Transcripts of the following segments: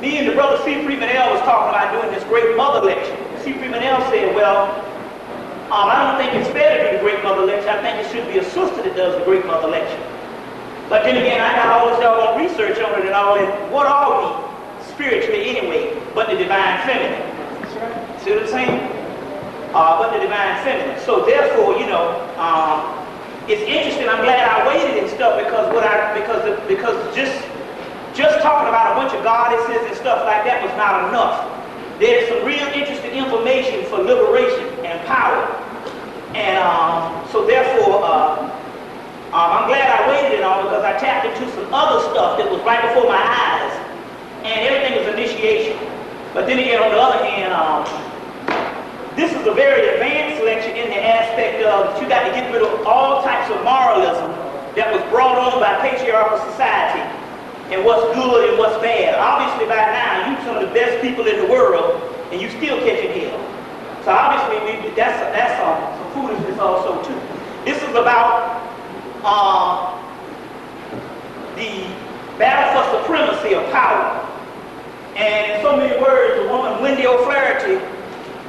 me and the brother C. Freeman-L was talking about doing this Great Mother lecture. C. Freeman-L said, well, I don't think it's fair to do the Great Mother lecture. I think it should be a sister that does the Great Mother lecture. But then again, I got all this doggone research on it and all, and what are we spiritually anyway but the divine feminine? See what I'm saying? But the divine feminine. So therefore, you know, it's interesting. I'm glad I waited and stuff because just talking about a bunch of goddesses and stuff like that was not enough. There's some real interesting information for liberation and power. And so therefore, I'm glad I waited and all because I tapped into some other stuff that was right before my eyes. And everything was initiation. But then again, on the other hand, this is a very advanced lecture in the aspect of that you got to get rid of all types of moralism that was brought on by patriarchal society and what's good and what's bad. Obviously by now, you're some of the best people in the world and you still catching hell. So obviously that's some foolishness also too. This is about the battle for supremacy of power. And in so many words, the woman Wendy O'Flaherty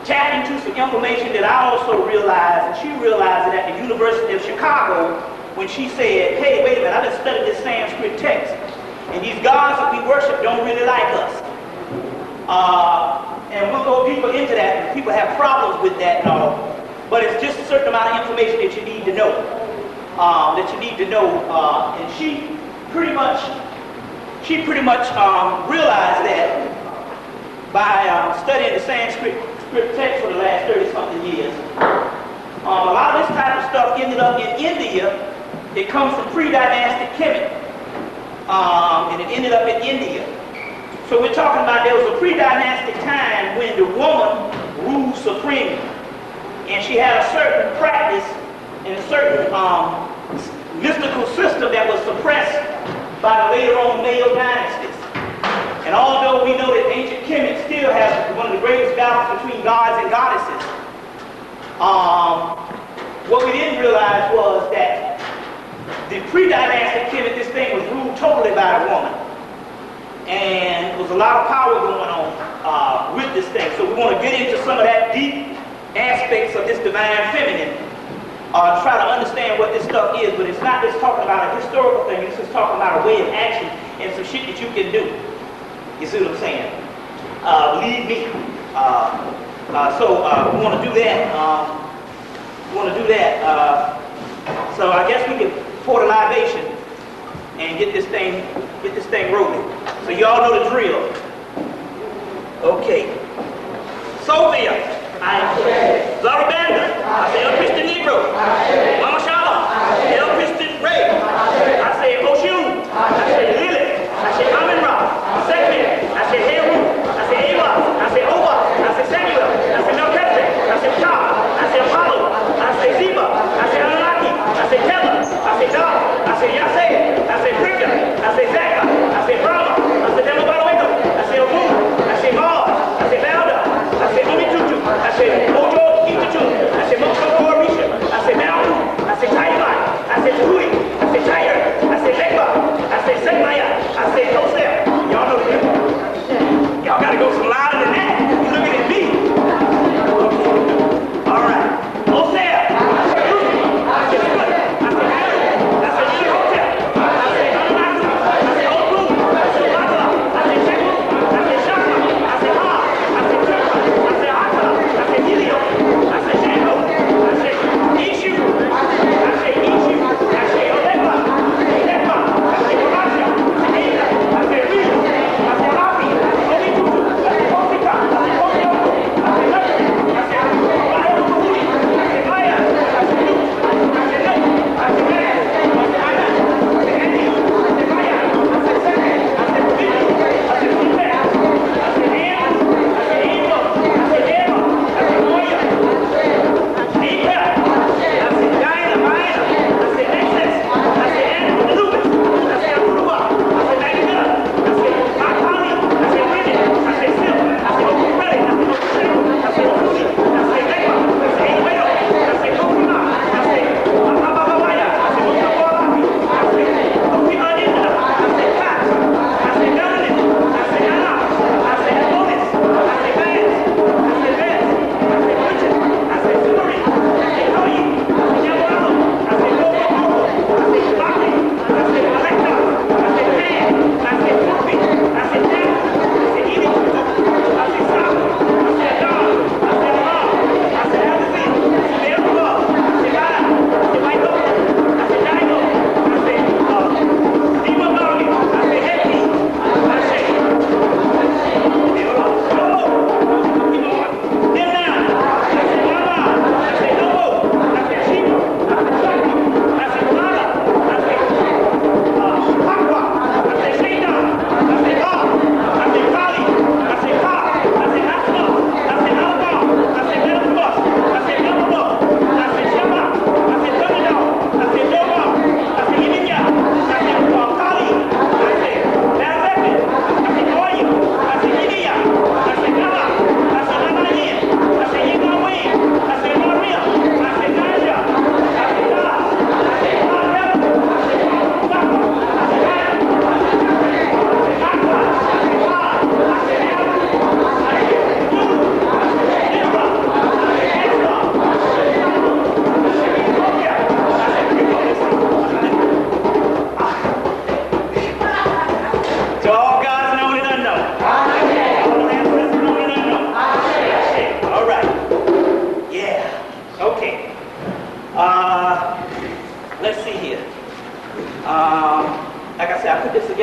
tapped into some information that I also realized, and she realized it at the University of Chicago when she said, hey, wait a minute, I just studied this Sanskrit text, and these gods that we worship don't really like us. And we'll go deeper into that, and people have problems with that and all, but it's just a certain amount of information that you need to know, and she pretty much realized that by studying the Sanskrit text for the last 30-something years. A lot of this type of stuff ended up in India. It comes from pre-dynastic Hemmitt, and it ended up in India. So we're talking about there was a pre-dynastic time when the woman ruled supreme, and she had a certain practice and a certain mystical system that was suppressed by the later on male dynasties. And although we know that ancient Kemet still has one of the greatest battles between gods and goddesses, what we didn't realize was that the pre-dynastic Kemet, this thing was ruled totally by a woman. And there was a lot of power going on with this thing. So we want to get into some of that deep aspects of this divine feminine, try to understand what this stuff is, but it's not just talking about a historical thing, it's just talking about a way of action and some shit that you can do. You see what I'm saying? Believe me. So we want to do that. So I guess we can pour the libation and get this thing rolling. So y'all know the drill. Okay. Sophia, I am Zarabanda, I say El Christian Negro. Mama Shala, El Christian Ray. I say Oshun, I say Lilith, I say Amin Ra, Sekhmaat, I say Heru, I say Eva, I say Oba, I say Samuel, I say Melchizedek, I say Ptah, I say Apollo, I say Ziba, I say Anunnaki, I say Tela, I say Da, I say Yaseh, I say Frigga, I say Zaka, I say Brahma, I say Demobaloito, I say Ogun, I say Mars, I say Valda, I say Umitutu, I say Mojo Itutu, I say Mojo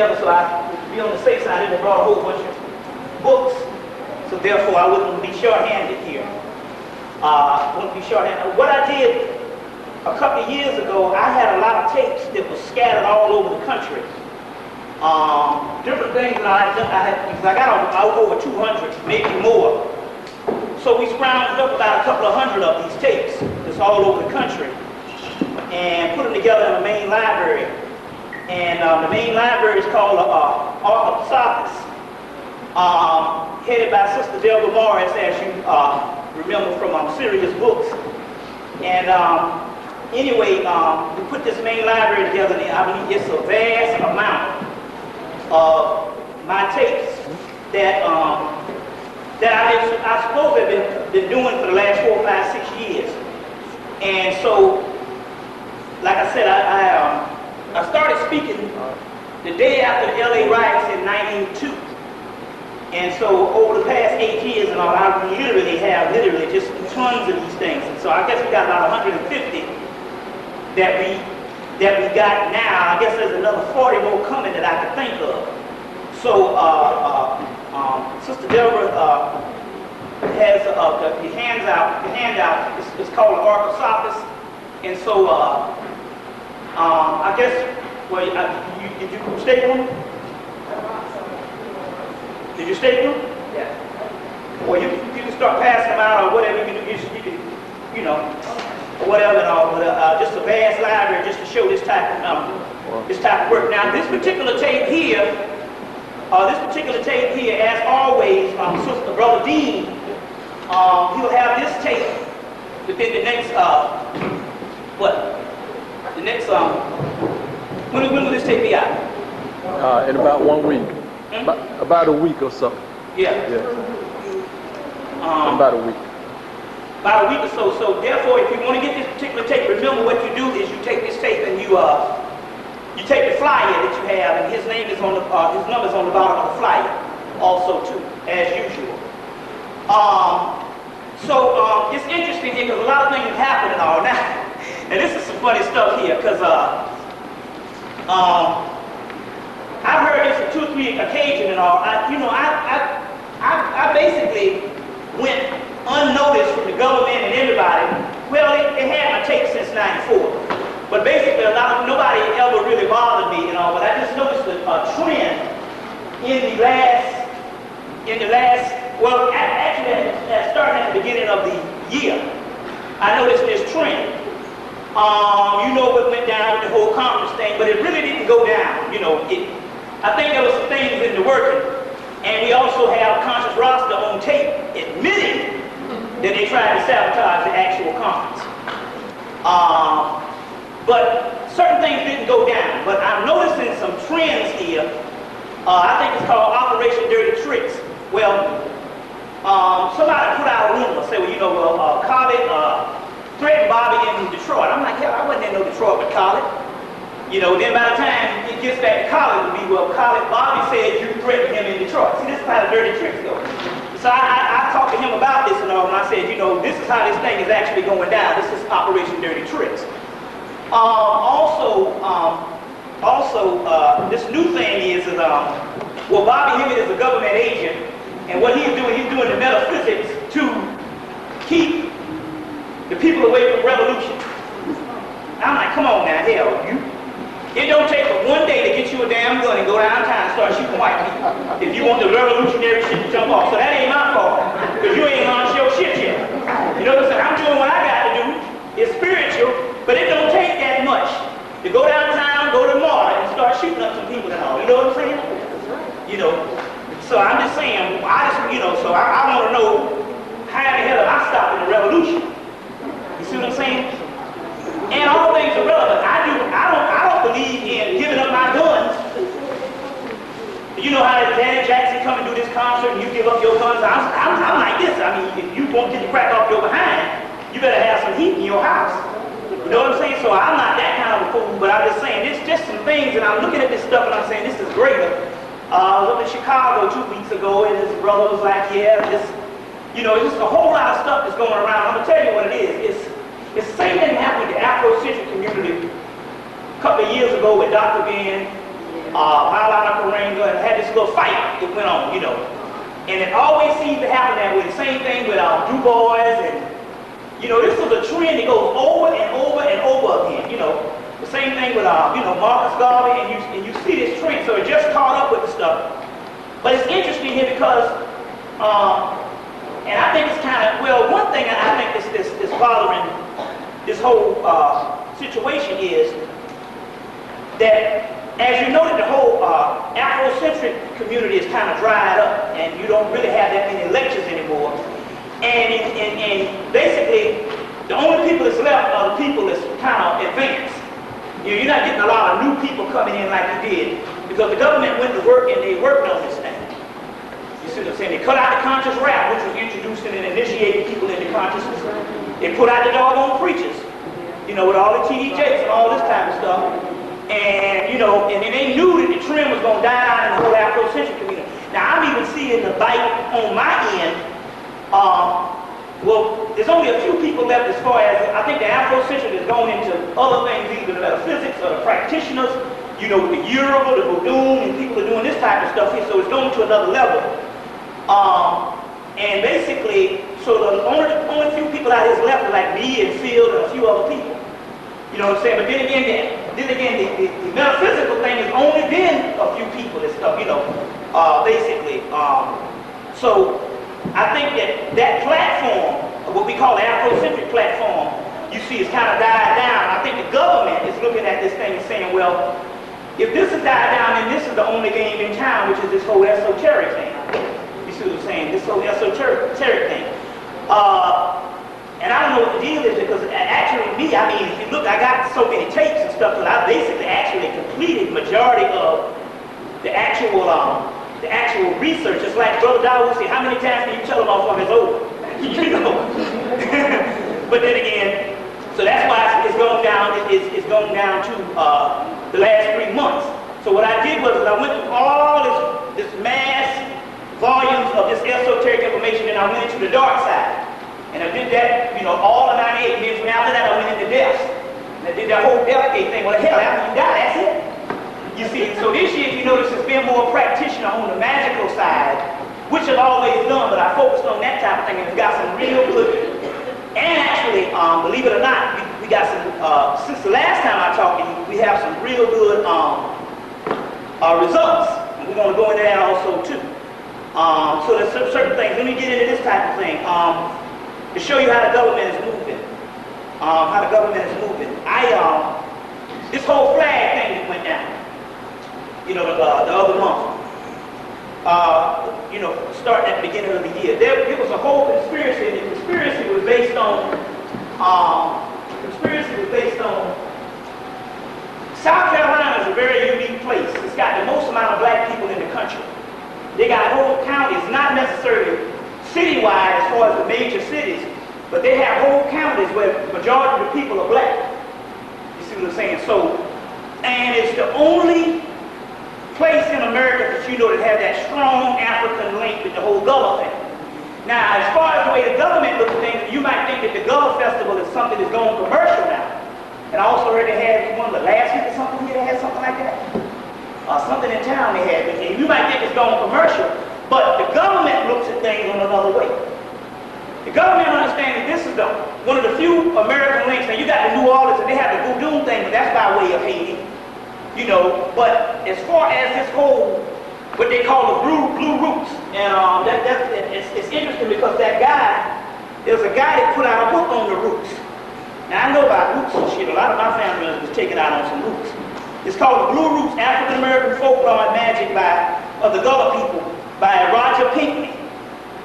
together so I would be on the safe side. I brought a whole bunch of books, so therefore I wouldn't be short-handed here. Wouldn't be short-handed. What I did a couple of years ago, I had a lot of tapes that were scattered all over the country. Different things that I had, because I got over 200, maybe more. So we scrounged up about a couple of hundred of these tapes that's all over the country and put them together in the main library. And the main library is called Ark of Sirius, headed by Sister Delva Morris, as you remember from Sirius books. And anyway, we put this main library together, and I mean, it's a vast amount of my tapes that I suppose I've been doing for the last 4, 5, 6 years. And so, like I said, I started speaking the day after the LA riots in 1982. And so over the past 8 years and all, I literally have just tons of these things. And so I guess we got about 150 that we got now. I guess there's another 40 more coming that I can think of. So Sister Deborah has the handout. It's called the Ark of Sirius. And so I guess, well, did you stay on? Did you stay on? Yeah. Well, you can start passing them out or whatever you can do. You can, you know, or whatever and all. But just a vast library just to show this type of work. Now, this particular tape here, as always, Brother Dean, he'll have this tape within the next when will this tape be out? In about 1 week. About a week or so. Yeah. About a week. About a week or so. So therefore, if you want to get this particular tape, remember what you do is you take this tape and you take the flyer that you have, and his name is on his number's on the bottom of the flyer, also too, as usual. So it's interesting here because a lot of things have happened and all now, and this is some funny stuff here because I've heard this on 2 or 3 occasions and all. I basically went unnoticed from the government and everybody. Well, they had my tape since '94, but basically nobody ever really bothered me and all. But I just noticed a trend in the last. Well, actually, starting at the beginning of the year, I noticed this trend. You know what went down with the whole conference thing, but it really didn't go down. You know, I think there were some things in the working, and we also have Conscious Roster on tape admitting that they tried to sabotage the actual conference. But certain things didn't go down. But I'm noticing some trends here. I think it's called Operation Dirty Tricks. Well, somebody put out a rumor, say, well, Khaled threatened Bobby in Detroit. I'm like, hell, I wasn't in no Detroit with Khaled. Then by the time it gets back to Khaled, it'll be, well, Bobby said you threatened him in Detroit. See, this is how the dirty tricks go. So I talked to him about this and all, and I said, this is how this thing is actually going down. This is Operation Dirty Tricks. This new thing is well, Bobby Hemmitt is a government agent, and what he's doing the metaphysics to keep the people away from revolution. I'm like, come on now, hell, it don't take but one day to get you a damn gun and go downtown and start shooting white people if you want the revolutionary shit to jump off. So that ain't my fault, because you ain't launched your shit yet. You know what I'm saying? I'm doing what I got to do. It's spiritual, but it don't take that much to go downtown, go to Marta, and start shooting up some people and all. You know what I'm saying? So I'm just saying, so I want to know how the hell am I stopping the revolution? You see what I'm saying? And all things are relevant. I don't believe in giving up my guns. You know how Janet Jackson come and do this concert and you give up your guns? I'm like this. I mean, if you won't get the crack off your behind, you better have some heat in your house. You know what I'm saying? So I'm not that kind of a fool, but I'm just saying, it's just some things, and I'm looking at this stuff and I'm saying, this is greater. I was up in Chicago 2 weeks ago, and his brother was like, yeah, it's just a whole lot of stuff that's going around. I'm going to tell you what it is. It's the same thing happened with the Afrocentric community a couple of years ago with Dr. Ben Maulana Karenga, and had this little fight that went on, you know. And it always seems to happen that way. The same thing with Du Bois, and, you know, this was a trend that goes over and over and over again, you know. The same thing with, you know, Marcus Garvey, and you see this trend. So it just caught up with the stuff. But it's interesting here because, and I think it's kind of, well, one thing I think is bothering this whole situation is that, as you know, that the whole Afrocentric community is kind of dried up, and you don't really have that many lectures anymore. And basically, the only people that's left are the people that's kind of advanced. You know, you're not getting a lot of new people coming in like you did, because the government went to work and they worked on this thing. You see what I'm saying? They cut out the conscious rap, which was introducing and initiating people into consciousness. They put out the doggone preachers, you know, with all the T.D. Jakes and all this type of stuff. And, you know, and they knew that the trend was going to die out in the whole Afrocentric community. Now, I'm even seeing the bite on my end. Well, there's only a few people left as far as, I think the Afrocentric is going into other things, either the metaphysics or the practitioners, you know, with the Yoruba, the Vodun, and people are doing this type of stuff here, so it's going to another level. And basically, so the only few people out here is left are like me and Field and a few other people. You know what I'm saying? But then again, the metaphysical thing has only been a few people and stuff, you know, basically. So I think that platform, what we call the Afrocentric platform, you see, is kind of died down. I think the government is looking at this thing and saying, well, if this has died down, then this is the only game in town, which is this whole esoteric thing. You see what I'm saying? This whole esoteric thing. And I don't know what the deal is, because actually me, I mean, if you look, I got so many tapes and stuff that I basically actually completed majority of the actual research. It's like Brother Dawud would say, how many times can you tell them off when it's over? You know. But then again, so that's why it's going down. It's going down to the last 3 months. So what I did was I went through all this mass volumes of this esoteric information, and I went into the dark side. And I did that, you know, all of 98. And then after that, I went into death. And I did that whole death gate thing. Well, hell, after you die, that's it. You see, so this year, if you notice, it's been more practitioner on the magical side, which I've always done, but I focused on that type of thing, and it's got some real good. And actually, believe it or not, we got some, since the last time I talked to you, we have some real good results. And we're going to go into that also, too. So there's certain things. Let me get into this type of thing. To show you how the government is moving. This whole flag thing that went down, you know, the other month, you know, starting at the beginning of the year. It was a whole conspiracy, and the conspiracy was based on, South Carolina is a very unique place. It's got the most amount of black people in the country. They got whole counties, not necessarily citywide as far as the major cities, but they have whole counties where the majority of the people are black. You see what I'm saying? So, and it's the only place in America that you know that have that strong African link with the whole Gullah thing. Now, as far as the way the government looks at things, you might think that the Gullah Festival is something that's going commercial now. And I also heard they had one of the last week or something here, they had something like that. Something in town they had. And you might think it's going commercial, but the government looks at things on another way. The government understands that this is one of the few American links. Now you got the New Orleans and they have the Voodoo thing, but that's by way of Haiti. You know, but as far as this whole, what they call the blue roots, and it's interesting because there's a guy that put out a book on the roots. Now I know about roots and shit. A lot of my family was taking out on some roots. It's called The Blue Roots, African American Folklore and Magic of the Gullah People by Roger Pinckney.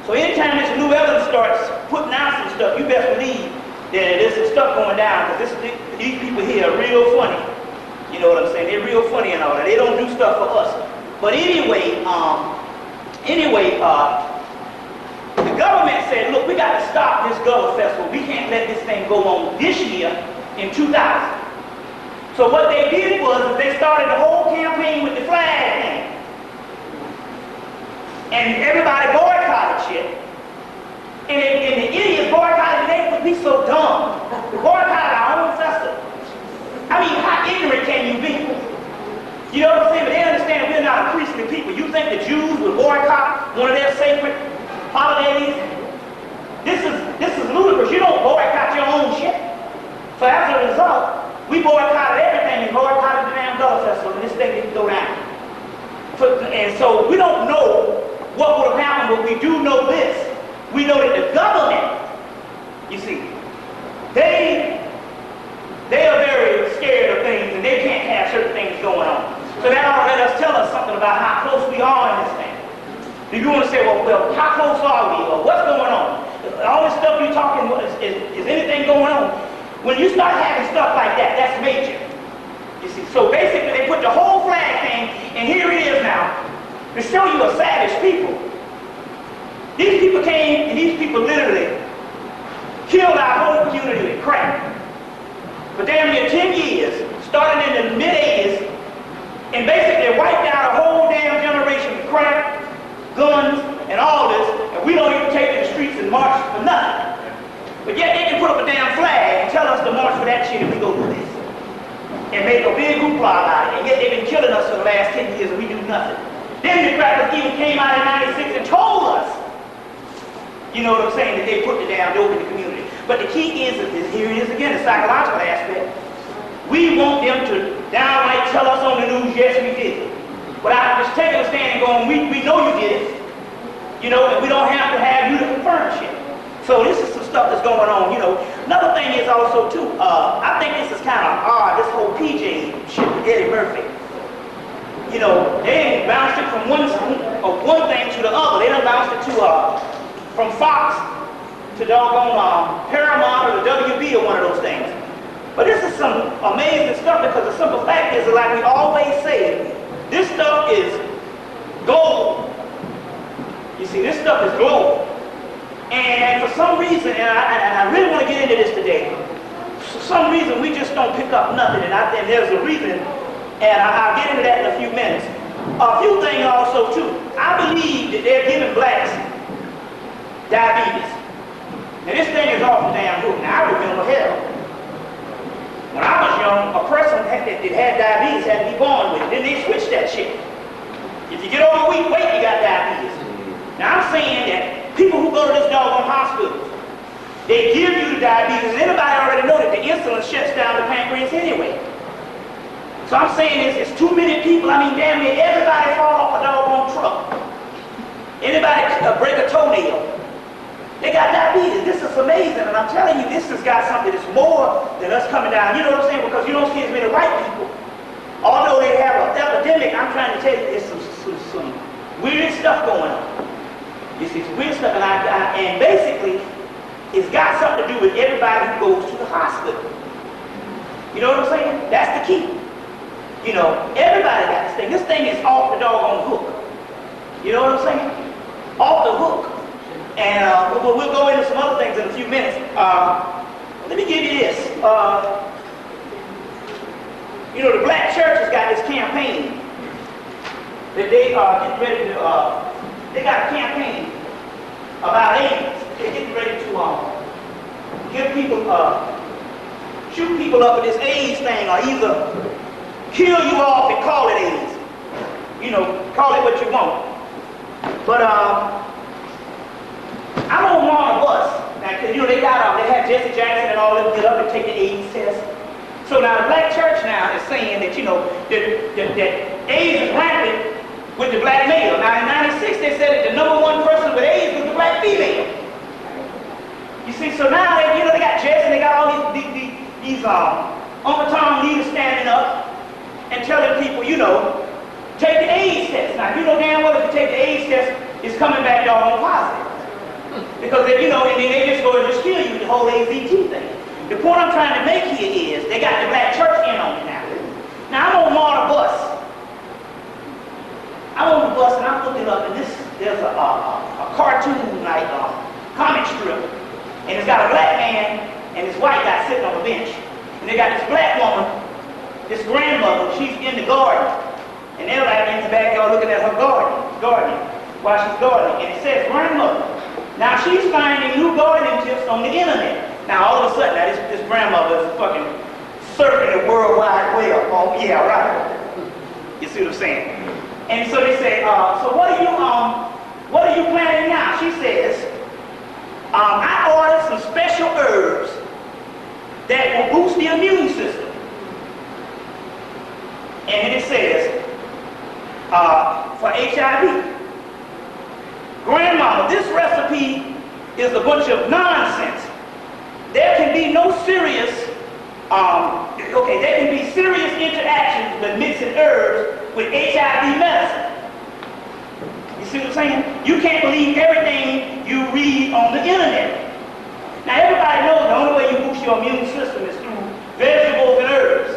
So anytime this new evidence starts putting out some stuff, you best believe that there's some stuff going down, because these people here are real funny. You know what I'm saying? They're real funny and all that. They don't do stuff for us. But anyway, the government said, look, we got to stop this Gullah Festival. We can't let this thing go on this year in 2000. So what they did was they started the whole campaign with the flag thing. And everybody boycotted shit. And the idiots boycotted, they would be so dumb. We boycotted our own festival. I mean, how ignorant can you be? You know what I'm saying? But they understand not a priestly people. You think the Jews would boycott one of their sacred holidays? This is ludicrous. You don't boycott your own shit. So as a result, we boycotted everything and boycotted the damn Dollar Festival, and this thing didn't go down. And so we don't know what would have happened, but we do know this. We know that the government, you see, they are very scared of things, and they can't have certain things going on. So that ought to let us tell us something about how close we are in this thing. If you want to say, well, how close are we, or what's going on? All this stuff you're talking about, is anything going on? When you start having stuff like that, that's major. You see, so basically they put the whole flag thing, and here it is now, to show you a savage people. These people came, and these people literally killed our whole community with crack. For damn near 10 years, starting in the mid-80s, and basically wiped out a whole damn generation with crack, guns, and all this, and we don't even take to the streets and march for nothing. But yet they can put up a damn flag and tell us to march for that shit if we go do this. And make a big hoopla about it, and yet they've been killing us for the last 10 years and we do nothing. Then the crackers even came out in '96 and told us, you know what I'm saying, that they put the damn dope in the community. But the key is, here it is again, the psychological aspect. We want them to downright tell us on the news, yes, we did it. Without just taking a stand and going, we know you did it. You know, and we don't have to have you to confirm shit. So this is some stuff that's going on, you know. Another thing is also, too, I think this is kind of odd, this whole PJ shit with Eddie Murphy. You know, they bounced it from one thing to the other. They done bounced it to, from Fox to doggone Paramount or the WB or one of those things. But this is some amazing stuff, because the simple fact is, like we always say, this stuff is gold. You see, this stuff is gold. And for some reason, and I really want to get into this today, for some reason we just don't pick up nothing, and there's a reason, and I'll get into that in a few minutes. A few things also too. I believe that they're giving blacks diabetes. Now this thing is off the damn hook. Now I remember hell, when I was young, a person that had diabetes had to be born with it. Then they switched that shit. If you get overweight, you got diabetes. Now I'm saying that people who go to this doggone hospital, they give you the diabetes, and anybody already know that the insulin shuts down the pancreas anyway. So I'm saying it's too many people. I mean, damn near everybody fall off a doggone truck. Anybody break a toenail, they got diabetes. This is amazing, and I'm telling you, this has got something that's more than us coming down. You know what I'm saying? Because you don't see as many white people. Although they have an epidemic, I'm trying to tell you, there's some weird stuff going on. You see, some weird stuff, and basically, it's got something to do with everybody who goes to the hospital. You know what I'm saying? That's the key. You know, everybody got this thing. This thing is off the doggone hook. You know what I'm saying? Off the hook. And we'll go into some other things in a few minutes. Let me give you this. You know, the black church has got this campaign that they are getting ready to, they got a campaign about AIDS. They're getting ready to give people, shoot people up with this AIDS thing, or either kill you off and call it AIDS. You know, call it what you want. But I'm on one bus. Now, cause you know they had Jesse Jackson and all them get up and take the AIDS test. So now the black church now is saying that, you know, that AIDS is rampant with the black male. Now in '96 they said that the #1 person with AIDS was the black female. You see, so now they, you know, they got Jesse and they got all these on-the-town leaders standing up and telling people, you know, take the AIDS test. Now you know damn well if you take the AIDS test, it's coming back doggone positive. Because they, you know, and then they just go and just kill you with the whole AZT thing. The point I'm trying to make here is they got the black church in on it now. Now I'm on Marta bus. I'm on the bus and I'm looking up, and there's a cartoon like comic strip, and it's got a black man and this white guy sitting on a bench, and they got this black woman, this grandmother. She's in the garden, and they're like in the backyard looking at her gardening while she's gardening, and it says grandmother. Now she's finding new gardening tips on the internet. Now all of a sudden, now this grandmother is fucking surfing the World Wide Web. Oh yeah, right. You see what I'm saying? And so they say, so what are you planning now? She says, I ordered some special herbs that will boost the immune system. And then it says, for HIV. Grandmama, this recipe is a bunch of nonsense. There can be no serious, there can be serious interactions with mixing herbs with HIV medicine. You see what I'm saying? You can't believe everything you read on the internet. Now everybody knows the only way you boost your immune system is through vegetables and herbs.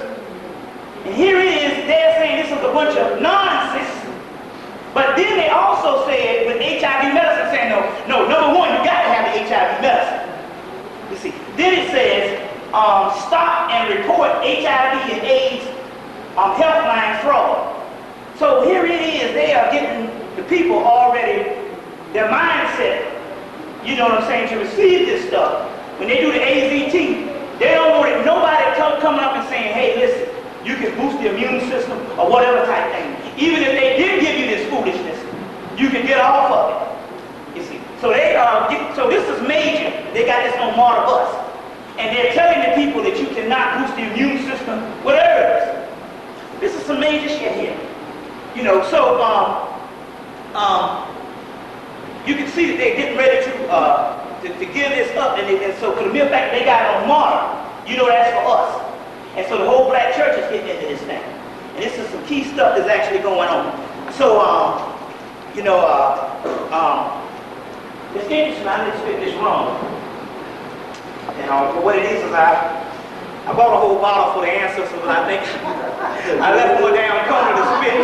And here it is, they're saying this is a bunch of nonsense. But then they also said with HIV medicine, saying no, number one, you got to have the HIV medicine. You see, then it says, stop and report HIV and AIDS helpline fraud. So here it is, they are getting the people already, their mindset, you know what I'm saying, to receive this stuff. When they do the AZT, they don't want it, nobody coming up and saying, hey, listen, you can boost the immune system or whatever type thing. Even if they did give you this foolishness, you can get off of it. You see, so so this is major. They got this on Marta bus, and they're telling the people that you cannot boost the immune system with herbs. This is some major shit here. You know, so you can see that they're getting ready to give this up, and so for the mere fact that they got it on Marta, you know that's for us. And so the whole black church is getting into this thing. And this is some key stuff that's actually going on. So, it's interesting. I didn't spit this wrong. And what it is I bought a whole bottle for the ancestors, but I think I left one down the corner to spit.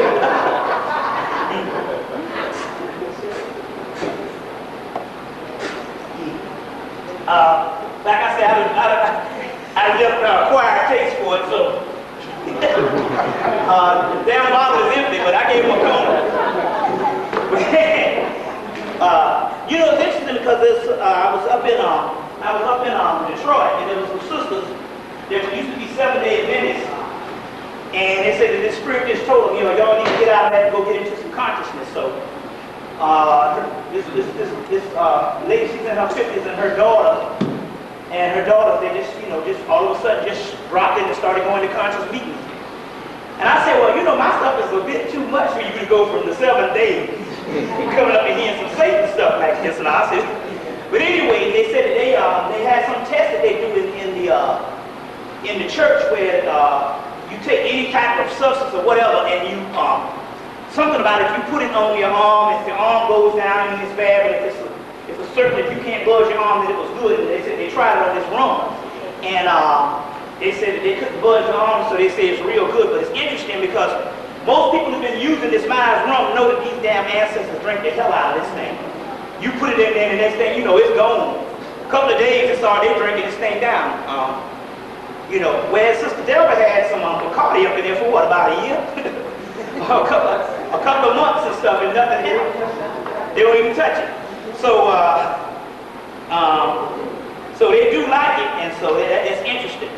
Like I said, I left acquired taste for it, so the damn bottle is empty, but I gave him a corner. You know, it's interesting because I was up in Detroit, and there was some sisters. There used to be 7-day Adventists, and they said that this spirit just told them, y'all need to get out of that and go get into some consciousness. So this lady, she's in her 50s, and her daughter, they just all of a sudden just dropped in and started going to conscious meetings. And I said, well, my stuff is a bit too much for you to go from the 7th day coming up and hearing some Satan stuff like this. And I said, but anyway, they said that they had some test that they do in the church where you take any type of substance or whatever, and you something about it, you put it on your arm. If your arm goes down, I mean, it's bad. But if it's certain that you can't budge your arm, that it was good. And they said they tried it on this rum, and they said that they couldn't budge your arm, so they say it's real good. But it's interesting because most people who've been using this Myers rum know that these damn ancestors drink the hell out of this thing. You put it in there, and the next thing you know, it's gone. A couple of days, it's all they drinking this thing down. Whereas Sister Delva had some Bacardi up in there for what, about a year? a couple of months and stuff, and nothing happened. They don't even touch it. So, so they do like it, and so it's interesting.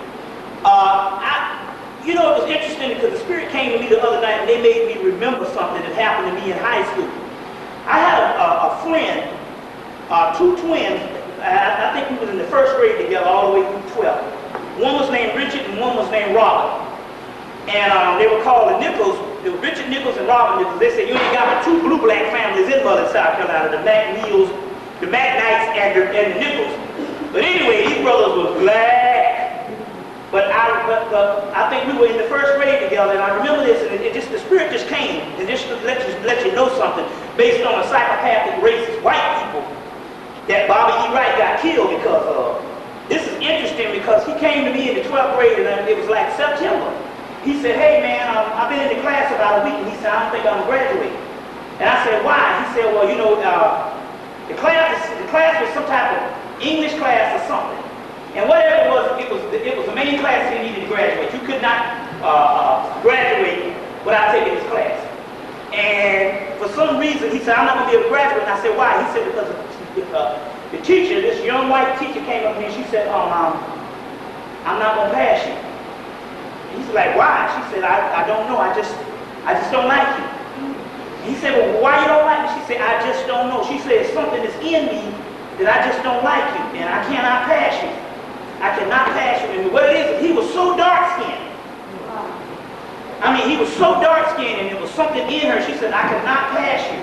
It was interesting because the Spirit came to me the other night, and they made me remember something that happened to me in high school. I had a friend, two twins. I think we was in the first grade together all the way through 12. One was named Richard and one was named Robert. And they were called the Nichols. It was Richard Nichols and Robert Nichols. They said you ain't got but two blue-black families in Mullen, South Carolina, the McNeils, the McKnights, and the Nichols. But anyway, these brothers were black. But I think we were in the first grade together, and I remember this, and the Spirit just came, and just to let you know something, based on a psychopathic, racist white people, that Bobby E. Wright got killed because of. This is interesting because he came to me in the 12th grade, and it was like September. He said, hey man, I've been in the class about a week, and he said, I don't think I'm going to graduate. And I said, why? He said, well, the class was some type of English class or something. And whatever it was the main class that he needed to graduate. You could not graduate without taking this class. And for some reason, he said, I'm not going to be able to graduate. And I said, why? He said, because the teacher, this young white teacher came up to me and she said, I'm not going to pass you. He's like, why? She said, I don't know. I just don't like you. He said, well, why you don't like me? She said, I just don't know. She said, something is in me that I just don't like you, and I cannot pass you. I cannot pass you. And what it is, he was so dark-skinned. I mean, he was so dark-skinned, and there was something in her. She said, I cannot pass you.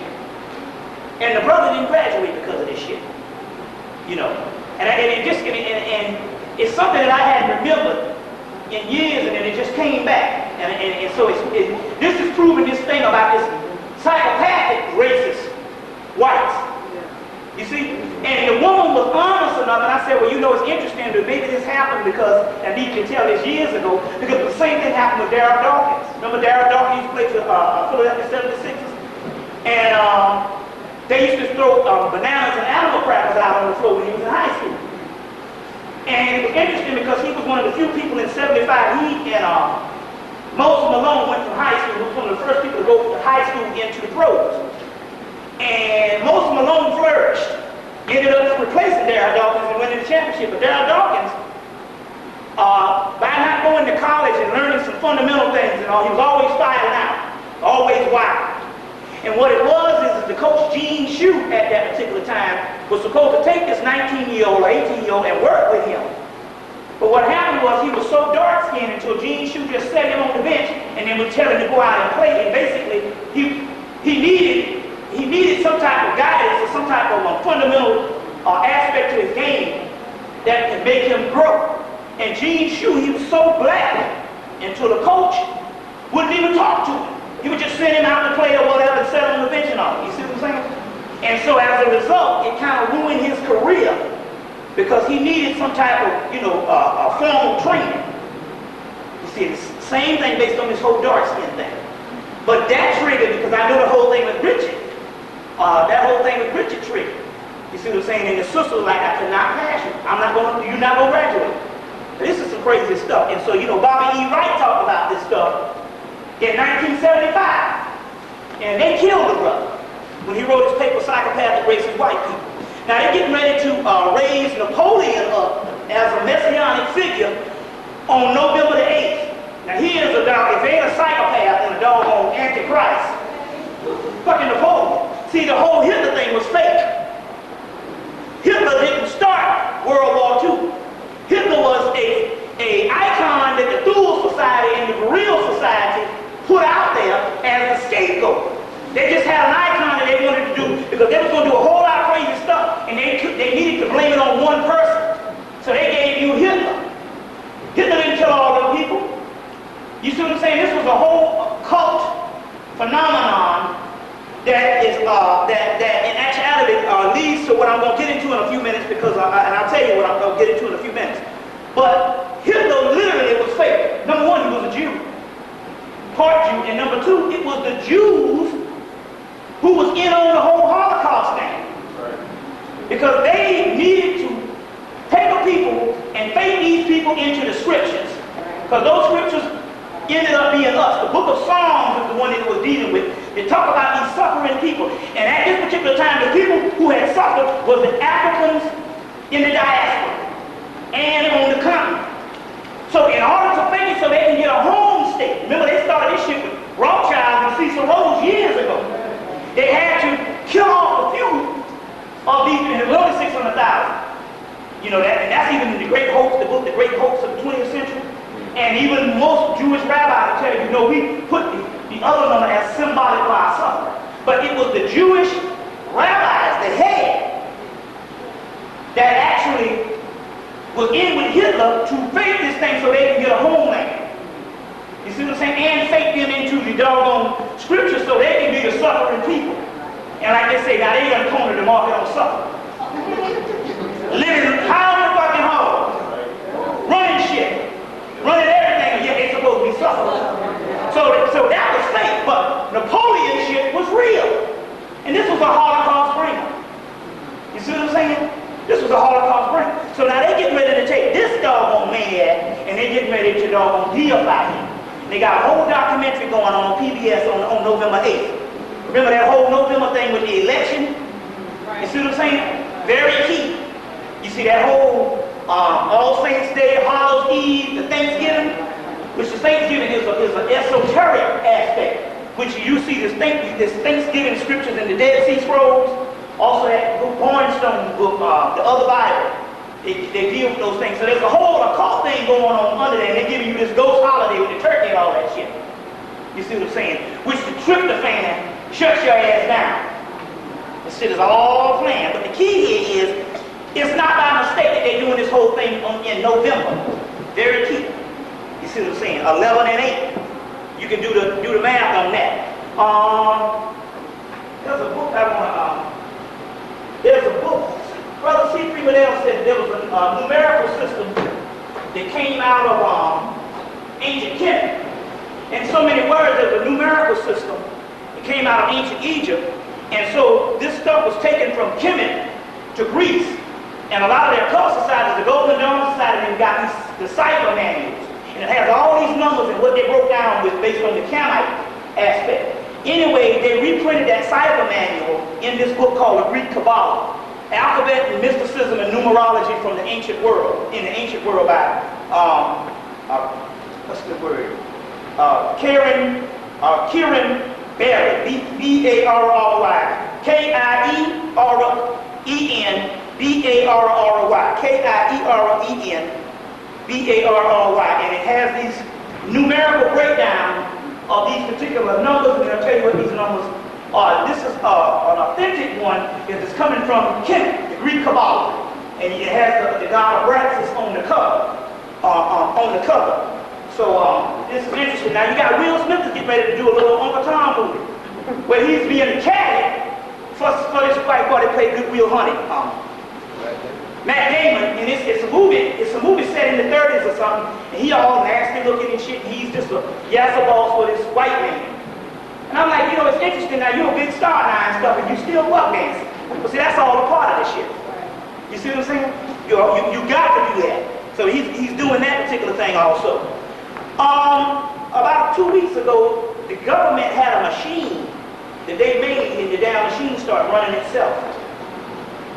And the brother didn't graduate because of this shit. You know. And it's something that I hadn't remembered in years, and then it just came back. And so this is proving this thing about this psychopathic racist whites. You see? And the woman was honest enough, and I said, well, you know, it's interesting that maybe this happened because, and you can tell this years ago, because the same thing happened with Darryl Dawkins. Remember Darryl Dawkins used to play for Philadelphia 76ers? And they used to throw bananas and animal crackers out on the floor when he was in high school. And it was interesting because he was one of the few people in 75, he and Moses Malone went from high school. He was one of the first people to go from high school into the pros. And Moses Malone flourished. Ended up replacing Darryl Dawkins and winning the championship. But Darryl Dawkins, by not going to college and learning some fundamental things and all, he was always filing out, always wild. And what it was is the coach Gene Shue at that particular time was supposed to take this 19-year-old or 18-year-old and work with him. But what happened was he was so dark-skinned until Gene Shue just set him on the bench and then would tell him to go out and play. And basically, he needed some type of guidance or some type of fundamental aspect to his game that could make him grow. And Gene Shue, he was so black until the coach wouldn't even talk to him. He would just send him out to play or whatever and set him on the bench and all. You see what I'm saying? And so as a result, it kind of ruined his career because he needed some type of, formal training. You see, it's the same thing based on this whole dark skin thing. But that triggered, because I know the whole thing with Richard. That whole thing with Richard triggered. You see what I'm saying? And the sister was like, I cannot pass you. You're not going to graduate. This is some crazy stuff. And so, Bobby E. Wright talked about this stuff in 1975. And they killed the brother when he wrote his paper, Psychopathic Racist White People. Now they're getting ready to raise Napoleon up as a messianic figure on November the 8th. Now he is a dog, if they ain't a psychopath and a doggone antichrist, fucking Napoleon. See, the whole Hitler thing was fake. Hitler didn't start World War II. Hitler was a icon that the Thule Society and the Guerrilla Society put out there as a scapegoat. They just had an icon that they wanted to do because they was going to do a whole lot of crazy stuff and they needed to blame it on one person. So they gave you Hitler. Hitler didn't kill all them people. You see what I'm saying? This was a whole cult phenomenon that is that in actuality leads to what I'm going to get into in a few minutes because and I'll tell you what I'm going to get into in a few minutes. But Hitler literally was fake. Number one, he was a Jew, part Jew, and number two, it was the Jews who was in on the whole Holocaust thing because they needed to take a people and fade these people into the scriptures because those scriptures ended up being us. The book of Psalms is the one that it was dealing with. They talk about these suffering people. And at this particular time, the people who had suffered was the Africans in the diaspora and on the continent. So in order to fake it so they can get a home state, remember they started this shit with Rothschild and Cecil Rhodes years ago. They had to kill off a few of these, and it was only 600,000. And that's even in the Great Hoax, the book, The Great Hoax of the 20th Century. And even most Jewish rabbis tell you, we put the other number as symbolic for our suffering. But it was the Jewish rabbis, the head, that actually was in with Hitler to fake this thing so they can get a homeland. You see what I'm saying? And fake them into the doggone scripture so they can be the suffering people. And like they say, now they got to corner the market on suffering. Living high on the fucking hole. Running shit. Running everything, and yet they supposed to be suffering. So that was fake, but Napoleon shit was real. And this was a Holocaust bringer. You see what I'm saying? This was a Holocaust bringer. So now they getting ready to take this doggone maniac and they getting ready to doggone deify him. They got a whole documentary going on PBS on November 8th. Remember that whole November thing with the election? You see what I'm saying? Very key. You see that whole All Saints Day, Hallows Eve, the Thanksgiving, which the Thanksgiving is an esoteric aspect. which you see this Thanksgiving scriptures in the Dead Sea Scrolls, also that book, Barnstone book, the other Bible. They deal with those things. So there's a whole occult thing going on under there, and they're giving you this ghost holiday with the turkey and all that shit. You see what I'm saying? Which the tryptophan shuts your ass down. This shit is all planned. But the key here is, it's not by mistake that they're doing this whole thing in November. Very key. You see what I'm saying? 11 and 8. You can do the math on that. There's a book I want to. There's a book. Brother C. Freeman said there was a numerical system that came out of ancient Kemet. In so many words, there's a numerical system that came out of ancient Egypt. And so this stuff was taken from Kemet to Greece. And a lot of their occult societies, the Golden Dawn Society, they've got the cipher manuals. And it has all these numbers and what they broke down with based on the Kamite aspect. Anyway, they reprinted that cipher manual in this book called the Greek Kabbalah. Alphabet and mysticism and numerology from the ancient world, in the ancient world by, what's the word? Kieran Barry, B-A-R-R-Y, K-I-E-R-E-N-B-A-R-R-Y, K-I-E-R-E-N-B-A-R-R-Y, and it has these numerical breakdown of these particular numbers, and I'll tell you what these numbers are. This is an authentic one that is coming from Kemet, the Greek Kabbalah, and it has the god of Braxis on the cover. So this is interesting. Now you got Will Smith to get ready to do a little Uncle Tom movie, where he's being a caddy for this white boy that played Good Will Hunting. Matt Damon, and it's a movie set in the 30s or something, and he all nasty looking and shit, and he's just a yassa boss for this white man. And I'm like, you know, it's interesting now, you're a big star now and stuff, and you still buck dancing. But see, that's all a part of this shit. You see what I'm saying? You got to do that. So he's doing that particular thing also. About 2 weeks ago, the government had a machine that they made, and the damn machine started running itself.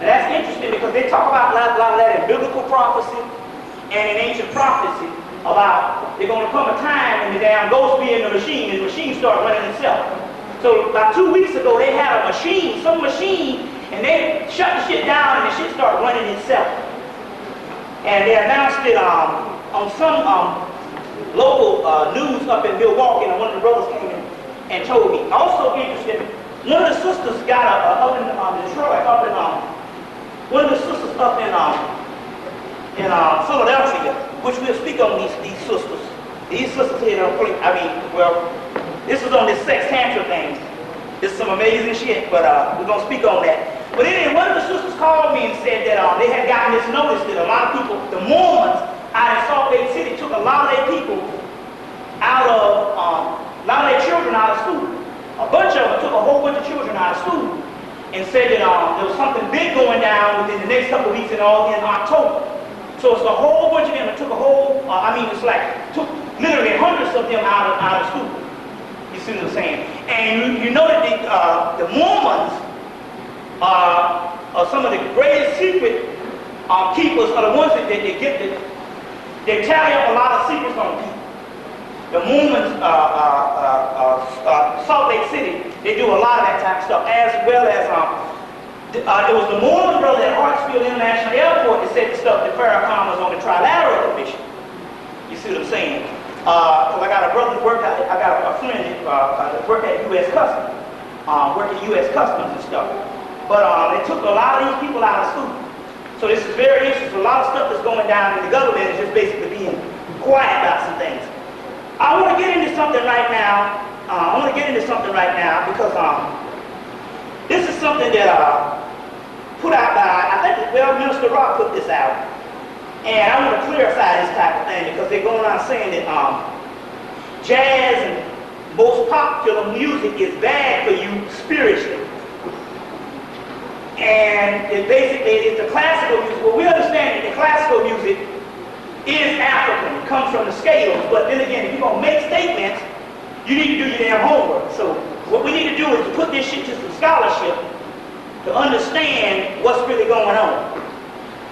And that's interesting because they talk about a lot of that in biblical prophecy and in ancient prophecy about there's going to come a time when the damn ghost be in the machine and the machine start running itself. So about 2 weeks ago, they had a machine, some machine, and they shut the shit down and the shit started running itself. And they announced it on some local news up in Milwaukee, and one of the brothers came in and told me. Also interesting, one of the sisters got up in Detroit, one of the sisters up in Philadelphia, which we'll speak on these sisters. These sisters here, this is on this sex tantra thing. This is some amazing shit, but we're going to speak on that. But anyway, one of the sisters called me and said that they had gotten this notice that a lot of people, the Mormons out in Salt Lake City, took a lot of their people out of, a lot of their children out of school. A bunch of them took a whole bunch of children out of school and said that there was something big going down within the next couple of weeks in October. So it's a whole bunch of them that took a whole, took literally hundreds of them out of school. You see what I'm saying? And you know that the Mormons are some of the greatest secret keepers, are the ones that they tally up a lot of secrets on people. The Mormons, Salt Lake City, they do a lot of that type of stuff, as well as it was the Mormon brother at Hartsfield International Airport that said the stuff that Farrakhan was on the Trilateral Commission. You see what I'm saying? Because I got a brother who I got a friend that worked at U.S. Customs, worked at U.S. Customs and stuff. But they took a lot of these people out of school. So this is very interesting. A lot of stuff that's going down in the government is just basically being quiet about some things. I want to get into something right now. Because this is something that put out by, I think, Minister Rock put this out. And I want to clarify this type of thing because they're going on saying that jazz and most popular music is bad for you spiritually. And it basically is the classical music. Well, we understand that the classical music is African. It comes from the scales. But then again, if you're going to make statements, you need to do your damn homework. So what we need to do is to put this shit to some scholarship to understand what's really going on.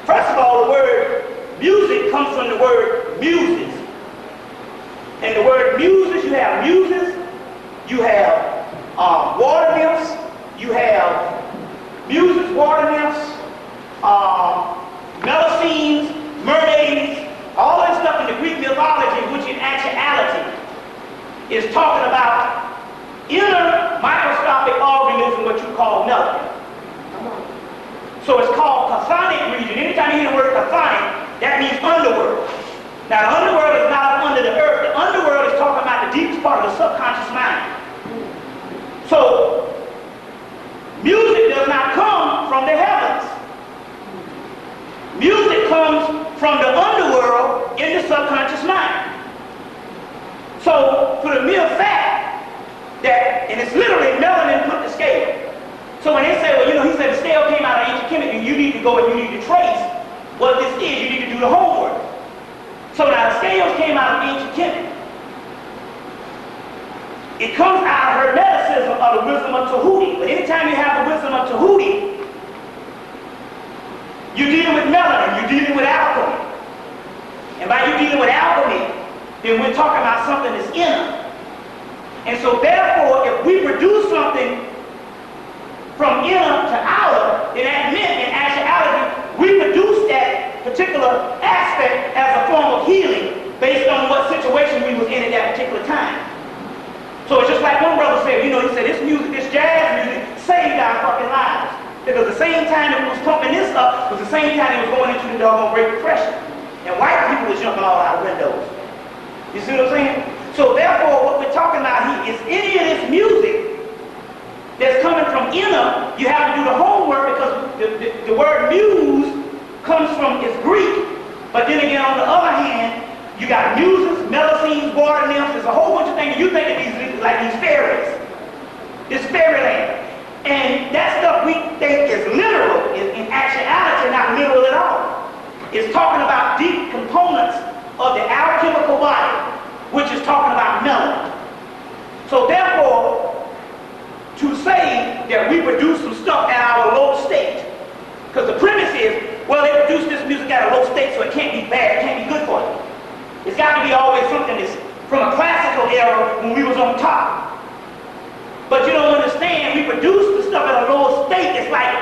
First of all, the word music comes from the word muses. And the word muses, you have muses you have water nymphs, you have muses, water nymphs, Melusines, mermaids, all that stuff in the Greek mythology, which in actuality is talking about inner microscopic organism, what you call melanin. So it's called chthonic region. Anytime you hear the word chthonic, that means underworld. Now the underworld is not under the earth. The underworld is talking about the deepest part of the subconscious mind. So music does not come from the heavens. Music comes from the underworld in the subconscious mind. So for the mere fact that, and it's literally melanin put to scale. So when they say, well, you know, he said the scale came out of ancient chemistry, you need to go and you need to trace what this is. You need to do the homework. So now the scales came out of ancient chemistry. It comes out of Hermeticism of the wisdom of Tahuti. But anytime you have the wisdom of Tahuti, you're dealing with melanin, you're dealing with alchemy. And by you dealing with alchemy, then we're talking about something that's inner. And so therefore, if we produce something from inner to outer, then that meant in actuality, we produce that particular aspect as a form of healing based on what situation we was in at that particular time. So it's just like one brother said, you know, he said, this music, this jazz music saved our fucking lives. Because the same time that we was pumping this up was the same time it was going into the doggone Great Depression. And white people was jumping all out of windows. You see what I'm saying? So therefore, what we're talking about here is any of this music that's coming from inner, you have to do the homework because the word muse comes from, it's Greek. But then again, on the other hand, you got muses, Melusines, water nymphs, there's a whole bunch of things. You think of these like these fairies. This fairyland. And that stuff we think is literal, is in actuality not literal at all. It's talking about deep components of the alchemical body, which is talking about melanin. So therefore, to say that we produce some stuff at our low state, because the premise is, well, they produce this music at a low state, so it can't be bad, it can't be good for you. It's got to be always something that's from a classical era when we was on top. But you don't understand, we produce the stuff at a lower state. It's like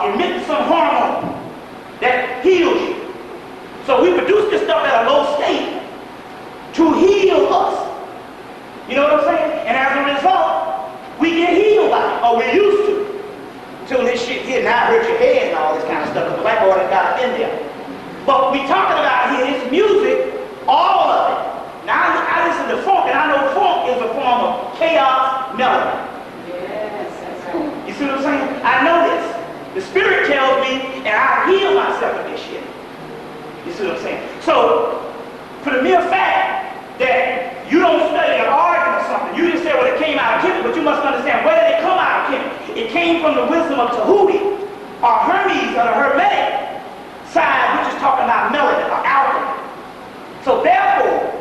emitting some hormone that heals you. So we produce this stuff at a low state to heal us. You know what I'm saying? And as a result, we get healed by it, or we used to. Until this shit here now hurt your head and all this kind of stuff, because the black boy done got up in there. But we talking about here, this music, all of it. Now I listen to funk, and I know funk is a form of chaos melody. Yes, that's right. You see what I'm saying? I know this. The Spirit tells me, and I heal myself with this shit. You see what I'm saying? So, for the mere fact that you don't study an argument or something, you just say, well, it came out of Kemet, but you must understand, where did it come out of Kemet? It came from the wisdom of Tahuti, or Hermes, or the Hermetic side, which is talking about melanin, or alchemy. So therefore,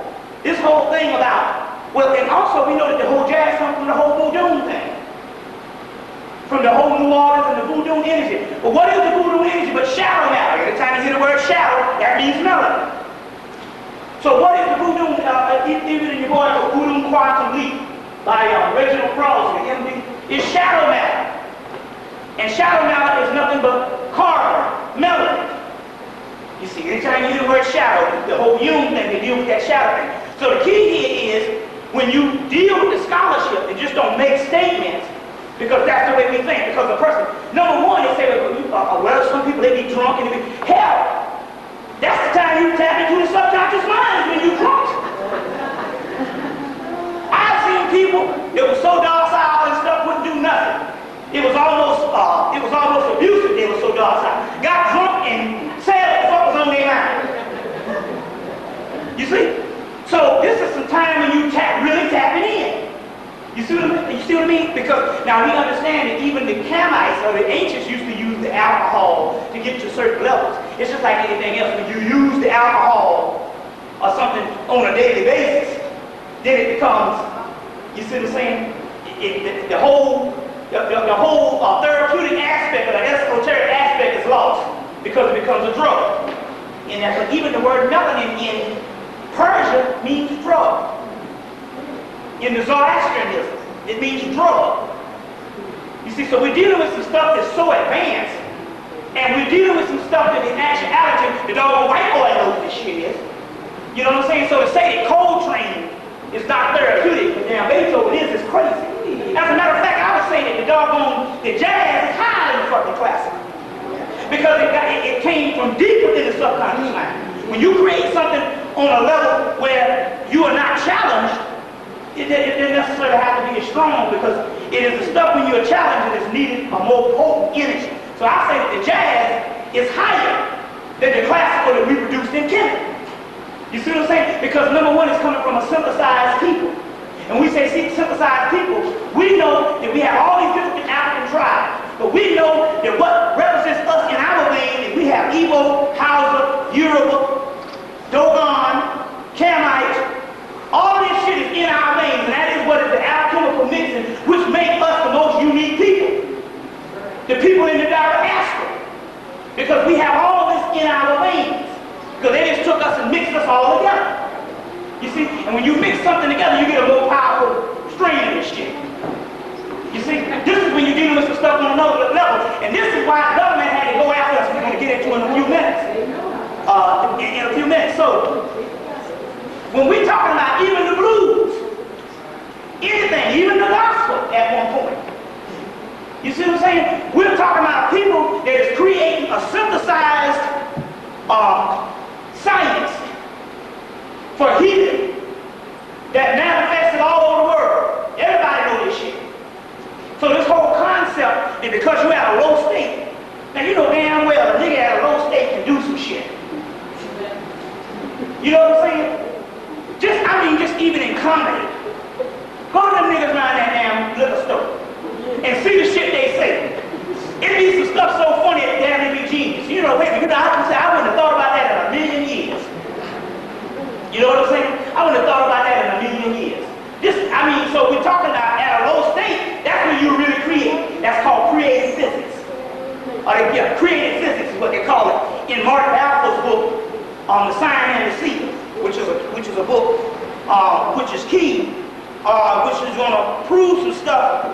this whole thing about, well, and also we know that the whole jazz comes from the whole voodoo thing. From the whole New Orleans and the voodoo energy. But what is the voodoo energy but shadow matter? Every time you hear the word shadow, that means melanin. So what is the voodoo, even in your boy, the Voodoo Quantum Leap by Reginald Crosby, MD, is shadow matter. And shadow matter is nothing but carbon, melanin. You see, anytime you hear the word shadow, the whole Jung thing, they deal with that shadow thing. So the key here is, when you deal with the scholarship, and just don't make statements, because that's the way we think. Because the person, number one, they say, well, some people, they be drunk, and they be, hell, that's the time you tap into the subconscious mind, when you drunk. I've seen people that were so docile and stuff, wouldn't do nothing. It was almost abusive. They were so docile. Got drunk and said what was on their mind. You see? So this is some time when you really tapping in. You see what I mean? Because now we understand that even the Hemmites or the ancients used to use the alcohol to get to certain levels. It's just like anything else. When you use the alcohol or something on a daily basis, then it becomes, you see what I'm saying? The whole therapeutic aspect or the esoteric aspect is lost because it becomes a drug. And that's even the word melanin in Persia means drug. in the Zoroastrianism. It means drug. You see, so we're dealing with some stuff that's so advanced, and we're dealing with some stuff that in actuality, the dog white boy knows what this shit is. You know what I'm saying? So to say that Coltrane is not therapeutic, but damn Beethoven is crazy. As a matter of fact, I would say that the jazz is highly fucking classical. Because it came from deep within the subconscious mind. When you create something on a level where you are not challenged, it doesn't necessarily have to be as strong, because it is the stuff when you're challenged that is needed a more potent energy. So I say that the jazz is higher than the classical that we produced in Kemet. You see what I'm saying? Because number one, it's coming from a synthesized people. And we say synthesized people, we know that we have all these different African tribes, but we know that what represents us in our vein is we have Igbo, Hausa, Yoruba, Dogon, Kamite. All this shit is in our veins, and that is what is the alchemical mixing, which makes us the most unique people. The people in the diaspora. Because we have all this in our veins. Because they just took us and mixed us all together. You see? And when you mix something together, you get a more powerful strain of this shit. You see? This is when you're dealing with some stuff on another level. And this is why the government had to go after us. We're going to get into in a few minutes. In a few minutes. So, when we're talking about even the blues, anything, even the gospel at one point. You see what I'm saying? We're talking about people that is creating a synthesized science for healing that manifested all over the world. Everybody knows this shit. So this whole concept is because you at a low state. Now you know damn well a nigga at a low state can do some shit. You know what I'm saying? Just even in comedy. Go to them niggas around that damn liquor store and see the shit they say. It be some stuff so funny that damn it be genius. You know, wait, I can say I wouldn't have thought about that in a million years. You know what I'm saying? I wouldn't have thought about that in a million years. So we're talking about at a low state, that's when you really create. That's called creative physics. Creative physics is what they call it in Mark Balfour's book on the Siren and the Sea, which is a book which is key, which is going to prove some stuff,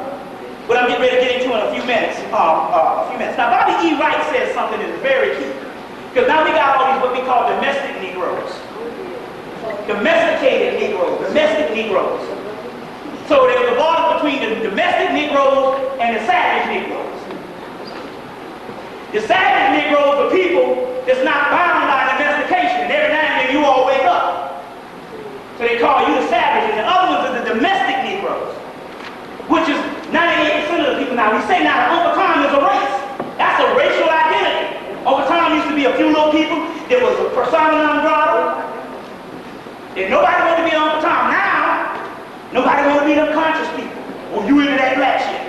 but I'm getting ready to get into in a few minutes. Now, Bobby E. Wright says something that is very key, because now we got all these what we call domestic Negroes, domesticated Negroes, domestic Negroes. So there's a border between the domestic Negroes and the savage Negroes. The savage Negroes are people that's not bound by domestication, and every now and then you all wake up. So they call you the savages, and other ones are the domestic Negroes, which is 98% of the people. Now we say now that Uncle Tom is a race. That's a racial identity. Uncle Tom used to be a few little people. There was a persona non grata. And nobody wanted to be Uncle Tom. Now, nobody wanted to be them conscious people. Well, you into that black shit.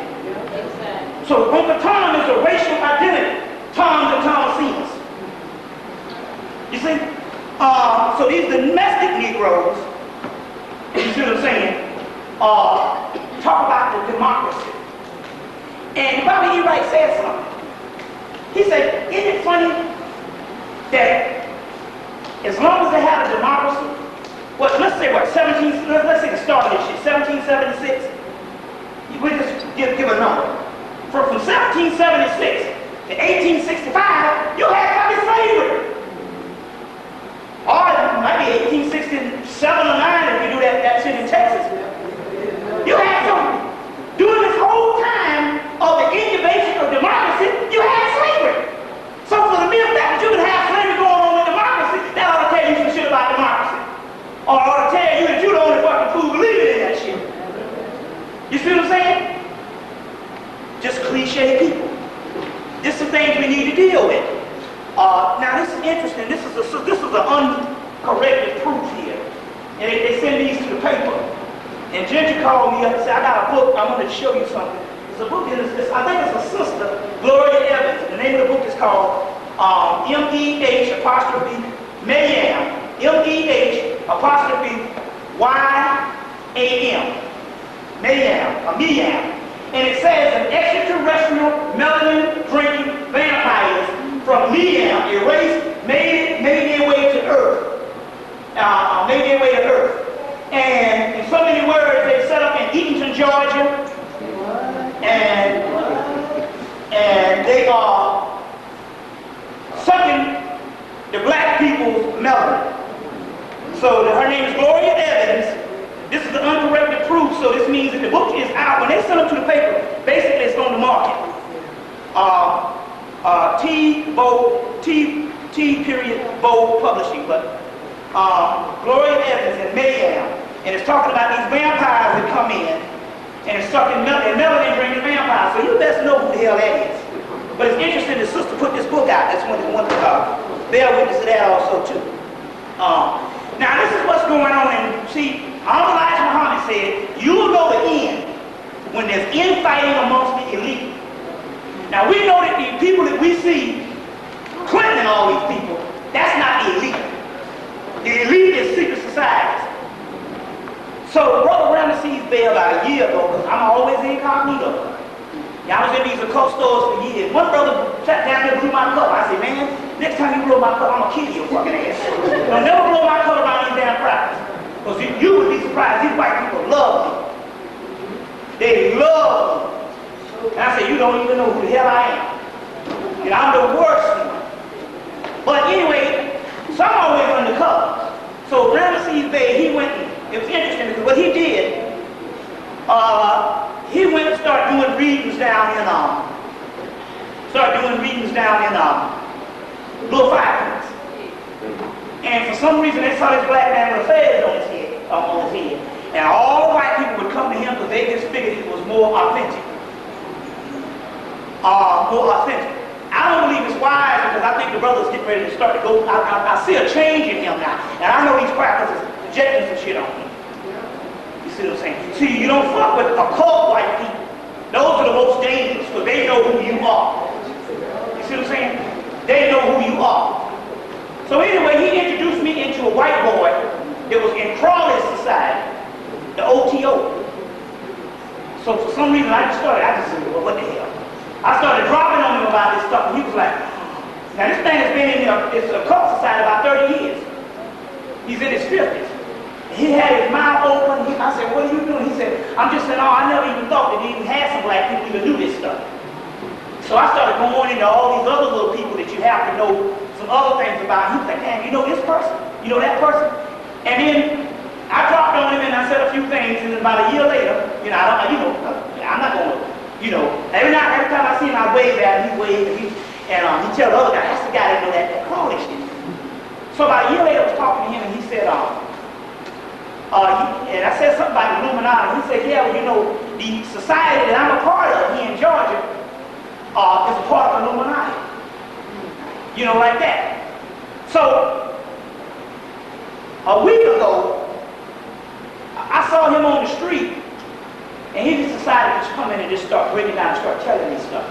So Uncle Tom is a racial identity. Toms and Thomasenas. You see? So these domestic Negroes, you see what I'm saying, talk about the democracy. And Bobby E. Wright said something. He said, isn't it funny that as long as they have a democracy, let's say the start of this shit, 1776, we just give a number. From 1776 to 1865, you had heavy slavery. Or it might be 1867 or 9 if you do that shit in Texas. You had some, during this whole time of the incubation of democracy, you had slavery. So for the mere fact that you can have slavery going on with democracy, that ought to tell you some shit about democracy. Or it ought to tell you that you're the only fucking fool believing in that shit. You see what I'm saying? Just cliche people. This is things we need to deal with. Now this is interesting. This is an uncorrected proof here. And they send these to the paper. And Ginger called me up and said, I got a book, I wanted to show you something. It's a book, I think it's a sister, Gloria Evans. The name of the book is called M-E-H apostrophe Mayam. M-E-H apostrophe Y-A-M. Mayam. And it says an extraterrestrial melanin drinking vampires from Liam erased, made their way to Earth. And in so many words, they the black people's melanin. So her name is Gloria Evans. This is the uncorrected proof, so this means that the book is out. When they send them to the paper, basically it's on the market. T-Bold Publishing, but Gloria Evans and Mayhem, and it's talking about these vampires that come in, and it's sucking and melanin brings vampires, so you best know who the hell that is. But it's interesting, the sister put this book out. That's one to bear witness to that also too. Now this is what's going on, and see, Elijah Muhammad said, you will know the end when there's infighting amongst the elite. Now we know that the people that we see, Clinton and all these people, that's not the elite. The elite is secret societies. So Brother Ramesses bailed about a year ago, because I'm always incognito. I was in these occult stores for years. One brother sat down there and blew my cover. I said, man, next time you blow my cover, I'm going to kill your fucking ass. Don't never blow my cover around these damn practice. Because you would be surprised, these white people love me. They love me. And I said, you don't even know who the hell I am. And I'm the worst one. But anyway, so I'm always undercover. So Ramesses Bey, he went, it was interesting because what he did, he went and started doing readings down in Little Fireplace. And for some reason they saw this black man with a fez on his head. And all the white people would come to him because they just figured it was more authentic. I don't believe it's wise because I think the brother's getting ready to start to go. I see a change in him now. And I know these crackers is projecting some shit on him. You see what I'm saying? See, you don't fuck with occult white people. Those are the most dangerous because they know who you are. You see what I'm saying? They know who you are. So anyway, he introduced me into a white boy that was in Crawley's society, the OTO. So for some reason I just said, well, what the hell? I started dropping on him about this stuff, and he was like, now this man has been in this occult society about 30 years. He's in his 50s. He had his mouth open. I said, what are you doing? He said, I'm just saying, oh, I never even thought that he even had some black people even knew this stuff. So I started going into all these other little people that you have to know some other things about. He was like, damn, you know this person? You know that person? And then I dropped on him and I said a few things, and then about a year later, I'm not going to, every time I see him, I wave at him, he waves, and he tells the other guy, that's the guy that know that Crawley shit. So about a year later, I was talking to him, and he said, and I said something about Illuminati. He said, yeah, well, the society that I'm a part of here in Georgia is a part of Illuminati. Like that. So, a week ago, I saw him on the street, and he just decided to come in and just start breaking down and start telling me stuff.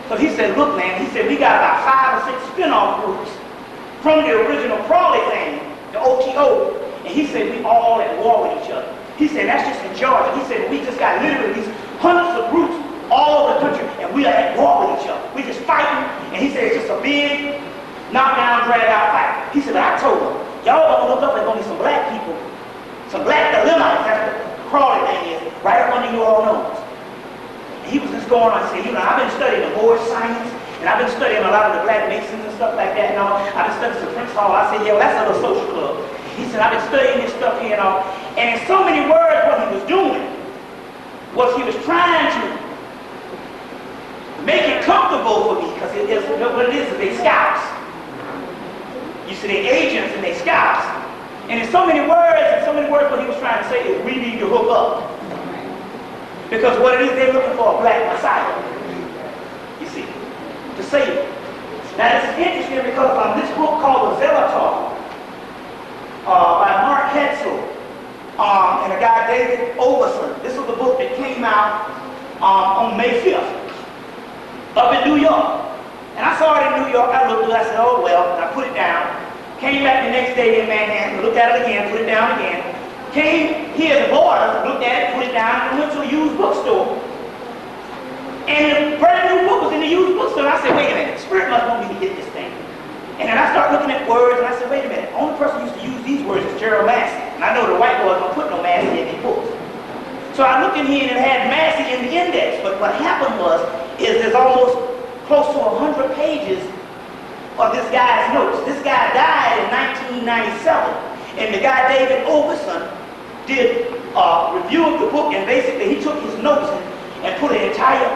So he said, look, man, he said, we got about 5 or 6 spin-off groups from the original Crawley thing, the OTO, and he said, we all at war with each other. He said, that's just in Georgia. He said, we just got literally these hundreds of groups all over the country, and we are at war with each other. We just fighting, and he said, it's just a big, knock-down, drag-out fight. He said, but I told him, y'all gonna look up, there's gonna be some black people, some black dilemmas, that's what the Crawley thing is, right up under your all nose. And he was just going on and saying, I've been studying the Moorish science, and I've been studying a lot of the black masons and stuff like that, and all. I've been studying some Prince Hall. I said, yeah, well, that's a little social club. He said, I've been studying this stuff here and all. And in so many words, what he was doing was he was trying to make it comfortable for me, because what it is they scouts. You see, they agents and they scouts. And in so many words, what he was trying to say is we need to hook up. Because what it is, they're looking for a black Messiah. You see, to save it. Now this is interesting because on this book called The Zelator, by Mark Hetzel, and a guy David Overson. This was the book that came out on May 5th up in New York. And I saw it in New York. I looked at it, I said, oh well, and I put it down. Came back the next day in Manhattan, looked at it again, put it down again. Came here at the border, looked at it, put it down, and went to a used bookstore. And a brand new book was in the used bookstore. And I said, wait a minute, Spirit must want me to get this thing. And then I started looking at words, and I said, wait a minute, the only person who used to use these words is Gerald Massey. And I know the white boys don't put no Massey in their books. So I looked in here, and it had Massey in the index. But what happened was, there's almost close to 100 pages of this guy's notes. This guy died in 1997, and the guy David Overson did a review of the book, and basically he took his notes and put an entire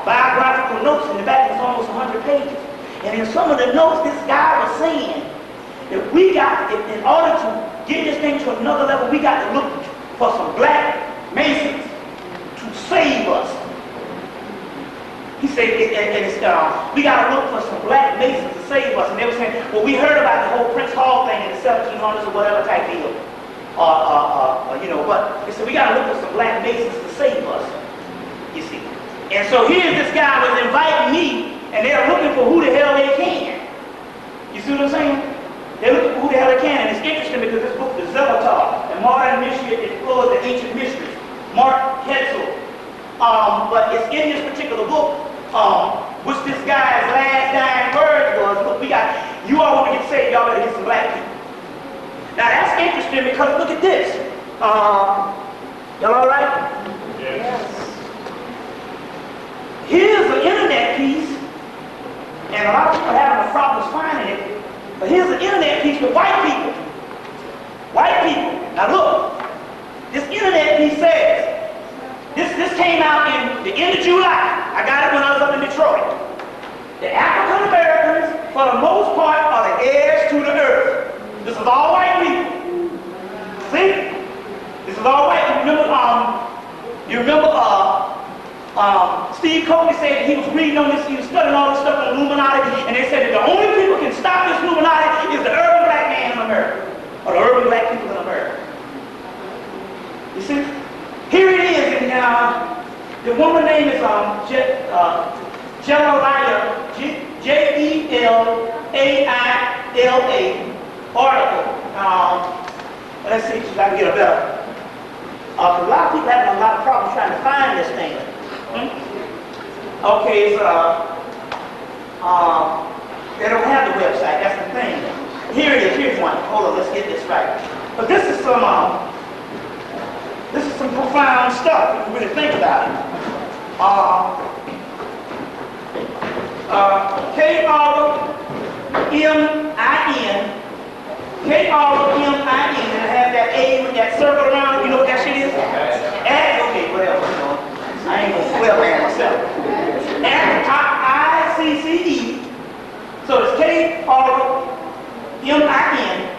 biographical notes in the back. It's almost 100 pages. And in some of the notes, this guy was saying that we got, in order to get this thing to another level, we got to look for some black Masons to save us. He said, we got to look for some black Masons to save us. And they were saying, well, we heard about the whole Prince Hall thing in the 1700s or whatever type deal. But they said, we got to look for some black Masons to save us, you see. And so here this guy was inviting me, and they're looking for who the hell they can. You see what I'm saying? They're looking for who the hell they can. And it's interesting because this book, The Zealotar, and Modern Mystery Explores the Ancient Mysteries, Mark Hetzel. But it's in this particular book, which this guy's last dying words was, look, you all want to get saved, y'all better get some black people. Now that's interesting because look at this. Y'all all right? Yes. Here's an internet piece, and a lot of people are having problems finding it, but here's an internet piece with white people. White people. Now look, this internet piece says, this came out in the end of July. I got it when I was up in Detroit. The African Americans, for the most part, are the heirs to the earth. This is all white people. See? This is all white. You remember Steve Covey said that he was reading on this, he was studying all this stuff on Illuminati, and they said that the only people who can stop this Illuminati is the urban black man in America, or the urban black people in America. You see? Here it is, and the woman's name is Jelaliah, Jeelaila article. Let's see if I can get a better. A lot of people having a lot of problems trying to find this thing. Okay, it's they don't have the website. That's the thing. Here it is. Here's one. Hold on. Let's get this right. But this is some profound stuff if you really think about it. K-R-M-I-N, and I have that A with that circle around it. You know what that shit is? Okay, whatever. I ain't gonna swear by myself. At I-C-C-E. So it's K-R-M-I-N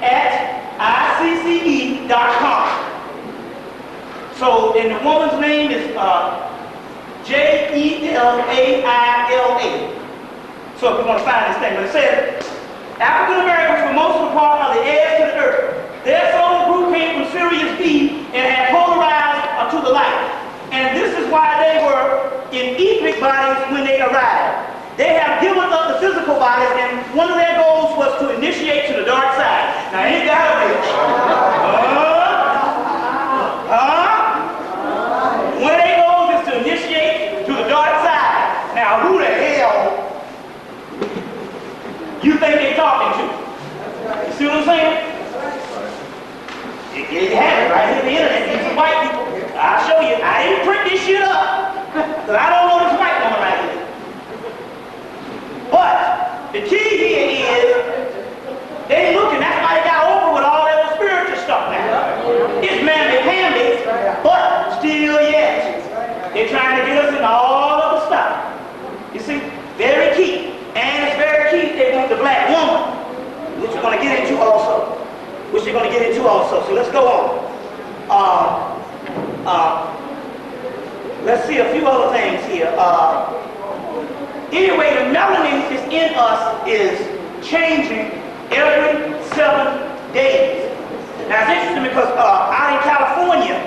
at ICCE.com. So, and the woman's name is Jeelaila. So if you want to find this thing, but it says, African Americans for most of the part are the heirs to the earth. Their soul group came from Sirius B and had polarized to the light. And this is why they were in etheric bodies when they arrived. They have given up the physical bodies, and one of their goals was to initiate to the dark side. Now ain't that a bitch? One of their goals is to initiate to the dark side. Now who the hell you think they're talking to? You see what I'm saying? You have it right here on the internet. These are white people. I'll show you. I didn't print this shit up, because I don't know this white woman right here. But the key here is they looking. That's why they got over with all that spiritual stuff now. It's mamby-pamby, but still yes. They're trying to get us in all of the stuff. You see? Very key. And it's very key they want the black woman, which we're going to get into also. So let's go on. Let's see a few other things here. Anyway, the melanin is in us is changing every 7 days. Now it's interesting because out in California,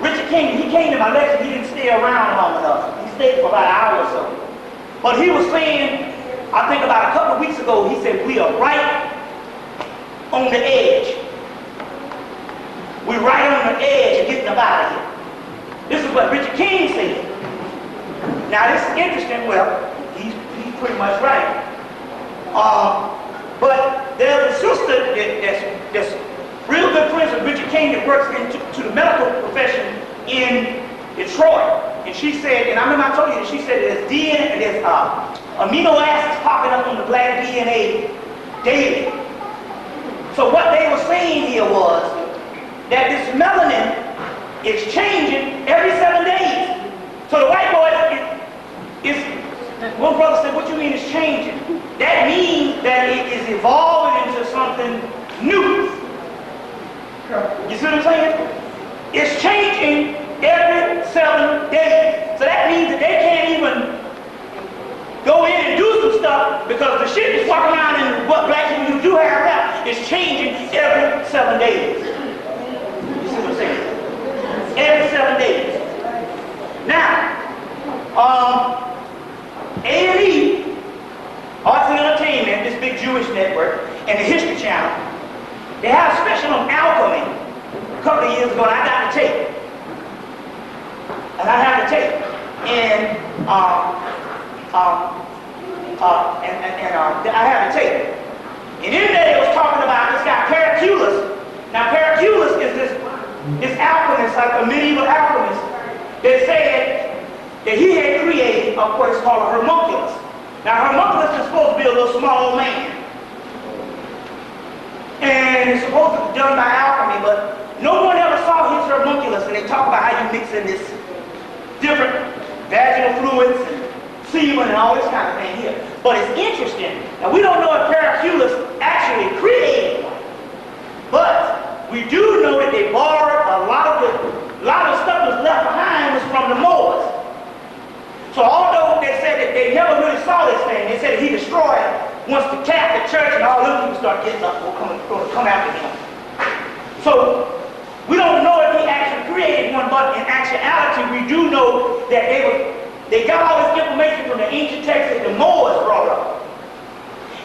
Richard King, he came to my lecture. He didn't stay around long enough. He stayed for about an hour or so. But he was saying, I think about a couple of weeks ago, he said, we are right on the edge. We're right on the edge of getting up out of here. This is what Richard King said. Now this is interesting. Well, he's pretty much right. But there's a sister that's real good friends with Richard King that works into the medical profession in Detroit. And she said, and I remember I told you that she said there's DNA, there's amino acids popping up on the black DNA daily. So what they were saying here was that this melanin is changing every 7 days. So the white boy is one brother said, what you mean it's changing? That means that it is evolving into something new. You see what I'm saying? It's changing every 7 days. So that means that they can't even go in and do some stuff because the shit is walking around and what black people do have now is changing every 7 days. You see what I'm saying? Every 7 days. Now, A&E, Arts and Entertainment, this big Jewish network, and the History Channel, they had a special on alchemy a couple of years ago, and I got the tape. And I have the tape. And I have the tape. And in there it was talking about this guy Paracelsus. Now Paracelsus is this alchemist, like a medieval alchemist, that said that he had created what is called a homunculus. Now homunculus is supposed to be a little small man. And it's supposed to be done by alchemy, but no one ever saw his homunculus, and they talk about how you mix in this different vaginal fluids and semen and all this kind of thing here. But it's interesting. Now we don't know if Paracelsus actually created one, but we do know that they borrowed a lot of stuff that was left behind was from the Moors. So although they said that they never really saw this thing, they said that he destroyed it once the Catholic Church and all those people start getting up, will come after him. So we don't know if he actually created one, but in actuality, we do know that they got all this information from the ancient texts that the Moors brought up.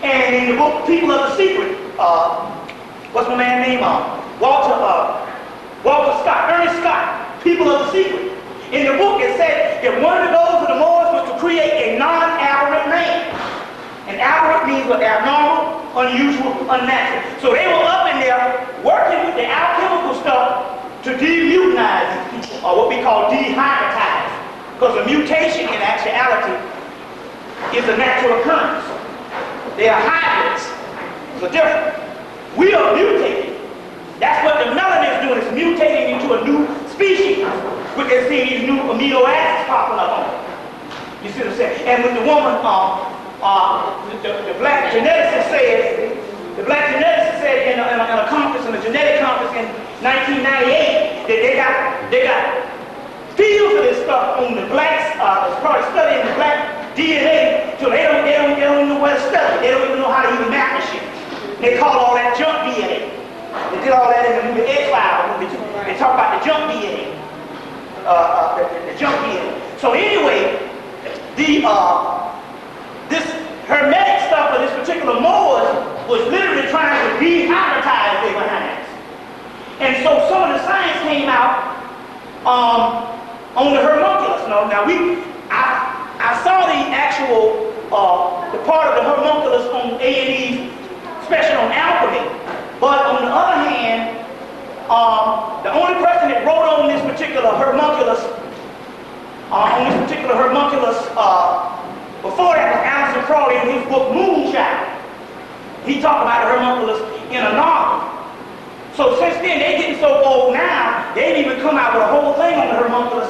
And in the book People of the Secret, what's my man's name? Walter Scott, Ernest Scott, People of the Secret. In the book it said that one of the goals of the Moors was to create a non-aberrant man. And aberrant means abnormal, unusual, unnatural. So they were up in there working with the alchemical stuff to demutinize people, or what we call dehybridize. Because a mutation in actuality is a natural occurrence. They are hybrids. So different. We are mutating. That's what the melanin is doing. It's mutating into a new species. Which they're seeing these new amino acids popping up on it. You see what I'm saying? And with the woman, the black geneticist said in a conference, in a genetic conference in 1998, that they got fields of this stuff on the blacks, probably studying the black DNA, so they don't even know where to study. They don't even know how to even map the shit. They call all that junk DNA. They did all that in the movie X-Files. They talk about the junk DNA. The junk DNA. So anyway, this hermetic stuff of this particular Moors was literally trying to dehybridize their behinds. And so some of the science came out on the homunculus. Now I saw the actual the part of the homunculus on A&E's special on alchemy, but on the other hand, the only person that wrote on this particular homunculus, before that was Aleister Crowley in his book Moonshine. He talked about the homunculus in a novel. So since then, they're getting so old now, they didn't even come out with a whole thing on the homunculus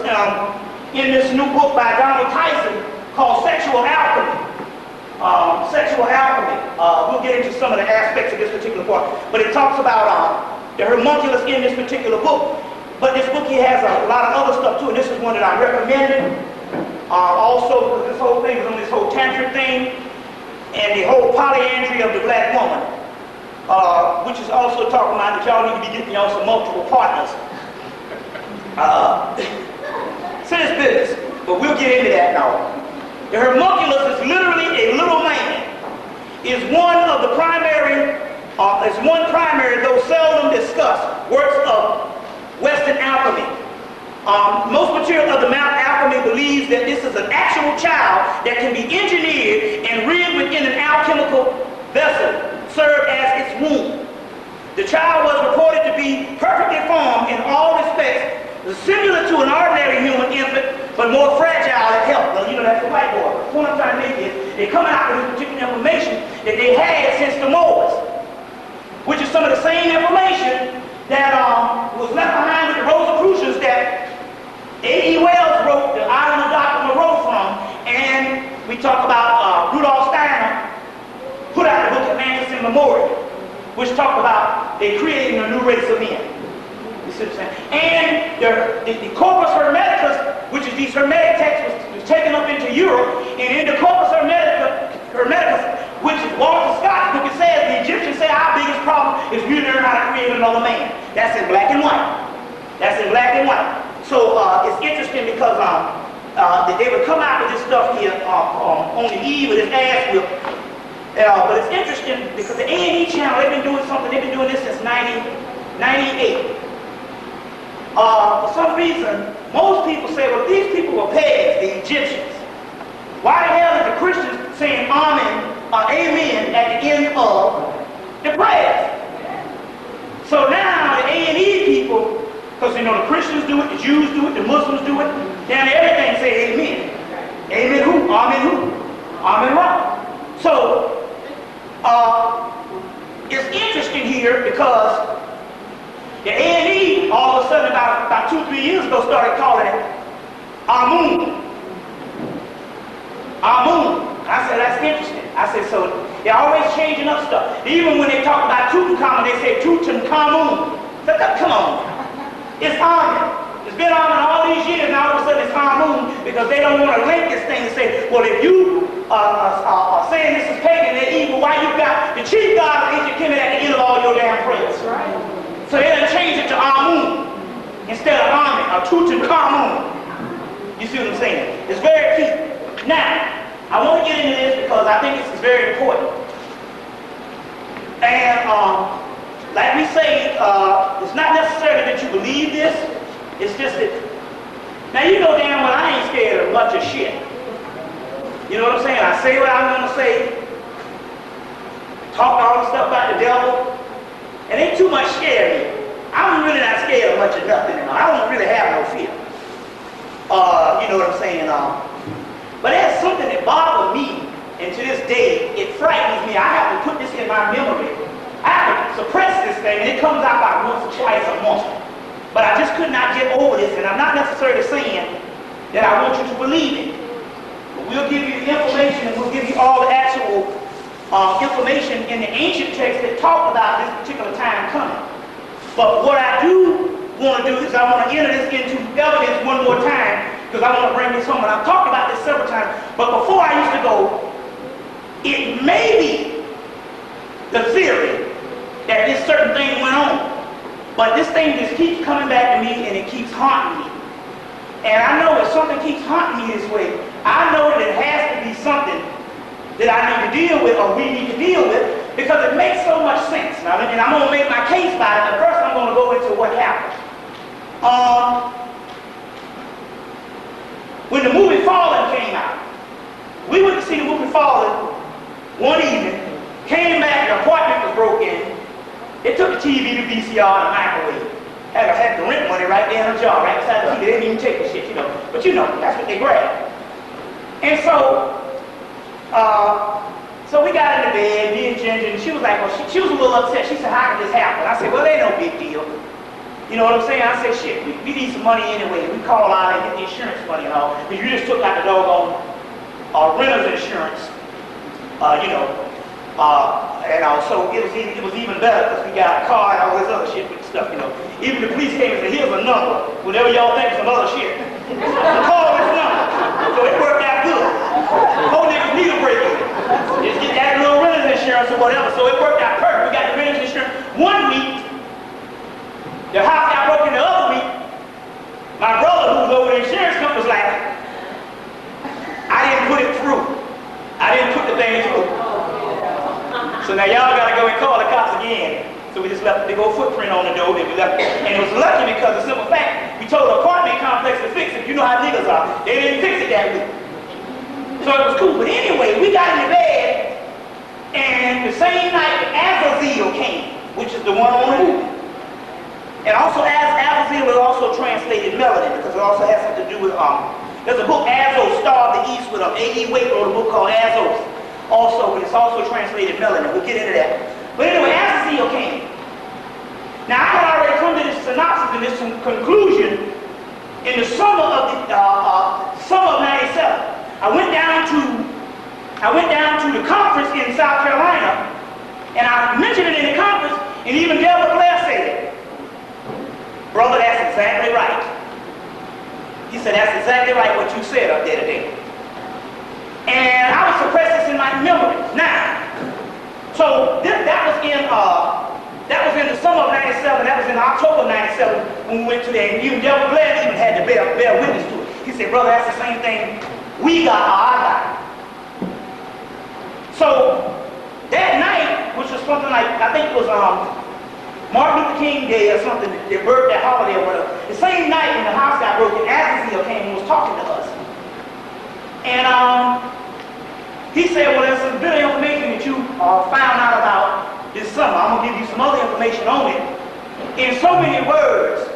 in this new book by Donald Tyson called Sexual Alchemy. Sexual Alchemy. We'll get into some of the aspects of this particular part. But it talks about the homunculus in this particular book. But this book here has a lot of other stuff too, and this is one that I recommended. Also, because this whole thing is on this whole tantric thing, and the whole polyandry of the black woman, which is also talking about that y'all need to be getting y'all some multiple partners. Serious business, but we'll get into that now. The homunculus is literally a little man. Is one of the primary, though seldom discussed, works of Western alchemy. Most material of the Mount Alchemy believes that this is an actual child that can be engineered and reared within an alchemical vessel, served as its womb. The child was reported to be perfectly formed in all respects, similar to an ordinary human infant, but more fragile at health. Well, you know, that's the white boy. The point I'm trying to make is they're coming out with this particular information that they had since the Moors, which is some of the same information that was left behind with the Rosicrucians that A.E. Wells wrote The Island of Dr. Moreau from, and we talk about Rudolf Steiner put out the book Atlantis in Memoriam, which talked about they creating a new race of men. You see what I'm saying? And the Corpus Hermeticus, which is these Hermetic texts, was taken up into Europe, and in the Corpus Hermeticus, which is Walter Scott's book, it says the Egyptians say our biggest problem is we learn how to create another man. That's in black and white. That's in black and white. So it's interesting because that they would come out with this stuff here on the eve of this ass whip. But it's interesting because the A&E channel, they've been doing something, they've been doing this since 1998. For some reason, most people say, well, these people were pagans, the Egyptians. Why the hell is the Christians saying amen or amen at the end of the prayers? So now the A&E people, because you know the Christians do it, the Jews do it, the Muslims do it, then everything say amen. Amen who? Amen who? Amen what? So it's interesting here because the A&E all of a sudden about 2 or 3 years ago started calling it Amun. Amun. I said, that's interesting. I said, so they're always changing up stuff. Even when they talk about Tutankhamun, they say Tutankhamun. Come on. It's Amun. It's been Amun all these years, now all of a sudden it's Amun because they don't want to link this thing and say, well, if you are saying this is pagan and evil, why you got the chief god of Egypt Kemet at the end of all your damn prayers? That's right. So they done changed it to Amun instead of Amen or Tutankhamun. You see what I'm saying? It's very key. Now, I want to get into this because I think this is very important. And like we say, it's not necessarily that you believe this, it's just that, now you know damn well I ain't scared of much of shit. You know what I'm saying? I say what I'm going to say, talk all the stuff about the devil, and ain't too much scared me. I'm really not scared of much of nothing. I don't really have no fear. You know what I'm saying? But that's something that bothers me, and to this day, it frightens me. I have to put this in my memory. I have to suppress this thing, and it comes out about once or twice a month. But I just could not get over this, and I'm not necessarily saying that I want you to believe it. But we'll give you the information, and we'll give you all the actual information in the ancient texts that talk about this particular time coming. But what I do want to do is I want to enter this into evidence one more time because I want to bring this home. And I've talked about this several times, but before I used to go, it may be the theory that this certain thing went on, but this thing just keeps coming back to me and it keeps haunting me. And I know if something keeps haunting me this way, I know that it has to be something that I need to deal with or we need to deal with because it makes so much sense. Now, and I'm going to make my case by it, but first I'm going to go into what happened. When the movie Fallen came out, we went to see the movie Fallen one evening, came back, the apartment was broken. They took the TV, the VCR, and the microwave. Had the rent money right there in the jar, right beside the TV. They didn't even take the shit, you know. But you know, that's what they grabbed. And so we got into bed, me and Ginger, and she was like, well, she was a little upset. She said, how did this happen? I said, well, it ain't no big deal. You know what I'm saying? I said, shit, we need some money anyway. We call out and get the insurance money and all. Because you just took out the doggone renter's insurance, you know. And so it was even better because we got a car and all this other shit with stuff, you know. Even the police came and said, here's a number. Whatever y'all think is some other shit. Call this number. So it worked out good. Whole niggas need a break in it. Just get that little renter's insurance or whatever. So it worked out perfect. We got the renter's insurance. 1 week, the house got broken the other week. My brother, who was over the insurance company, was like, I didn't put it through. I didn't put the thing through. So now y'all gotta go and call the cops again. So we just left a big old footprint on the door that we left. And it was lucky because the simple fact, we told the apartment complex to fix it. You know how niggas are. They didn't fix it that week. So it was cool. But anyway, we got in the bed, and the same night Azazel came, which is the one on the movie. And also Azazel was also translated melanin because it also has something to do with There's a book, Azos, Star of the East, with A.E. Waite wrote a book called Azos. Also, but it's also translated Melanin. We'll get into that. But anyway, Azazel came. Now, I had already come to this synopsis and this conclusion in the summer of 97. I went down to the conference in South Carolina, and I mentioned it in the conference, and even Delbert Blair said it. Brother, that's exactly right. He said, that's exactly right what you said up there today. And I would suppress this in my memory. Now, so that was in the summer of 97. That was in October of 97 when we went to there. And even Delbert Blair even had to bear witness to it. He said, brother, that's the same thing we got or I got. So that night, which was something like, I think it was Martin Luther King Day or something, their birthday holiday or whatever. The same night when the house got broken, Azazel came and was talking to us. And he said, well, there's some bit of information that you found out about this summer. I'm going to give you some other information on it in so many words.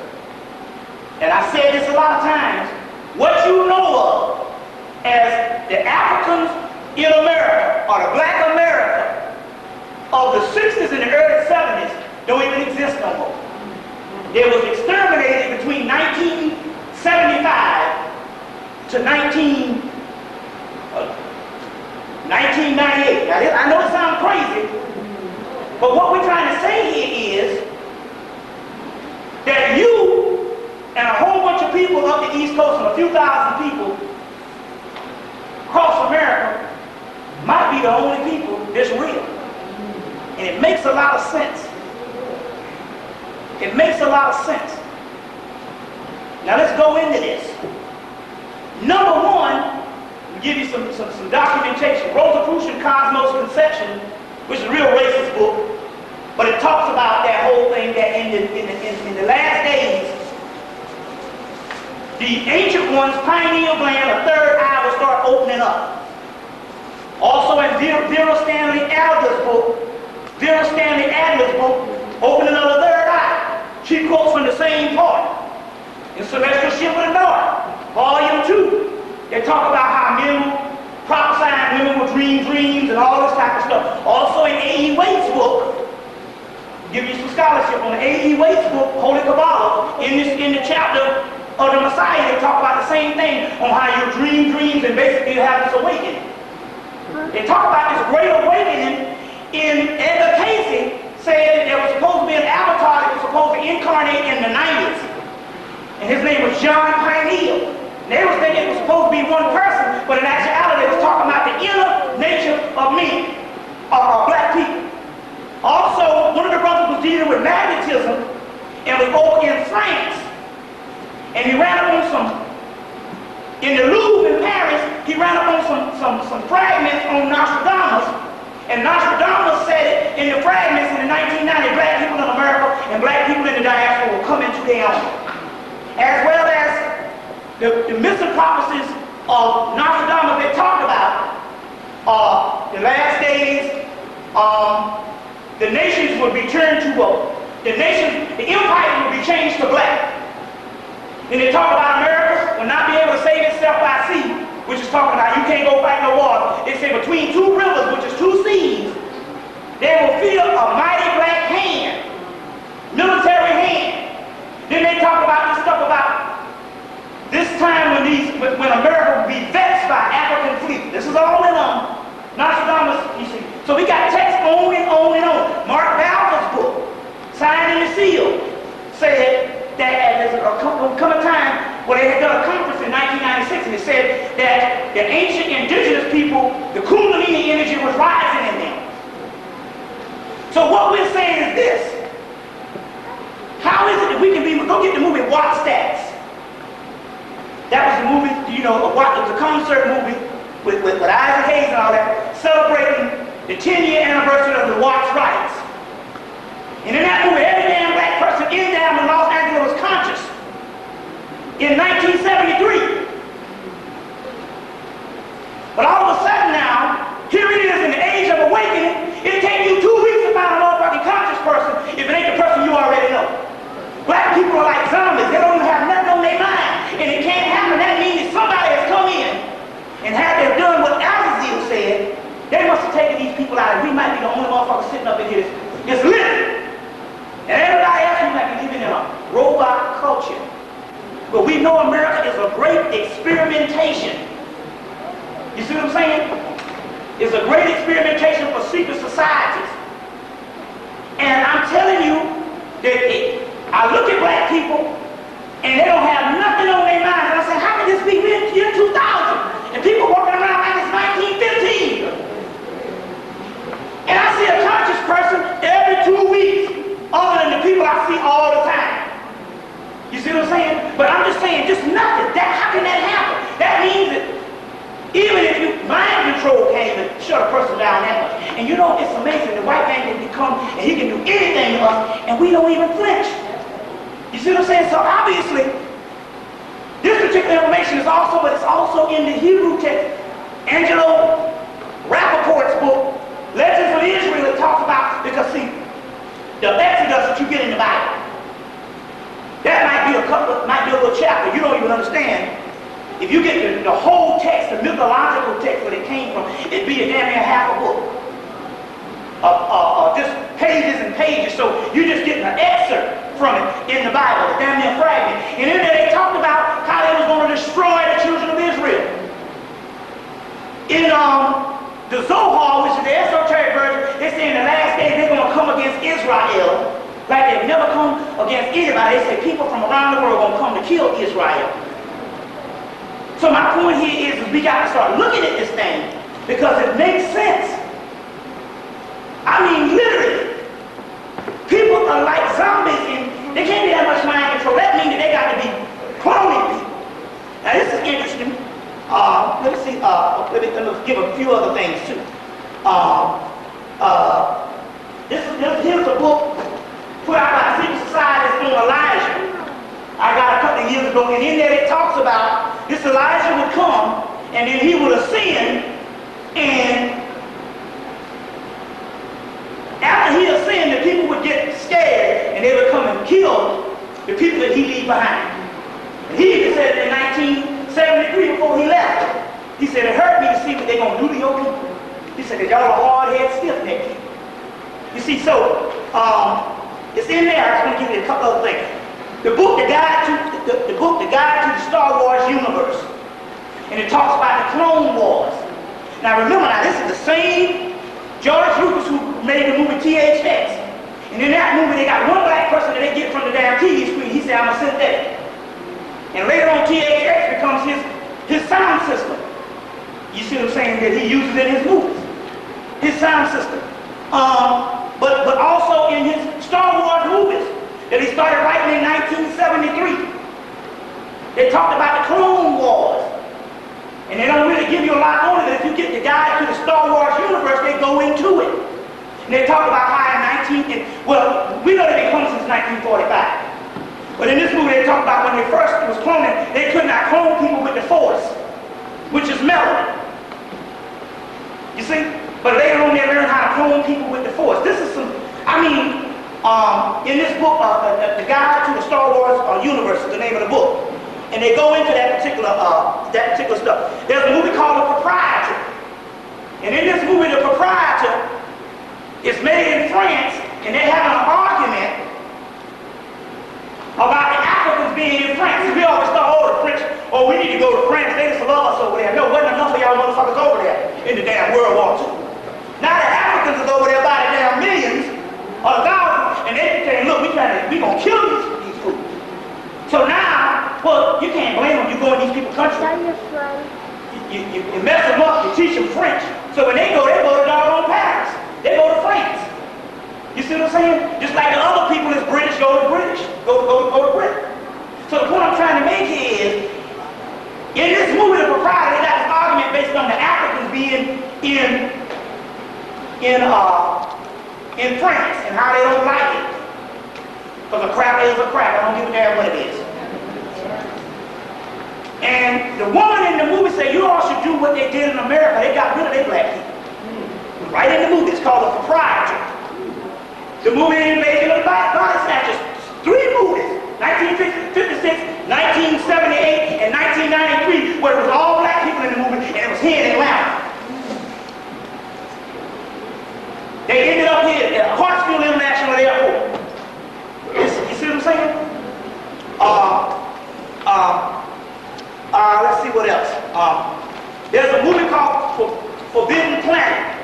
And I said this a lot of times. What you know of as the Africans in America, or the black America of the 60s and the early 70s, don't even exist no more. It was exterminated between 1975 to 1998. Now, I know it sounds crazy, but what we're trying to say here is that you and a whole bunch of people up the East Coast, and a few thousand people across America, might be the only people that's real. And it makes a lot of sense. It makes a lot of sense. Now let's go into this. Number one, we'll give you some documentation. Rosicrucian Cosmos Conception, which is a real racist book, but it talks about that whole thing that in the last days, the ancient ones, pineal gland, a third eye will start opening up. Also in Vera Stanley Adler's book, opening of the third eye. She quotes from the same part. In Celestial Ship of the North, Volume 2, they talk about how men prophesying, women will dream dreams and all this type of stuff. Also in A.E. Waite's book, give you some scholarship on the A.E. Waite's book, Holy Kabbalah, in the chapter of the Messiah, they talk about the same thing on how you dream dreams and basically you have this awakening. They talk about this great awakening. In Edgar Casey said that there was supposed to be an avatar that was supposed to incarnate in the 90s. And his name was John Pineal. And they was thinking it was supposed to be one person, but in actuality it was talking about the inner nature of men, black people. Also, one of the brothers was dealing with magnetism and was over in France. And he ran up on in the Louvre in Paris, he ran up on some fragments on Nostradamus. And Nostradamus said it in the fragments in the 1990s, black people in America and black people in the diaspora will come into their own. As well as the missing prophecies of Nostradamus they talked about, the last days, the nations would be turned to the empire would be changed to black. And they talk about America will not be able to save itself by sea, which is talking about you can't go fight no water. They say between two rivers, which is two seas, they will feel a mighty black hand, military hand. Then they talk about this stuff about this time when America will be vexed by African fleet. This is all in Nostradamus, you see. So we got text on and on and on. Mark Balfour's book, Sign and the Seal, said that there's come a time where they had done a conference in 1996 and it said that the ancient indigenous people, the Kundalini energy was rising in them. So what we're saying is this. How is it that we can go get the movie Watch Stats? That was the movie, it was a concert movie with Isaac Hayes and all that, celebrating the 10-year anniversary of the Watts riots. And in that movie, every damn black person in down in Los Angeles was conscious. In 1973. But all of a sudden now, here it is in the age of awakening, it takes you 2 weeks to find a motherfucking conscious person if it ain't the person you already know. Black people are like zombies. They don't even have nothing on their mind. And it can't happen. That means somebody is people out, and we might be the only motherfucker sitting up in here that's living. And everybody else, we might be living in a robot culture. But we know America is a great experimentation. You see what I'm saying? It's a great experimentation for secret societies. And I'm telling you that I look at black people and they don't have nothing on their minds. And I say, how can this be year 2000? And people walking around like it's 1915. And I see a conscious person every 2 weeks, other than the people I see all the time. You see what I'm saying? But I'm just saying, just nothing. How can that happen? That means that even if mind control came and shut a person down that much. And you know, it's amazing. The white man can become, and he can do anything to us, and we don't even flinch. You see what I'm saying? So obviously, this particular information is also, but it's also in the Hebrew text. Angelo Rappaport's book, Legends of Israel, it talks about, because see, the Exodus that you get in the Bible, that might be a little chapter. You don't even understand. If you get the whole text, the mythological text where it came from, it'd be a damn near half a book. Just pages and pages. So you're just getting an excerpt from it in the Bible, a damn near fragment. And in there they talked about how they was going to destroy the children of Israel. In the Zohar, which is the esoteric version, they say in the last days they're going to come against Israel like they've never come against anybody. They say people from around the world are going to come to kill Israel. So my point here is we got to start looking at this thing because it makes sense. I mean, literally, people are like zombies and they can't be that much mind control. That means that they got to be cloning people. Now this is interesting. Let me see. Let me give a few other things too. Here's a book put out by Secret Society on Elijah. I got a couple of years ago, and in there it talks about this Elijah would come, and then he would ascend, and after he ascended, the people would get scared, and they would come and kill the people that he leave behind. And he even said in 1973, before he left, he said, it hurt me to see what they're going to do to your people. He said, that y'all are hard-headed, stiff-necked. You see, so, it's in there. I just want to give you a couple other things. The book, The Guide to the Star Wars Universe. And it talks about the Clone Wars. Now remember, this is the same George Lucas who made the movie THX. And in that movie, they got one black person that they get from the damn TV screen. He said, I'm a synthetic. And later on, THX becomes his sound system. You see what I'm saying? That he uses in his movies. His sound system. But also in his Star Wars movies that he started writing in 1973. They talked about the Clone Wars. And they don't really give you a lot on it, but if you get the guide to the Star Wars universe, they go into it. And they talk about how well, we know that they cloned since 1945. But in this movie, they talk about when they first was cloning, they could not clone people with the Force, which is melanin. You see? But later on, they learned how to clone people with the Force. This is some, in this book, The Guide to the Star Wars Universe is the name of the book. And they go into that particular stuff. There's a movie called The Proprietor. And in this movie, The Proprietor is made in France, and they have an argument about the Africans being in France. We always thought, the French, we need to go to France. They just love us over there. No, wasn't enough of y'all motherfuckers over there in the damn World War II. Now the Africans is over there by the damn millions or thousands, and they saying, look, we gonna kill these fools. So now, well, you can't blame them. You go in these people's countries. You mess them up, you teach them French. So when they go to doggone Paris. They go to France. You see what I'm saying? Just like the other people is British, go to British. Go to Britain. So the point I'm trying to make here is, in this movie, The Proprietor, they got this argument based on the Africans being in France and how they don't like it. Because a crap is a crap. I don't give a damn what it is. And the woman in the movie said, you all should do what they did in America. They got rid of their black people. Right in the movie. It's called The Proprietor. The movie Invasion of the Body Snatchers. 3 movies. 1956, 1978, and 1993, where it was all black people in the movie, and it was here in Atlanta. They ended up here at Hartsfield International Airport. You see what I'm saying? Let's see what else. There's a movie called Forbidden Planet.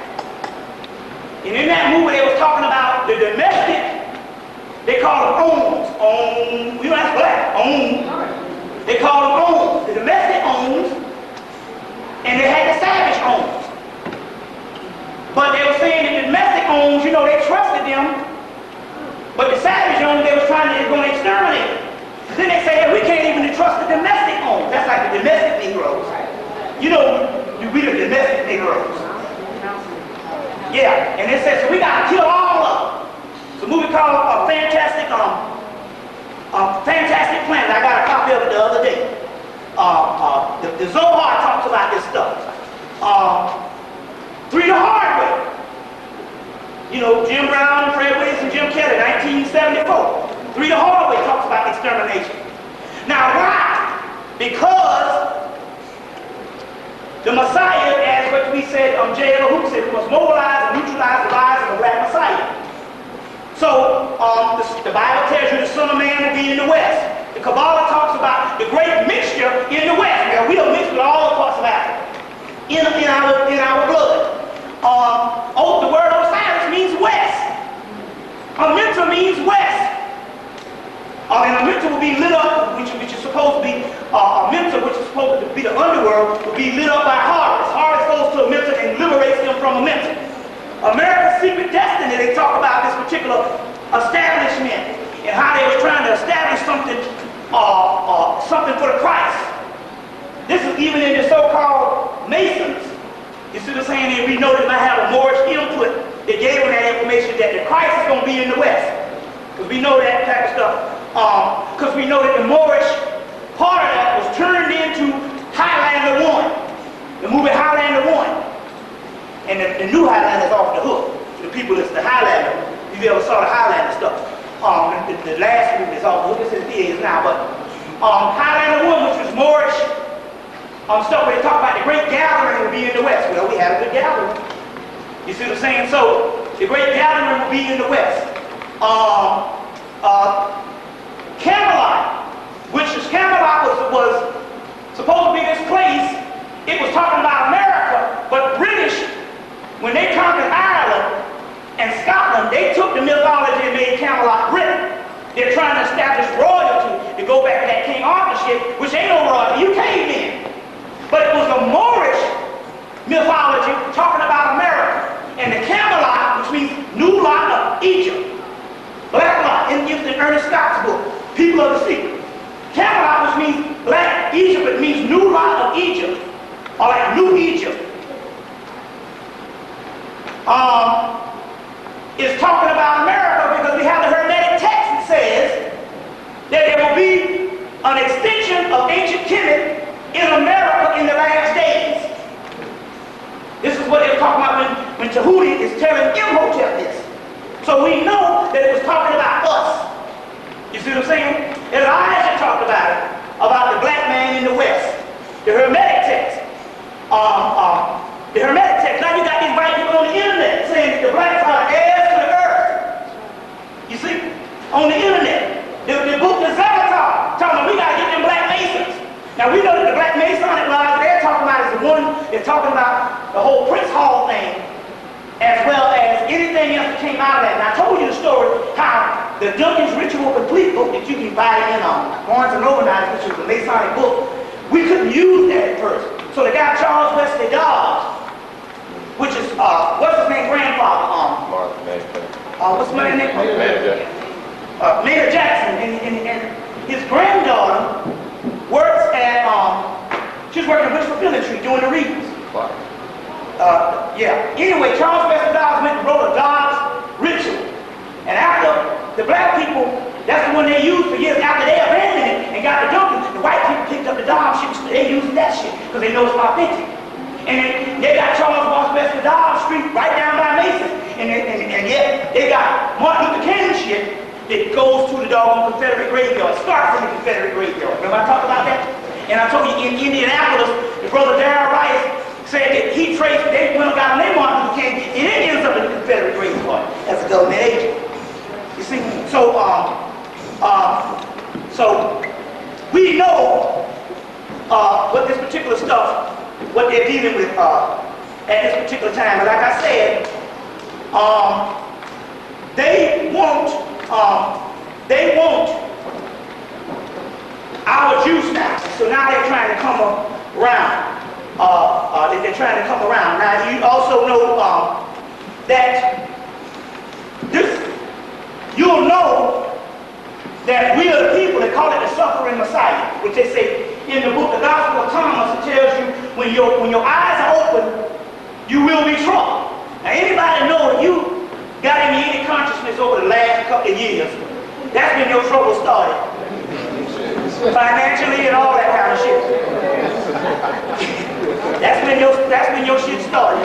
And in that movie, they was talking about the domestic, they call them owns. We don't have black. Own. They call them owns. The domestic owns, and they had the savage owns. But they were saying that the domestic owns, you know, they trusted them, but the savage owns, they was trying to, going to exterminate them. Then they say that we can't even trust the domestic owns. That's like the domestic Negroes. You know, we the domestic Negroes. Yeah, and they said, so we got to kill all of them. It's a movie called Fantastic Planet. I got a copy of it the other day. The Zohar talks about this stuff. Three the Hard Way. You know, Jim Brown, Fred Willis, and Jim Kelly, 1974. Three the Hard Way talks about extermination. Now why? Because the Messiah, as what we said, J.L. Hooper said, was mobilize and neutralize the lies of the black Messiah. So, the Bible tells you the Son of Man will be in the West. The Kabbalah talks about the great mixture in the West. Now, we are mixed with all the parts of Africa in our blood. The word Osiris means West. Aminta means West. And Aminta will be lit up, which is supposed to be Aminta, which is supposed to be the underworld, will be lit up by Horus. Horus goes to Aminta and liberates them from Aminta. America's Secret Destiny, they talk about this particular establishment and how they were trying to establish something for the Christ. This is even in the so-called Masons. You see what I'm saying? We know they might have a Moorish input. They gave them that information that the Christ is going to be in the West. Because we know that type of stuff. Because we know that the Moorish part of that was turned into Highlander 1. The movie Highlander 1. And the new Highlander is off the hook. The people that's the Highlander. If you ever saw the Highlander stuff. The last movie is off the hook. It's in theaters now. But Highlander 1, which was Moorish stuff where they talk about the great gathering will be in the West. Well, we had a good gathering. You see what I'm saying? So, the great gathering will be in the West. Camelot, Camelot was supposed to be this place. It was talking about America, but British, when they conquered Ireland and Scotland, they took the mythology and made Camelot Britain. They're trying to establish royalty to go back to that King Arthur shit, which ain't no royalty. You came in. But it was the Moorish mythology talking about America. And the Camelot, which means new lot of Egypt. Black lot, in Ernest Scott's book, People of the Secret. Camelot, which means black Egypt, it means new lot of Egypt. Or like New Egypt. Is talking about America because we have the Hermetic text that says that there will be an extension of ancient Kemet in America in the last days. This is what they're talking about when Tahuti is telling Imhotep this. So we know that it was talking about us. You see what I'm saying? Elijah talked about the black man in the West. The Hermetic text. The Hermetic text. Now you got these white people on the internet saying that the blacks are heirs to the earth. You see? On the internet. The book of Zavatar talking about we got to get them black Masons. Now we know that the black Masonic lodge they're talking about is the one they're talking about the whole Prince Hall thing, as well as anything else that came out of that. And I told you the story how the Duncan's Ritual Complete book that you can buy in Barnes and Noble, which is a Masonic book, we couldn't use that at first. So the guy Charles Wesley Dodge, which is what's his name, grandfather? What's my name? Mayor Jackson, and his granddaughter works at she's working at Wishful Filling Tree doing the readings. Yeah. Anyway, Charles Wesley Dodge went and wrote a Dodge Ritual, and after the black people, that's the one they used for years. After they abandoned it and got the Duncan, the white people picked up the Dodge shit. They using that shit because they know it's authentic. And they got Charles Wesley Dodge Street right down by Mason. And yet they got Martin Luther King shit that goes to the doggone Confederate graveyard. Starts in the Confederate graveyard. Remember I talked about that? And I told you in Indianapolis, the brother Darrell Rice said that he traced, they went and got on their Martin Luther King, and it ends up in the Confederate graveyard. as a government agent. You see? So, so we know what this particular stuff, what they're dealing with at this particular time. But like I said, they want our juice now. So now they're trying to come around. They're trying to come around. Now you also know that you'll know that we are the people that call it the suffering Messiah, which they say in the book, the Gospel of Thomas, it tells you when your eyes are open, you will be troubled. Now anybody know if you got any consciousness over the last couple of years, that's when your trouble started. Financially and all that kind of shit. That's when your shit started.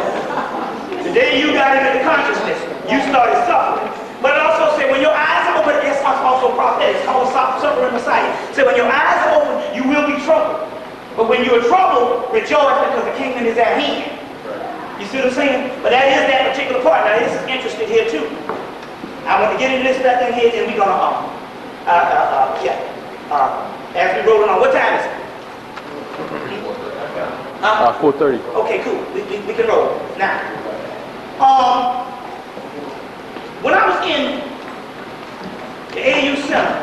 The day you got into the consciousness, you started suffering. But it also said when your eyes are open, it's also prophetic. It's called suffering Messiah. So when your eyes are open, you will be troubled. But when you're troubled, rejoice because the kingdom is at hand. You see what I'm saying? But that is that particular part. Now this is interesting here too. I want to get into this stuff in here, and we're gonna as we rolling on. What time is it? 4:30. Okay, cool. We can roll now. When I was in the AU Center,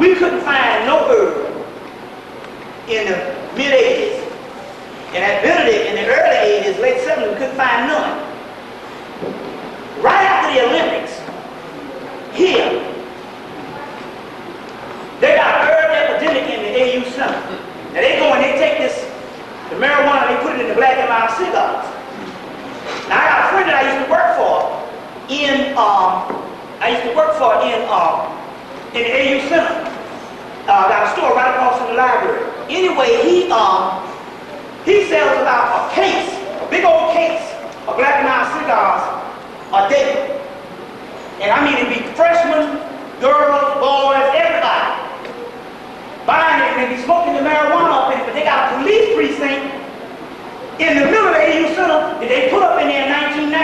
we couldn't find no herb in the mid-80s. And at Benedict, in the early 80s, late 70s, we couldn't find none. Right after the Olympics, here, they got an herb epidemic in the AU Center. Now they go and they take the marijuana, they put it in the black and mild cigars. Now I got a friend that I used to work for in the AU Center. Got a store right across from the library. Anyway, he sells about a case, a big old case of black and mild cigars a day. And I mean it'd be freshmen, girls, boys, everybody buying it, and they be smoking the marijuana up in it, but they got a police precinct in the middle of the AU Center that they put up in there in 1990.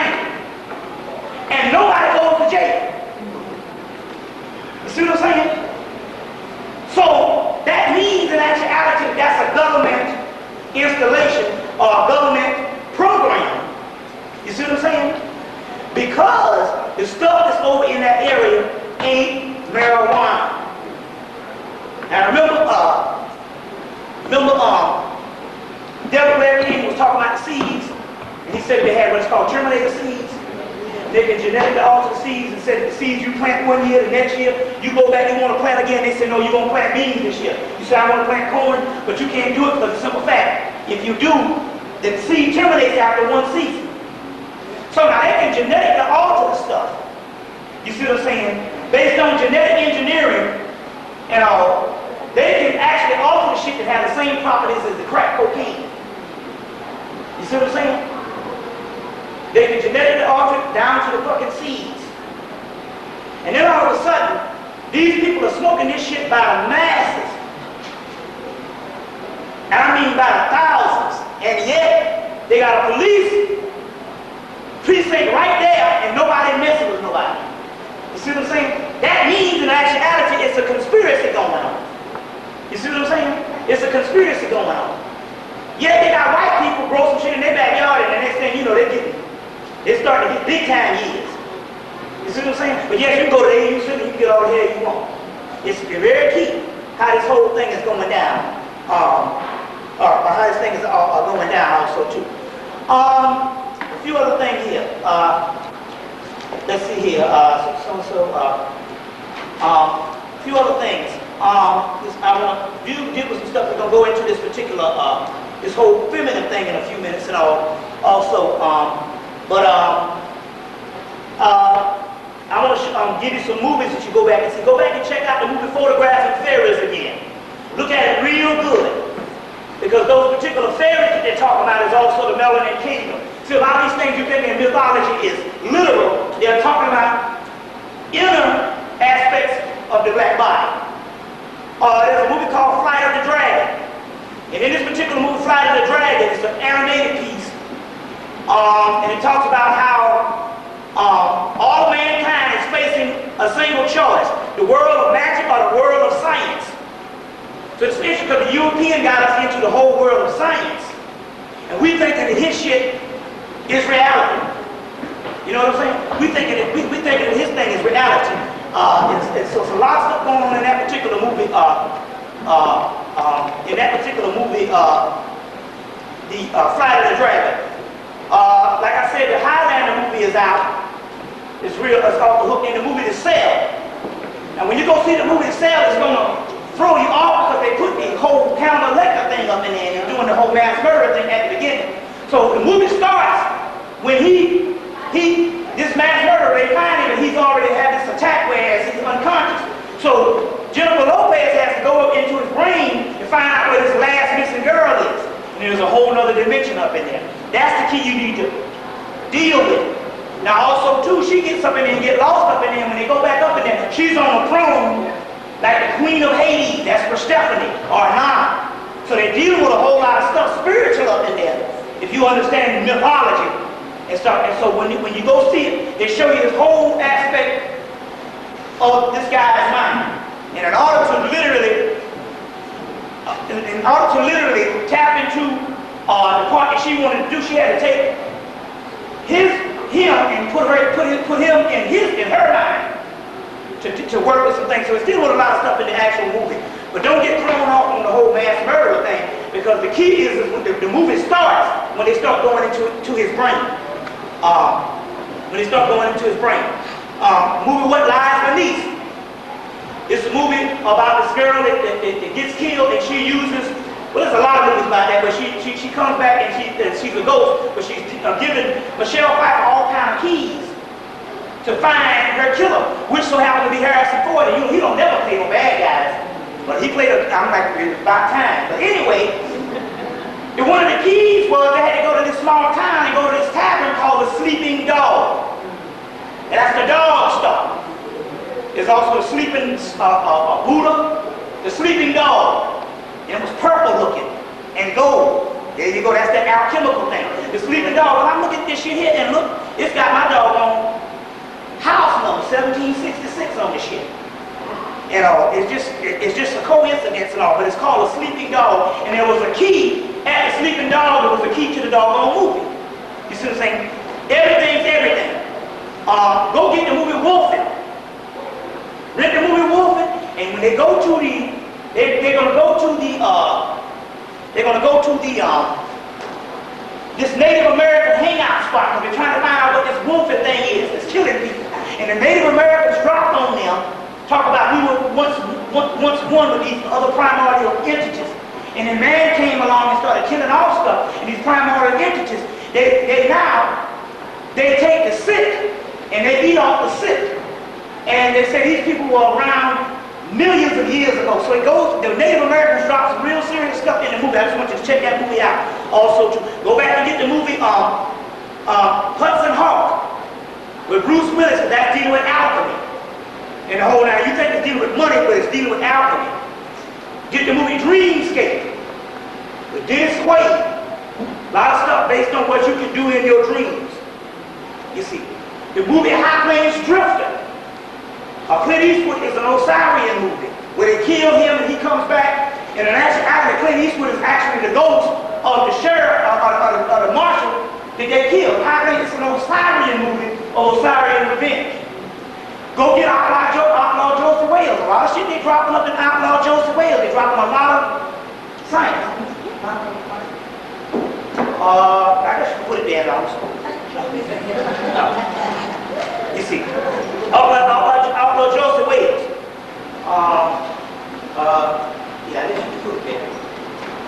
And nobody goes to jail. You see what I'm saying? So that means in actuality that's a government installation or a government program. You see what I'm saying? Because the stuff that's over in that area ain't marijuana. Now remember, Devil Larry King was talking about the seeds, and he said they had what's called terminator seeds. They can genetically alter the seeds and said the seeds you plant one year, the next year, you go back and want to plant again, they say, no, you're going to plant beans this year. You say, I want to plant corn, but you can't do it because of the simple fact, if you do, the seed terminates after one season. So now they can genetically alter the stuff. You see what I'm saying? Based on genetic engineering and all, they can actually alter the shit that has the same properties as the crack cocaine. You see what I'm saying? They can genetically alter it down to the fucking seeds. And then all of a sudden, these people are smoking this shit by the masses. And I mean by the thousands. And yet, they got a police precinct right there and nobody messing with nobody. You see what I'm saying? That means in actuality it's a conspiracy going on. You see what I'm saying? It's a conspiracy going on. Yeah, they got white people grow some shit in their backyard, and the next thing you know, they're starting to get big time years. You see what I'm saying? But yes, you can go to the AU Center, you can get all the hair you want. It's very key how this whole thing is going down. Or how this thing is going down also too. A few other things here. Let's see here. A few other things. I want to deal with some stuff. We're going to go into this particular, this whole feminine thing in a few minutes and all. Also, I want to give you some movies that you go back and see. Go back and check out the movie Photographing Fairies again. Look at it real good. Because those particular fairies that they're talking about is also the Melanin Kingdom. See, a lot of these things you think in mythology is literal. They're talking about inner aspects of the black body. There's a movie called Flight of the Dragon. And in this particular movie, Flight of the Dragon, it's an animated piece. And it talks about how single choice: the world of magic or the world of science. So it's interesting because the European got us into the whole world of science, and we think that his shit is reality. You know what I'm saying? We thinking that his thing is reality. So it's a lot of stuff going on in that particular movie. Flight of the Dragon. Like I said, the Highlander movie is out. It's real. It's off the hook. In the movie The Cell. And when you go see the movie The Cell, it's gonna throw you off because they put the whole Hannibal Lecter thing up in there and they're doing the whole mass murder thing at the beginning. So the movie starts when this mass murderer, they find him and he's already had this attack where he's unconscious. So Jennifer Lopez has to go up into his brain and find out where this last missing girl is. And there's a whole other dimension up in there. That's the key you need to deal with. Now also too, she gets up in there and get lost up in there. When they go back up in there, she's on a throne like the Queen of Hades. That's Persephone or Nana. So they're dealing with a whole lot of stuff spiritual up in there, if you understand mythology and stuff. And so when you go see it, they show you this whole aspect of this guy's mind. And in order to literally tap into the part that she wanted to do, she had to take him and put him in her mind to work with some things. So it's dealing with a lot of stuff in the actual movie. But don't get thrown off on the whole mass murder thing, because the key is when the movie starts, when they start going into his brain. Movie What Lies Beneath. It's a movie about this girl that gets killed, and she uses, well, there's a lot of movies about that, but she comes back and she's a ghost, but she's giving Michelle Pfeiffer all kind of keys to find her killer, which so happened to be Harrison Ford. And he don't never play no bad guys, but he played I'm like, it's about time. But anyway, one of the keys was they had to go to this small town and go to this tavern called the Sleeping Dog. And that's the dog stuff. There's also the sleeping Buddha, the sleeping dog. And it was purple looking and gold. There you go, that's that alchemical thing. The sleeping dog. When I look at this shit here and look, it's got my dog on house number 1766 on this shit. You know, it's just a coincidence and all, but it's called a sleeping dog. And there was a key at the sleeping dog. There was a key to the doggone movie. You see what I'm saying? Everything's everything. Go get the movie Wolfen. Rent the movie Wolfen, and when they go to they're gonna go to this Native American hangout spot, because they're trying to find out what this Wolfen thing is that's killing people. And the Native Americans dropped on them, talk about we were once one with these other primordial entities. And then man came along and started killing off stuff. And these primordial entities, they take the sick and they eat off the sick. And they say these people were around millions of years ago. So it goes, the Native Americans drop some real serious stuff in the movie. I just want you to check that movie out. Also, to go back and get the movie Hudson Hawk with Bruce Willis, because that's dealing with alchemy. And the whole, now you think it's dealing with money, but it's dealing with alchemy. Get the movie Dreamscape with Dennis Quaid. A lot of stuff based on what you can do in your dreams. You see, the movie High Plains Drifter. Clint Eastwood is an Osirian movie where they kill him and he comes back. And in actuality, Clint Eastwood is actually the ghost of the sheriff or the marshal that they killed. High Plains is an Osirian movie of Osirian revenge. Go get Outlaw Joseph Wales. A lot of shit they dropping up in Outlaw Joseph Wales. They dropping a lot of science. I guess you put it there also. You see, Outlaw Joseph Wales. Yeah, I didn't put it there.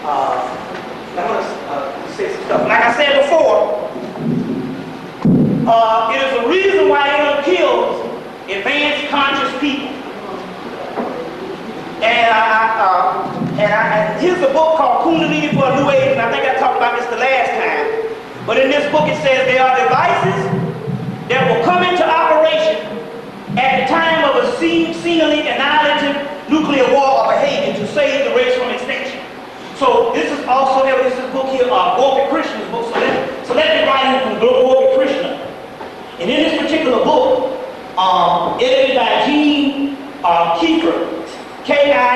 I'm going to say some stuff. Like I said before, it is a reason why it kills advanced conscious people. And here's a book called Kundalini for a New Age, and I think I talked about this the last time. But in this book it says there are devices that will come into operation at the time of a seemingly annihilative nuclear war or behavior to save the race from extinction. So this is also, this is a book here, Gorky Krishna's book. So let me write in from Gorky Krishna. And in this particular book, Edited by Gene Kiefer, Kieffer.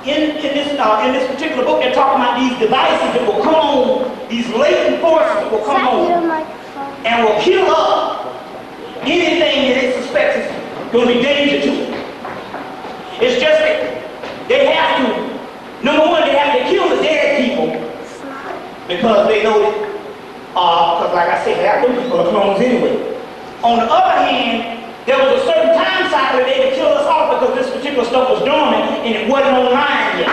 In this particular book, they're talking about these devices that will come on, these latent forces that will come on and will kill up anything that it suspects is going to be danger to it. It's just that they have to, number one, they have to kill the dead people because they know that, because like I said, half of them people are clones anyway. On the other hand, there was a certain time cycle that they would kill us off because this particular stuff was dormant and it wasn't online yet.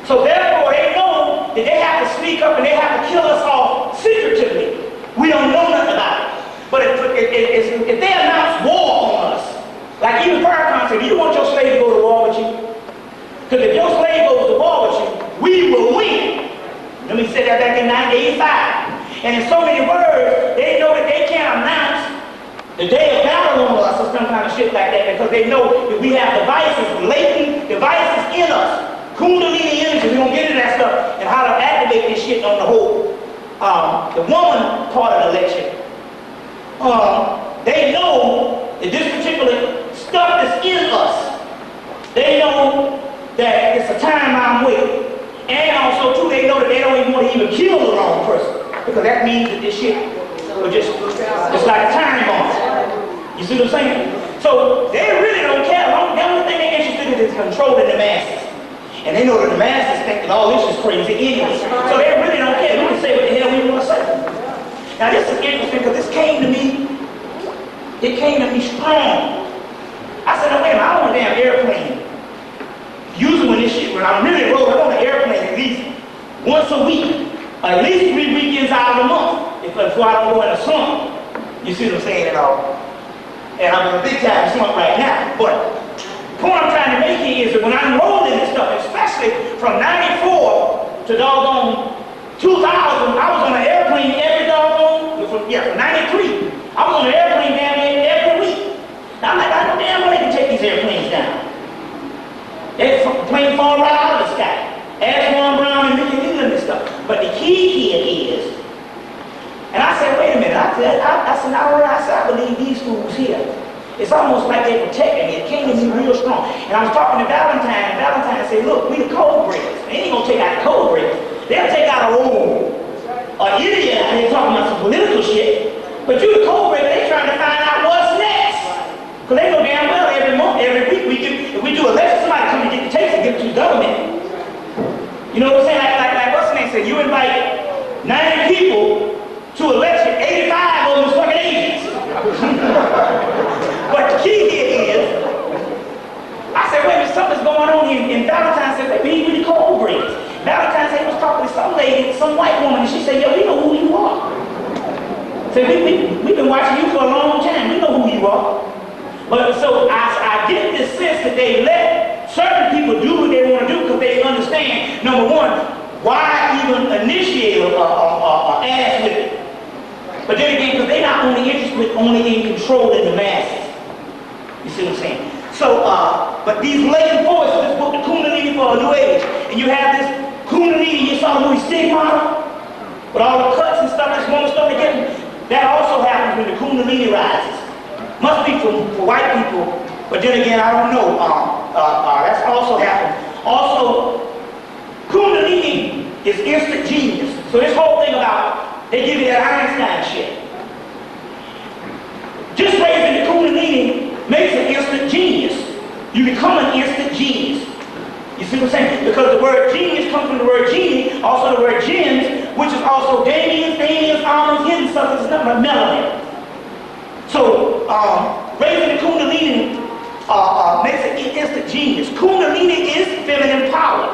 So therefore, they know that they have to sneak up and they have to kill us off secretively. We don't know nothing about it. But if they announce war on us, like even Farrakhan said, do you want your slave to go to war with you? Because if your slave goes to war with you, we will win. Let me say that back in 1985. And in so many words, they know that they can't announce the day of battle on us or some kind of shit like that because they know that we have devices, latent devices in us. Kundalini energy, we're going to get into that stuff and how to activate this shit on the whole, the woman part of the lecture. They know that this particular stuff that's in us, they know that it's a time-bound way. And also, too, they know that they don't even want to even kill the wrong person because that means that this shit will just, it's like a time bomb. You see what I'm saying? So they really don't care. The only thing they're interested in is controlling the masses. And they know that the masses think that all this is crazy anyway. So they really don't care. We can say what the hell we want to say. Now this is interesting because this came to me, it came to me strong. I said, no, wait a minute, I want a damn airplane. Usually when I'm really broke, I want an airplane at least once a week. At least 3 weekends out of the month. Before I don't go in a slump. You see what I'm saying at all? And I'm in a big time slump right now. But the point I'm trying to make here is that when I'm rolling this stuff, especially from 94 to doggone 2000, I was on an airplane every doggone, from 93. I was on an airplane down there every week. Now I'm like, I know damn well they can take these airplanes down. That plane fall right out of the sky. Ask Ron Brown and Mickey Leland and stuff. But the key here is, and I said, wait a minute, I believe these fools here. It's almost like they're protecting me. It came to me real strong. And I was talking to Valentine, and Valentine said, look, we the code breakers. They ain't gonna take out the code breakers. They'll take out an idiot out here talking about some political shit. But you the code breaker, they trying to find out what's next. Because they know damn well every month, every week, if we do election, somebody come and get the tapes and give it to the government. You know what I'm saying? Like what's the name said? You invite 90 people to election, 85 of them is fucking agents. But the key here is, I said, wait a minute, something's going on here. And Valentine said, baby, we the code breakers. Valentine said he was talking to some lady, some white woman, and she said, yo, we know who you are. Said, we've been watching you for a long time. We know who you are. But so I get this sense that they let certain people do what they want to do because they understand, number one, why even initiate an ass whipping? But then again, because they're not only interested only in controlling the masses. You see what I'm saying? So, but these latent forces, this book, the Kundalini for a New Age, and you have this Kundalini, you saw the movie Sekhmaat, with all the cuts and stuff, this woman stuff again. That also happens when the Kundalini rises. Must be for white people, but then again, I don't know. That's also happened. Also, Kundalini is instant genius. So this whole thing about, they give you that Einstein shit. Just raising the Kundalini makes an instant genius. You become an instant genius. You see what I'm saying? Because the word genius comes from the word genie, also the word gens, which is also Damien's, almonds, hidden substance, nothing but melanin. So, raising the Kundalini makes an instant genius. Kundalini is feminine power,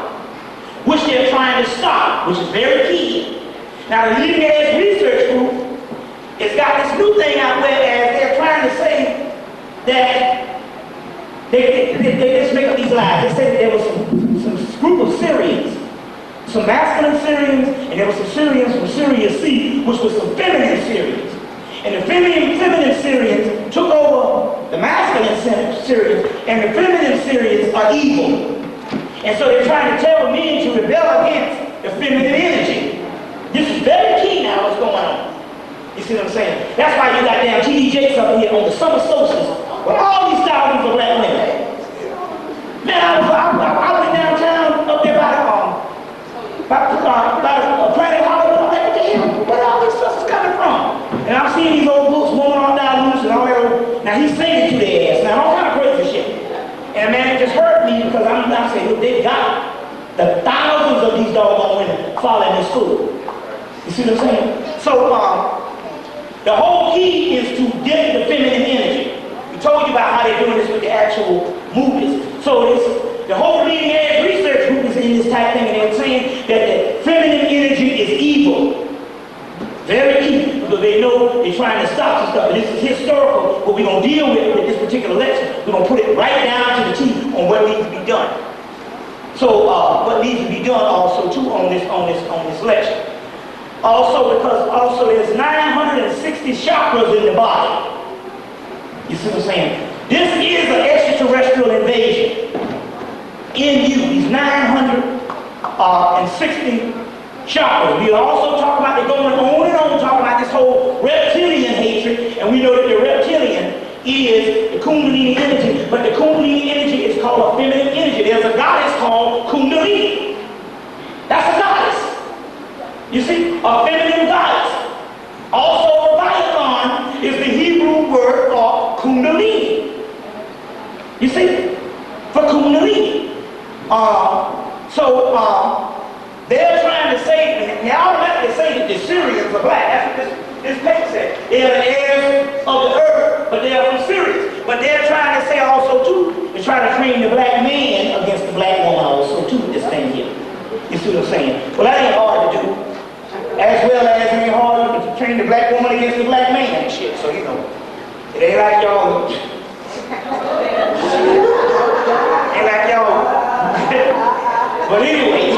which they're trying to stop, which is very key. Now, the Leading Edge Research Group has got this new thing out there as they're trying to say that they just make up these lies. They say that there was some group of Syrians, some masculine Syrians, and there were some Syrians from Sirius C, which was some feminine Syrians. And the feminine Syrians took over the masculine Syrians, and the feminine Syrians are evil. And so they're trying to tell men to rebel against the feminine energy. This is very key now what's going on. You see what I'm saying? That's why you got damn T.D. Jakes up here on the summer solstice with all these thousands of black women. Man, I went downtown up there by Planet Hollywood. I'm like, what the hell? Where all these sisters coming from? And I'm seeing these old books, Woman on Down Loose and all that old. Now he's singing to their ass. Now all kind of crazy shit. And man, it just hurt me because I'm saying, look, they got the thousands of these doggone women following this school. You see what I'm saying? So the whole key is to get the feminine energy. We told you about how they're doing this with the actual movies. So the whole leading edge research group is in this type thing, and they're saying that the feminine energy is evil. Very key, because they know they're trying to stop some stuff. And this is historical, what we're going to deal with this particular lecture. We're going to put it right down to the T on what needs to be done. So what needs to be done also too on this lecture. Also, because also there's 960 chakras in the body. You see what I'm saying? This is an extraterrestrial invasion in you. These 960 chakras. We also talk about it going on and on, talking about this whole reptilian hatred, and we know that the reptilian is the Kundalini energy, but the Kundalini energy is called a feminine energy. There's a goddess called Kundalini. That's a goddess. You see, a feminine goddess. Also, Leviathan is the Hebrew word for Kundalini. You see, for Kundalini. They're trying to say, and they automatically say that the Sirius are black. That's what this paper said. They are the heirs of the earth, but they are from Sirius. But they're trying to say also too, they're trying to train the black man against the black woman also too, this thing here. You see what I'm saying? Well, that ain't hard to do. As well as it ain't hard to train the black woman against the black man and shit. So, you know, it ain't like y'all. Ain't like y'all. But anyway.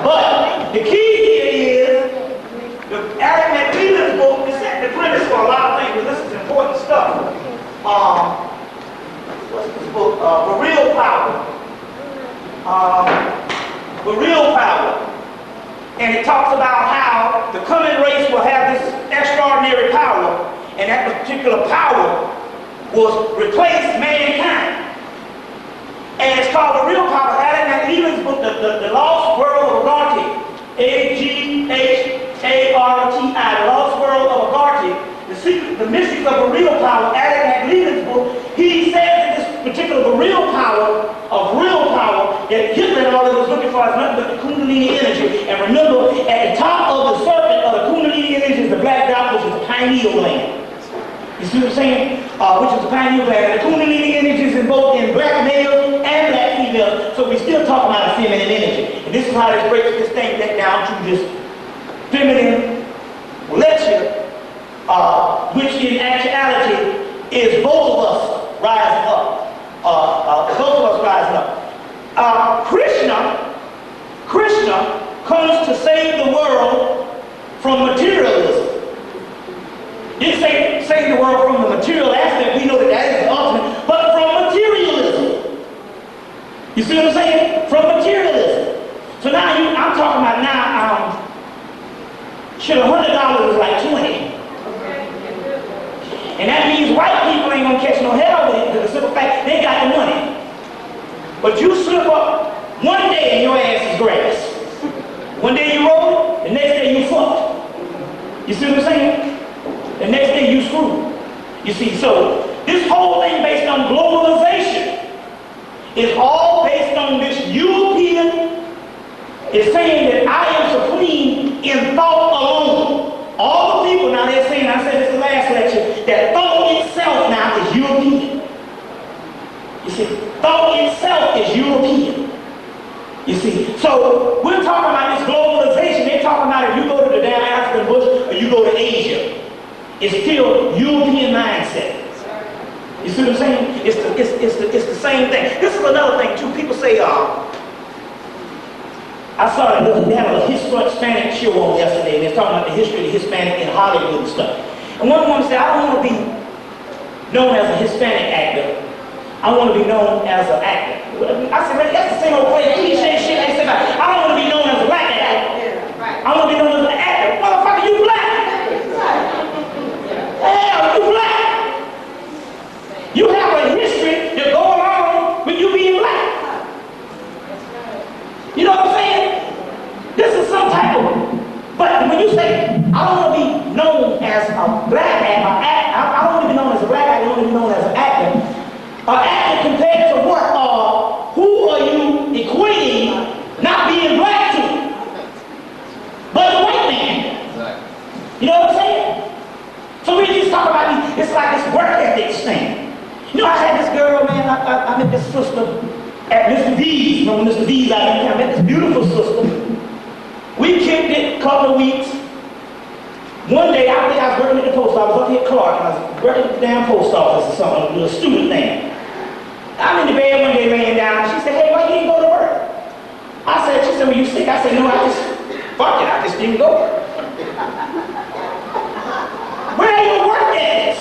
But the key here is the Alex McLean's book is set the premise for a lot of things, but this is important stuff. What's this book? For Real Power. For Real Power. And it talks about how the coming race will have this extraordinary power, and that particular power will replace mankind. And it's called The Real Power. Alex McLean's book, the Lost World of Agartha. A-G-H-A-R-T-I. The Lost World of Agartha. The Mystics of the Real Power. Alex McLean's book. He said that this particular the real power that Hitler and all of us looking for is nothing but the Kundalini energy. And remember, at the top of the serpent of the Kundalini energy is the black dot, which is the pineal gland. You see what I'm saying? Which is the pineal gland. And the Kundalini energy is in both in black males and black females. So we're still talking about a feminine energy. And this is how this breaks this thing down to this feminine lecture, which in actuality is both of us rising up. Both of us rising up. Krishna comes to save the world from materialism. He didn't save the world from the material aspect. We know that that is the ultimate, but from materialism. You see what I'm saying? From materialism. So now I'm talking about now. $100 is like 20. And that means white people ain't gonna catch no hell with it, because the simple fact they got the money. But you slip up one day and your ass is grass. One day you roll, the next day you fucked. You see what I'm saying? The next day you screwed. You see, so this whole thing based on globalization is all based on this European is saying that I am supreme in thought alone. All the people now they're saying, I said this the last lecture, that thought itself now is European. You see, thought itself is European. You see, so we're talking about this globalization. They're talking about if you go to the damn African bush or you go to Asia, it's still European mindset. You see what I'm saying? It's the same thing. This is another thing too. People say, I saw they had a Hispanic show on yesterday, and they're talking about the history of the Hispanic in Hollywood and stuff. And one woman said, I don't want to be known as a Hispanic actor. I want to be known as an actor. I said, man, that's the same old cliche shit they said about. I don't want to be known as a black actor. I want to be known as an actor. you say, I don't want to be known as a black man, I don't want to be known as a black actor, I want to be known as an actor. An actor compared to what? Who are you equating not being black to? But a white man. You know what I'm saying? So we just talk about it's like this work ethics thing. You know, I had this girl, man, I met this sister at Mr. V's. When Mr. V's out there, I met this beautiful sister. We kicked it a couple of weeks. One day, I think I was working at the post office. I was up here at Clark, and I was working at the damn post office or something, a student thing. I'm in the bed one day laying down. She said, hey, why you didn't go to work? She said, well, you sick? I said, no, fuck it, I just didn't go. Where are your work ethics?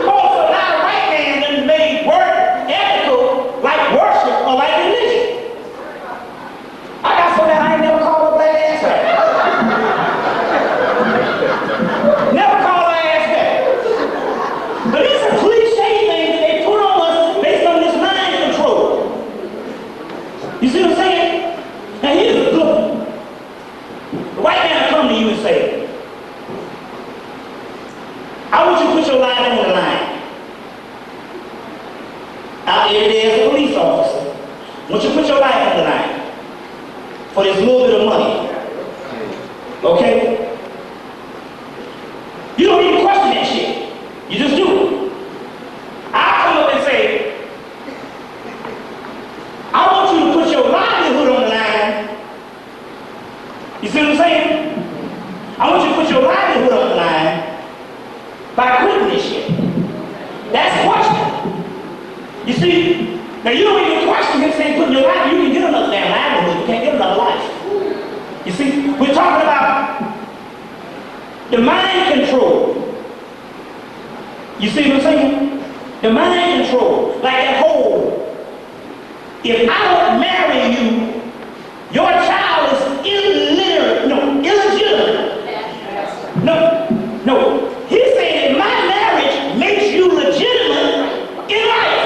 Oh, so now a white man done made work ethical like worship or like religion. I got so mad I ain't never called a black ass back. Never called her ass back. But it's a cliche thing that they put on us based on this mind control. You see what I'm saying? Now here's a good one. The white man will come to you and say, I want you to put your life on the line. Out every day as a police officer, I want you to put your life on the line for this little bit of money. Okay? You don't even question that shit. You just do it. I come up and say, I want you to put your livelihood on the line. You see what I'm saying? I want you to put your livelihood on the line by quitting this shit. That's question. You see? Now you don't even question him saying putting your life, you can get another damn livelihood, you can't get another life. You see? We're talking about the mind control. You see what I'm saying? The mind control. Like that whole, if I would marry you, your child is illegitimate. No. He's saying that my marriage makes you legitimate in life.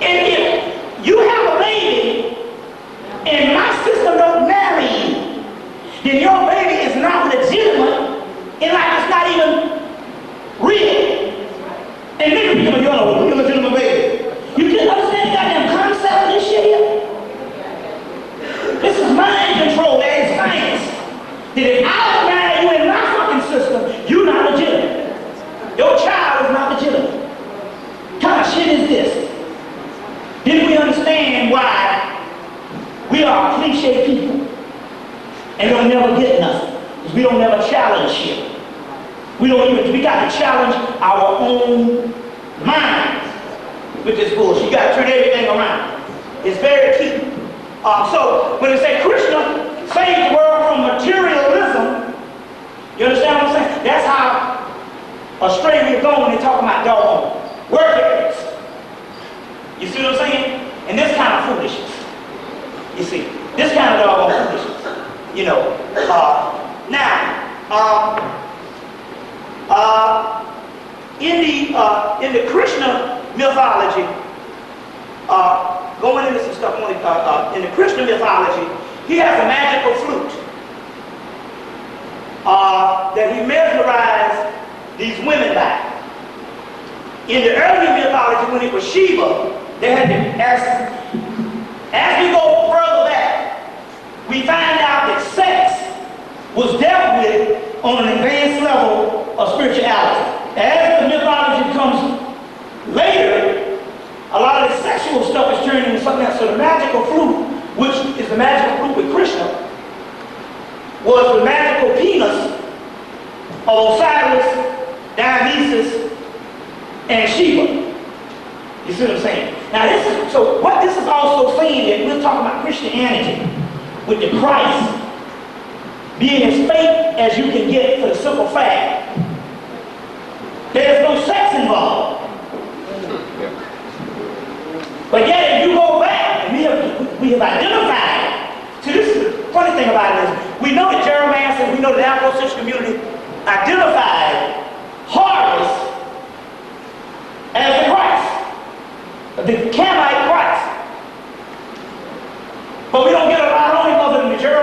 And if you have a baby and my sister don't marry you, then your baby is not legitimate in life. It's not even real. And niggas become a illegitimate baby. You can understand the goddamn concept of this shit here? This is mind control. That is science. That if I would marry you in my fucking system, you're not legitimate. Your child is not legitimate. What kind of shit is this? Then we understand why we are cliche people and don't never get nothing. Because we don't never challenge shit. We got to challenge our own minds with this bullshit. You got to turn everything around. It's very key. So when they say Krishna saved the world from materialism, you understand what I'm saying? That's how astray we're going when they talk about doggone work ethics. You see what I'm saying? And this kind of foolishness. You see, this kind of doggone foolishness. You know. In the Krishna mythology, going into some stuff in the Krishna mythology, he has a magical flute that he mesmerized these women by. In the earlier mythology, when it was Shiva, they had to, as we go further back, we find out that sex was dealt with on an advanced level of spirituality. As the mythology comes later, a lot of the sexual stuff is turned into something else. So the magical flute, which is the magical flute with Krishna, was the magical penis of Osiris, Dionysus, and Shiva. You see what I'm saying? Now so what this is also saying that we're talking about Christianity with the Christ being as fake as you can get for the simple fact there's no sex involved. But yet if you go back, and we have identified, see this is the funny thing about it is, we know that Jeremiah said, we know that the Afro-Central community identified Horus as the Christ, the Camite Christ. But we don't get a lot on him other than the church.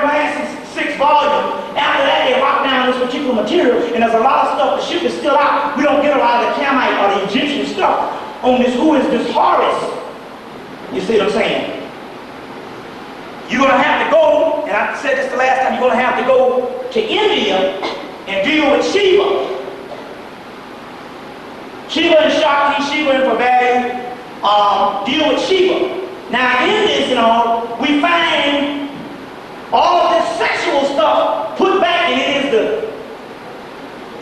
mystical material, and there's a lot of stuff the ship is still out. We don't get a lot of the Camite or the Egyptian stuff on this. Who is this Horus? You see what I'm saying? You're going to have to go, and I said this the last time, you're going to have to go to India and deal with Shiva. Shiva and Shakti, Shiva and Parvati, deal with Shiva. Now in this, we find all of this sexual stuff put back, and it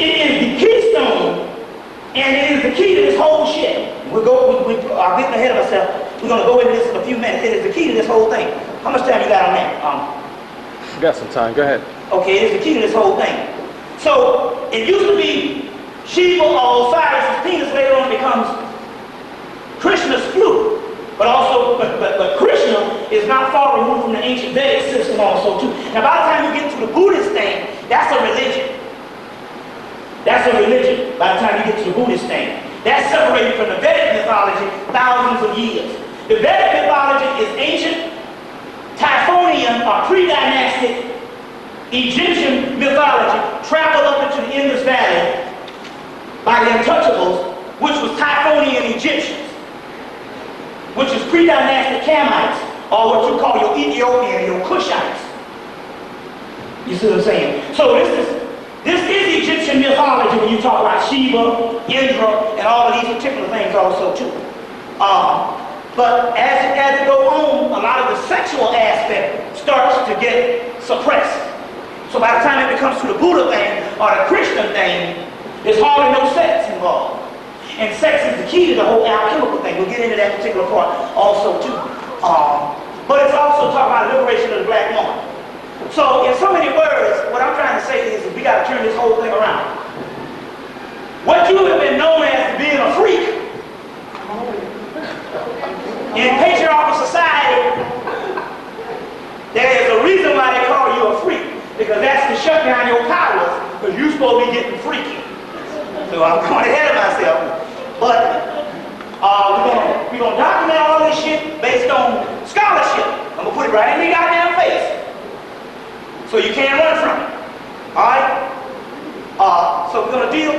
is the keystone, and it is the key to this whole shit. I'm getting ahead of ourselves. We're going to go into this in a few minutes. It is the key to this whole thing. How much time you got on that? You got some time. Go ahead. Okay, it is the key to this whole thing. So it used to be Shiva or Osiris' penis. Later on becomes Krishna's flute. But Krishna is not far removed from the ancient Vedic system also too. Now by the time you get to the Buddhist thing, that's a religion. That's a religion by the time you get to the Buddhist thing. That's separated from the Vedic mythology thousands of years. The Vedic mythology is ancient, Typhonian or pre-dynastic Egyptian mythology traveled up into the Indus Valley by the Untouchables, which was Typhonian Egyptians, which is pre-dynastic Camites, or what you call your Ethiopian, your Cushites. You see what I'm saying? So this is Egyptian mythology when you talk about Shiva, Indra, and all of these particular things also too. But as it goes on, a lot of the sexual aspect starts to get suppressed. So by the time it becomes to the Buddha thing or the Christian thing, there's hardly no sex involved. And sex is the key to the whole alchemical thing. We'll get into that particular part also too. But it's also talking about liberation of the black woman. So in so many words, what I'm trying to say is we got to turn this whole thing around. What you have been known as being a freak in patriarchal society, there is a reason why they call you a freak, because that's to shut down your powers, because you're supposed to be getting freaky. So I'm going ahead of myself. But we're going to document all this shit based on scholarship. I'm going to put it right in your goddamn face, so you can't run from it. Alright? So we're going to deal,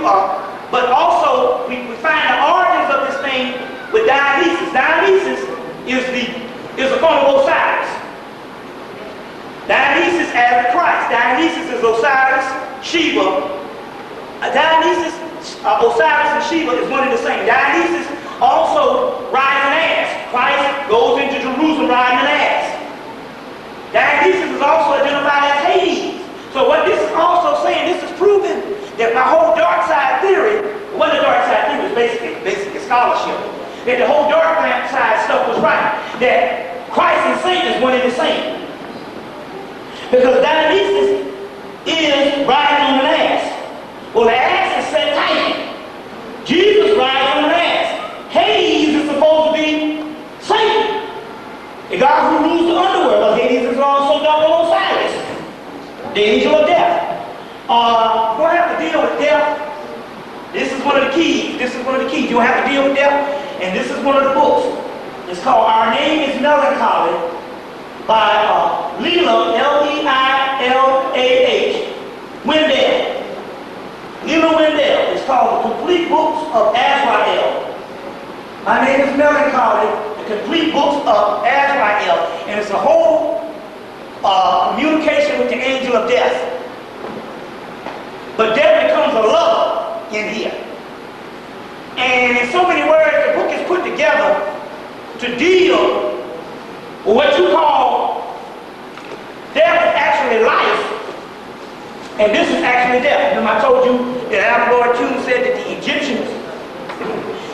but also we find the origins of this thing with Dionysus. Dionysus is a form of Osiris. Dionysus as the Christ. Dionysus is Osiris, Shiva. Dionysus, Osiris and Shiva is one and the same. Dionysus also rides an ass. Christ goes into Jerusalem riding an ass. Dionysus is also identified as Hades. So what this is also saying, this is proving that my whole dark side theory, well, the dark side theory is basically scholarship, that the whole dark side stuff was right, that Christ and Satan is one and the same. Because Dionysus is riding on an ass. Well, the ass is set tight. Jesus rides on an ass. Hades is supposed to be Satan, the God who rules the underworld. Hades is also double Osiris, the angel of death. We're going to have to deal with death. This is one of the keys. This is one of the keys. You'll have to deal with death, and this is one of the books. It's called Our Name is Melancholy by Leila, L-E-I-L-A-H, Wendell. Leila Wendell. It's called The Complete Books of Azrael. My Name is Melancholy, The Complete Books of Azrael. And it's a whole communication with the angel of death. But death becomes a lover in here. And in so many words, the book is put together to deal with what you call death is actually life, and this is actually death. Remember I told you that our Lord too said that the Egyptians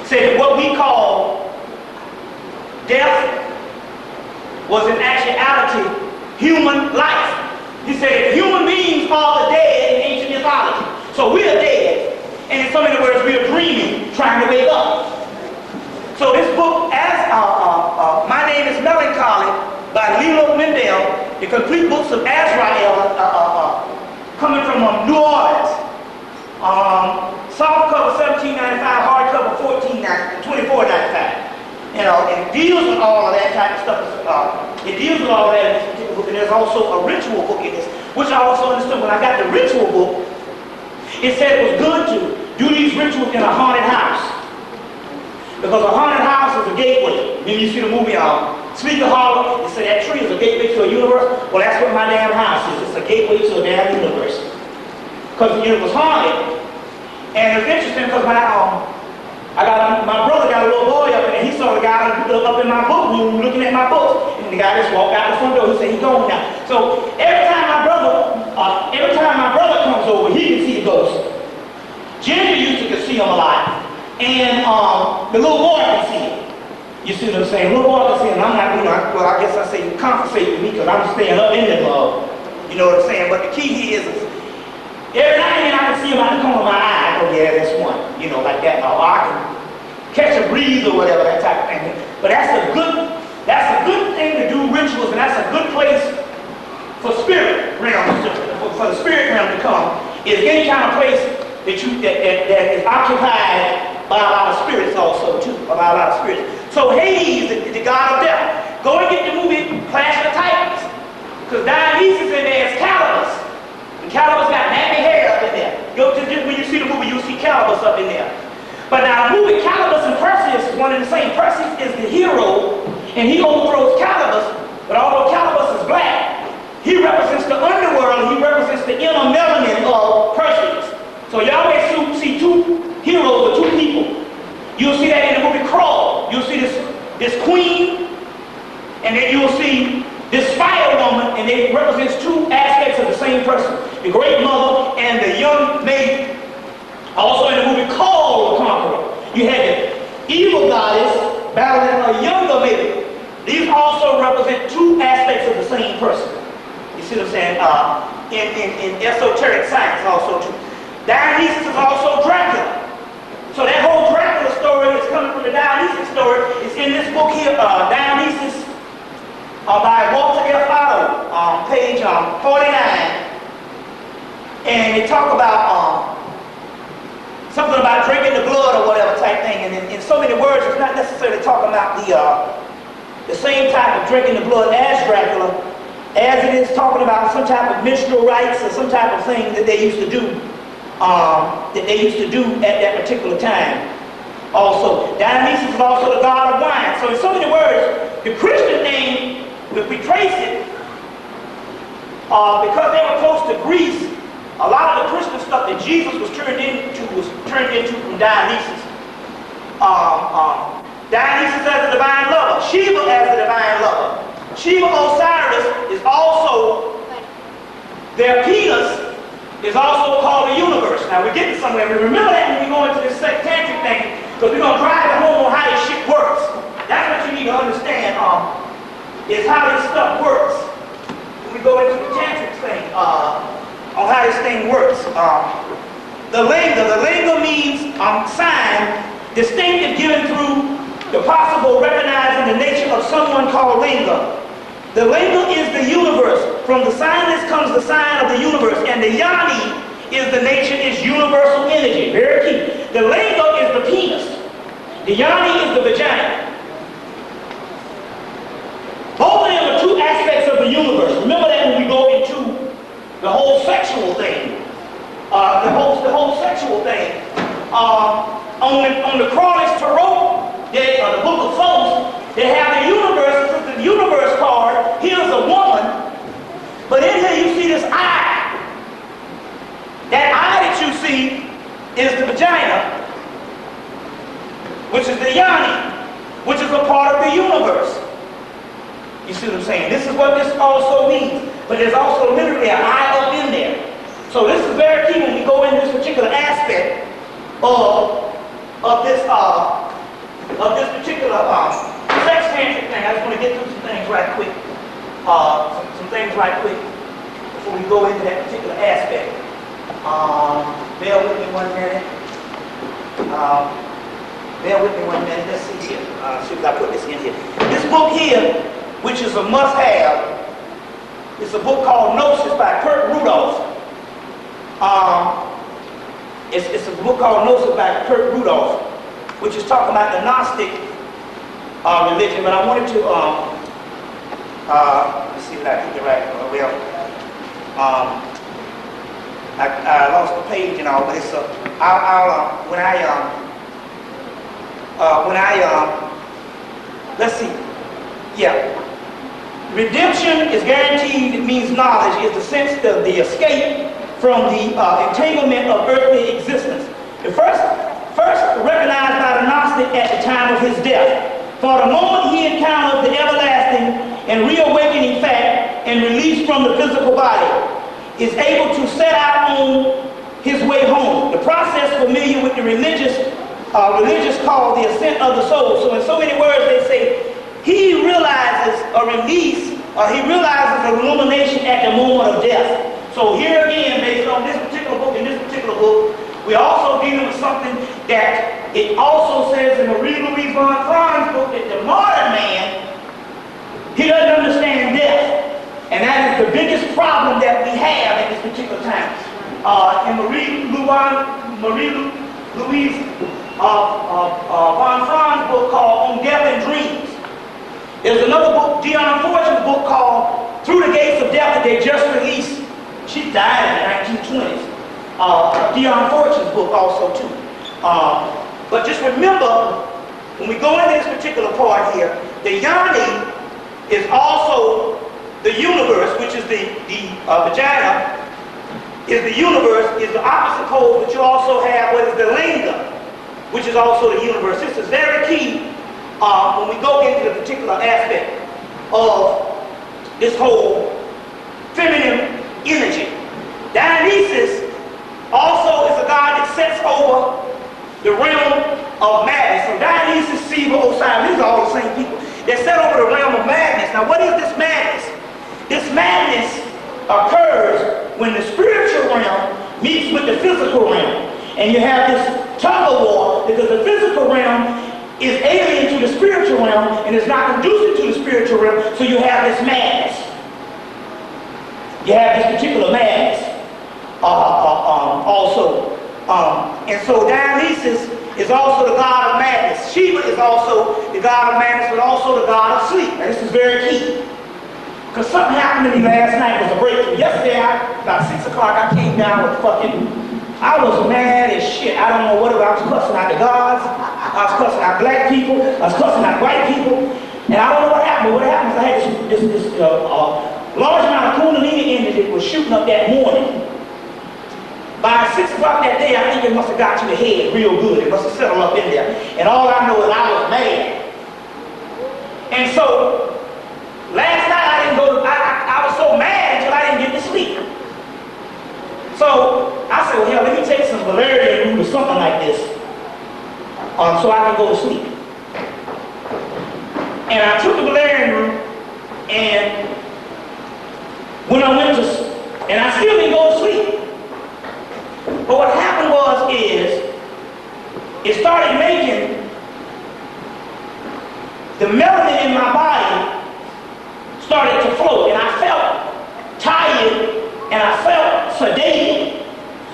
said that what we call death was in actuality human life. He said human beings are the dead in ancient mythology. So we are dead, and in so many words, we are dreaming, trying to wake up. So this book, My Name is Melancholy by Leila Wendell, The Complete Books of Azrael, coming from New Orleans. Soft cover $17.95, hardcover $24.95. You know, and it deals with all of that type of stuff. It deals with all of that in this particular book, and there's also a ritual book in this, which I also understood when I got the ritual book. It said it was good to do these rituals in a haunted house. Because a haunted house is a gateway. When you see the movie Sleepy Hollow, they say that tree is a gateway to a universe. Well, that's what my damn house is. It's a gateway to a damn universe. Because it was haunted. And it's interesting because my brother got a little boy up and he saw the guy up in my book room looking at my books. And the guy just walked out the front door. He said, he's going now. So every time my brother comes over, he can see the ghost. Ginger used to see him a lot. And the little boy can see him. You see what I'm saying? Little boy can see him. I'm not, well, I guess I say compensate with me because I'm staying up in the club. You know what I'm saying? But the key here is every now and then I can see him out the corner of my eye. Oh yeah, that's one. You know, like that. Or I can catch a breeze or whatever, that type of thing. But that's a good thing to do rituals, and that's a good place for spirit realms, for the spirit realm to come. Is any kind of place that is occupied by a lot of spirits also too, by a lot of spirits. So Hades, the god of death. Go and get the movie Clash of the Titans. Because Dionysus in there is Calibus. And Calibus got nappy hair up in there. When you see the movie, you'll see Calibus up in there. But now the movie Calibus and Perseus is one and the same. Perseus is the hero, and he overthrows Calibus. But although Calibus is black, he represents the underworld, he represents the inner melanin of Perseus. So y'all may see two heroes or two people. You'll see that in the movie Crawl. You'll see this queen, and then you'll see this fire woman, and it represents two aspects of the same person. The great mother and the young maid. Also in the movie Call the Conqueror, you had the evil goddess battling a younger maid. These also represent two aspects of the same person. You see what I'm saying? In esoteric science also too. Dionysus is also Dracula. So that whole Dracula story is coming from the Dionysus story. It's in this book here, Dionysus, by Walter F. Otto, page 49. And they talk about something about drinking the blood or whatever type thing. And in so many words, it's not necessarily talking about the same type of drinking the blood as Dracula, as it is talking about some type of minstrel rites or some type of thing that they used to do. At that particular time. Also, Dionysus is also the god of wine. So in so many words, the Christian name, if we trace it, because they were close to Greece, a lot of the Christian stuff that Jesus was turned into from Dionysus. Dionysus as a divine lover, Shiva as a divine lover. Shiva Osiris is also their penis. Is also called the universe. Now we're getting somewhere. We remember that when we go into this tantric thing, because we're going to drive it home on how this shit works. That's what you need to understand, is how this stuff works. When we go into the tantric thing, on how this thing works. The linga means sign, distinctive given through the possible recognizing the nature of someone called linga. The linga is the universe. From the signless comes the sign of the universe. And the yoni is the nature, is universal energy. Very key. The linga is the penis. The yoni is the vagina. Both of them are two aspects of the universe. Remember that when we go into the whole sexual thing. The whole sexual thing. On the Crawley's Tarot, the Book of Souls, they have the universe. The universe card. Here's a woman, but in here you see this eye. That eye that you see is the vagina, which is the yoni, which is a part of the universe. You see what I'm saying? This is what this also means. But there's also literally an eye up in there. So this is very key when we go in this particular aspect of this particular sex tantric thing. I just want to get through some things right quick. Some things right quick before we go into that particular aspect. Bear with me 1 minute. Let's see here. See if I put this in here. This book here, which is a must-have, it's a book called Gnosis by Kurt Rudolph. It's a book called Gnosis by Kurt Rudolph, which is talking about the Gnostic religion. But I wanted to let's see if I get it right. I lost the page and all, but it's let's see. Yeah. Redemption is guaranteed. It means knowledge. It's the sense of the escape from the entanglement of earthly existence. The first recognized by the Gnostic at the time of his death. For the moment he encountered the everlasting and reawakening fact and released from the physical body, is able to set out on his way home. The process familiar with the religious called the ascent of the soul. So in so many words they say, he realizes a release, or he realizes an illumination at the moment of death. So here again, based on this particular book, in this particular book, we're also dealing with something that it also says in Marie-Louise von Frank's book that the modern man, he doesn't understand death. And that is the biggest problem that we have at this particular time. In Marie-Louise von Frank's book called On Death and Dreams, there's another book, Dion Fortune's book called Through the Gates of Death that they just released. She died in the 1920s. Dion Fortune's book also too. But just remember, when we go into this particular part here, the yoni is also the universe, which is the vagina, is the universe, is the opposite pole, but you also have what is the linga, which is also the universe. This is very key when we go into the particular aspect of this whole feminine energy. Dionysus also is a god that sets over the realm of madness. So Dionysus, Siva, Osiris, these are all the same people. They set over the realm of madness. Now what is this madness? This madness occurs when the spiritual realm meets with the physical realm. And you have this tug of war because the physical realm is alien to the spiritual realm and is not conducive to the spiritual realm. So you have this madness. You have this particular madness also. And so Dionysus is also the god of madness. Shiva is also the god of madness, but also the god of sleep. Now this is very key. Because something happened to me last night. It was a breakthrough. Yesterday, about 6 o'clock, I came down with I was mad as shit. I don't know what it was. I was cussing out the gods. I was cussing out black people. I was cussing out white people. And I don't know what happened. But what happened is I had this large amount of Kundalini energy that was shooting up that morning. By 6 o'clock that day, I think it must have got to the head real good. It must have settled up in there. And all I know is I was mad. And so, last night I didn't go, I was so mad until I didn't get to sleep. So I said, well, hell, let me take some valerian root or something like this so I can go to sleep. And I took the valerian root, and when I went to, and I still didn't go to sleep. But what happened is, it started making the melanin in my body started to flow, and I felt tired, and I felt sedated,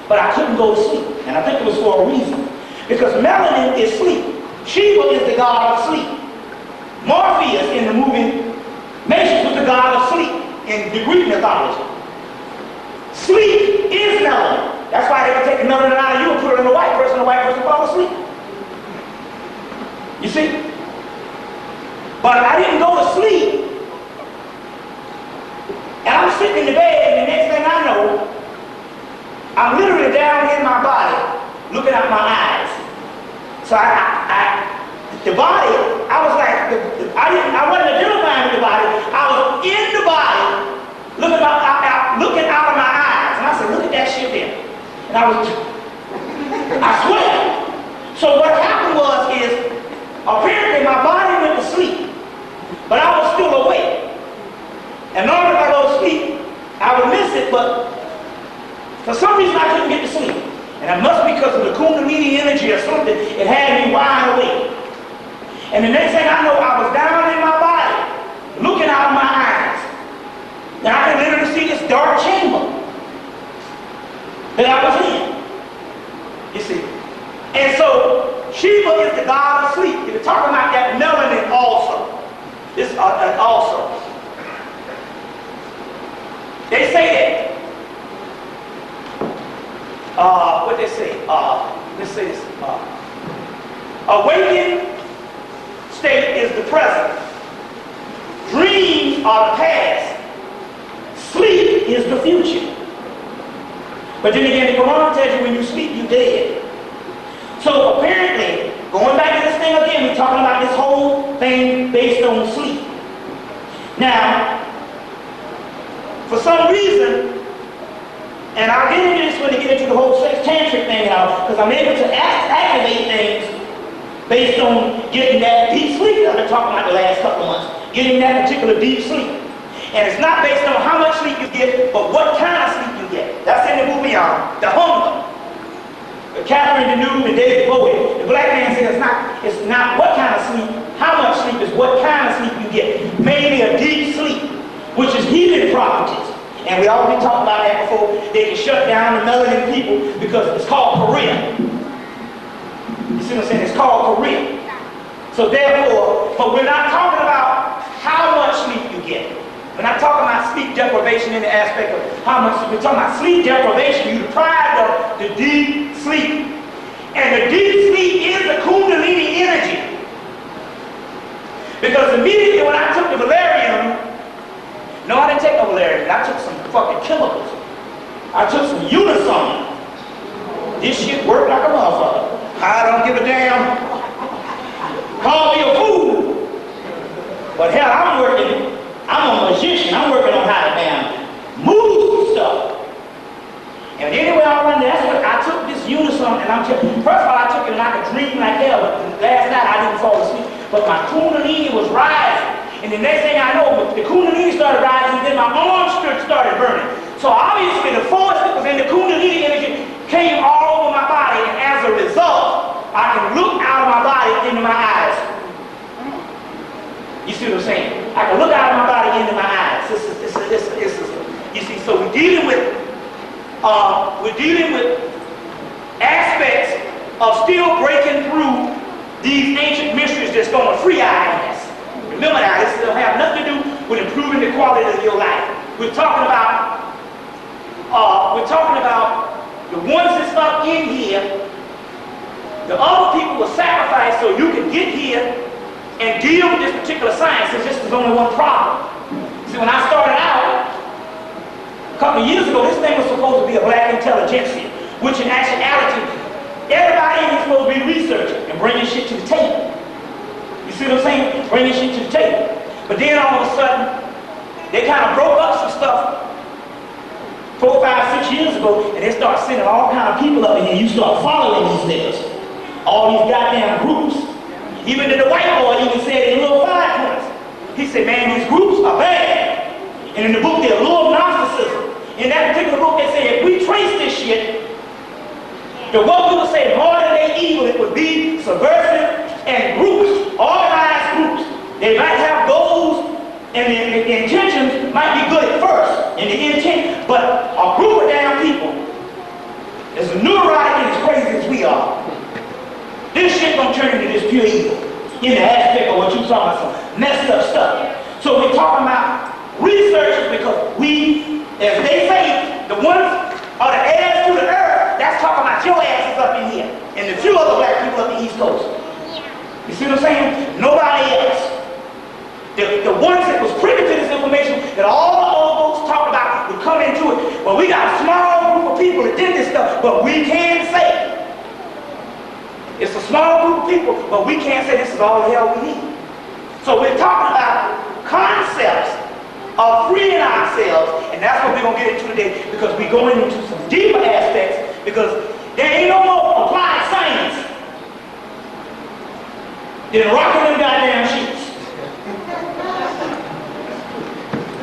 but I couldn't go to sleep. And I think it was for a reason. Because melanin is sleep. Shiva is the god of sleep. Morpheus in the movie Matrix was the god of sleep in the Greek mythology. Sleep is melanin. That's why they can take the melanin out of you and put it in a white person falls asleep. You see? But I didn't go to sleep. And I'm sitting in the bed, and the next thing I know, I'm literally down in my body, looking at my eyes. So the body, I was like, I wasn't identifying with the body. I was in the body, looking out of my eyes. And I said, look at that shit there. And I swear. So what happened is, apparently my body went to sleep, but I was still awake. And normally if I go to sleep, I would miss it, but for some reason I couldn't get to sleep. And it must be because of the Kundalini energy or something. It had me wide awake. And the next thing I know, I was down in my body, looking out of my eyes. Now I can literally see this dark chamber that I was in. You see? And so, Shiva is the god of sleep. You're talking about that melanin also. This also. They say that what they say, let's say this, awakened state is the present. Dreams are the past. Sleep is the future. But then again, the Quran tells you when you sleep, you're dead. So apparently, going back to this thing again, we're talking about this whole thing based on sleep. Now, for some reason, and I'll get into this when we get into the whole sex tantric thing now, because I'm able to activate things based on getting that deep sleep that I've been talking about the last couple of months. Getting that particular deep sleep. And it's not based on how much sleep you get, but what kind of sleep you get. That's in the movie The Hunger. Catherine Deneuve and David Bowie. The black man says it's not what kind of sleep, how much sleep is what kind of sleep you get. Mainly a deep sleep, which is healing properties. And we already talked about that before. They can shut down the melanin people because it's called Korea. You see what I'm saying? It's called Korea. So therefore, but we're not talking about how much sleep you get. We're not talking about sleep deprivation in the aspect of how much. We're talking about sleep deprivation. You're deprived of the deep sleep. And the deep sleep is the Kundalini energy. Because immediately when I took the valerian, no, I didn't take no valerian. I took some fucking chemicals. I took some unison. This shit worked like a motherfucker. I don't give a damn. Call me a fool. But hell, I'm working. I'm a magician. I'm working on how to damn move stuff. And anyway, that's what I took this unison, and I'm telling you, first of all, I took it like a dream like hell, but last night I didn't fall asleep. But my Kundalini was rising. And the next thing I know, the Kundalini started rising, and then my arms started burning. So obviously the force that was in the Kundalini energy came all over my body, and as a result, I can look out of my body into my eyes. You see what I'm saying? I can look out of my body into my eyes. You see, so we're dealing with aspects of still breaking through these ancient mysteries that's going to free our ass. Remember now, this will have nothing to do with improving the quality of your life. We're talking about the ones that's up in here. The other people were sacrificed so you can get here and deal with this particular science. Since this is only one problem. See, when I started out a couple of years ago, this thing was supposed to be a black intelligentsia, which in actuality, everybody in here is supposed to be researching and bringing shit to the table. You see what I'm saying? Bringing shit to the table. But then all of a sudden, they kind of broke up some stuff 4, 5, 6 years ago, and they start sending all kind of people up in here. You start following these niggas. All these goddamn groups. Even the white boy even said in little 5 points. He said, man, these groups are bad. And in the book, they're little Gnosticism. In that particular book, they say, if we trace this shit, the what people say more than they evil, it would be subversive and groups, organized groups. They might have goals and the intentions might be good at first, in the intent, but a group of damn people as neurotic and as crazy as we are, this shit gonna turn into this pure evil in the aspect of what you talking about, some messed up stuff. So we're talking about researchers because we, as they say, the ones are the heirs to the earth. That's talking about your asses up in here and the few other black people up the East Coast. You see what I'm saying? Nobody else. The ones that was privy to this information that all the old folks talk about would come into it. Well, we got a small group of people that did this stuff, but we can't say. It's a small group of people, but we can't say this is all the hell we need. So we're talking about concepts of freeing ourselves, and that's what we're going to get into today, because we're going into some deeper aspects, because there ain't no more applied science than rocking them goddamn sheets.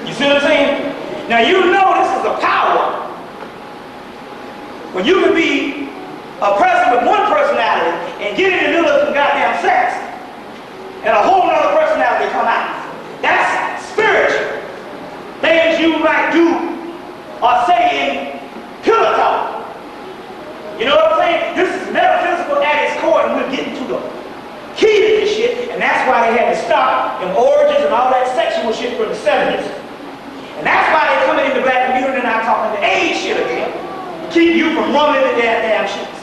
You see what I'm saying? Now you know this is a power. When you can be a person with one personality and get in the middle of some goddamn sex, and a whole other personality come out. That's spiritual. Things you might do or say in pillow talk. You know what I'm saying? This is metaphysical at its core, and we're getting to the key to this shit, and that's why they had to stop in origins and all that sexual shit from the 70s. And that's why they're coming in the black community and not talking the AIDS shit again. keep you from running the damn sheets.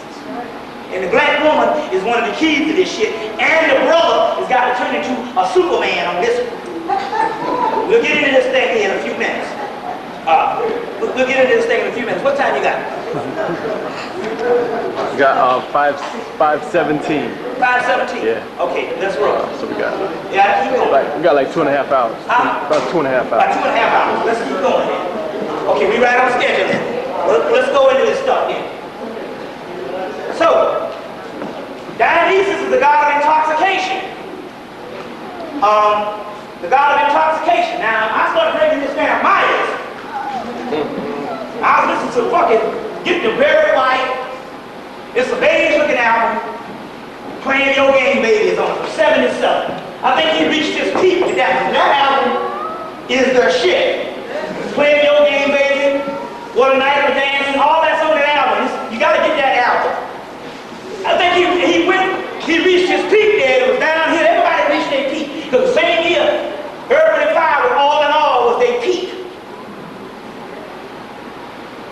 And the black woman is one of the keys to this shit. And the brother has got to turn into a Superman on this one. We'll get into this thing here in a few minutes. We'll get into this thing in a few minutes. What time you got? We got 5:17. 5:17? Yeah. Okay, let's roll. So we got Yeah, keep going. we got like 2.5 hours. About 2.5 About hours. 2.5 hours. Let's keep going then. Okay, we right on schedule then. Let's go into this stuff then. So, Dionysus is the god of intoxication. The god of intoxication. Now, I started reading this damn Myers. I was listening to fucking Get the Very White. It's a beige looking album. Playing Your Game Baby is on it from 77. I think he reached his peak with that. That album is the shit. Playing Your Game Baby, What a Night for Dancing, all that's on that album. You gotta get that album. I think he reached his peak there. It was down here. Everybody reached their peak. Because the same year, Urban and Fire with All in All was their peak.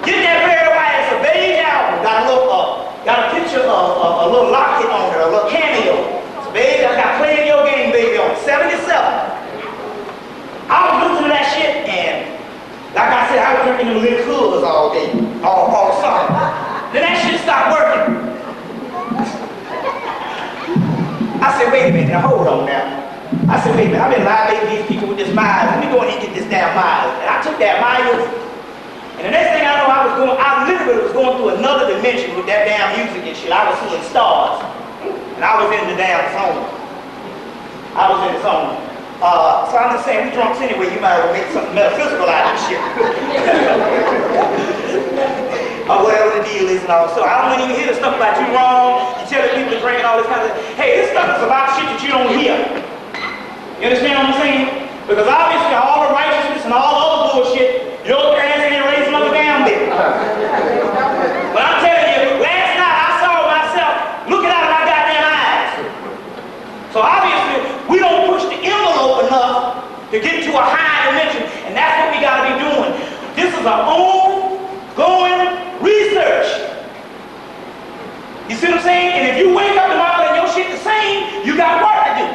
Get that Very White. It's a beige album. Got a picture of a little locket on it, a little cameo. It's beige. I got Playing Your Game Baby on 77. I was listening to that shit, and like I said, I was drinking them little coolers all day, all summer. Then that shit stopped working. I said, wait a minute, now hold on now. I said, wait a minute, I've been libating these people with this Myers. Let me go ahead and get this damn Myers. And I took that Myers, and the next thing I know, I literally was going through another dimension with that damn music and shit. I was seeing stars, and I was in the damn zone. I was in the zone. So I'm just saying, we drunks anyway, you might as well make something metaphysical out of this shit. Or whatever the deal is and all. So I don't even hear the stuff about you wrong, you telling people to drink and all this kind of stuff. Hey, this stuff is about shit that you don't hear. You understand what I'm saying? Because obviously all the righteousness and all the other bullshit, your parents ain't raising up a damn bit. But I'm telling you, last night I saw myself looking out of my goddamn eyes. So obviously, we don't push the envelope enough to get to a high dimension, and that's what we gotta be doing. This is our ongoing research. You see what I'm saying? And if you wake up tomorrow and your shit the same, you got work to do.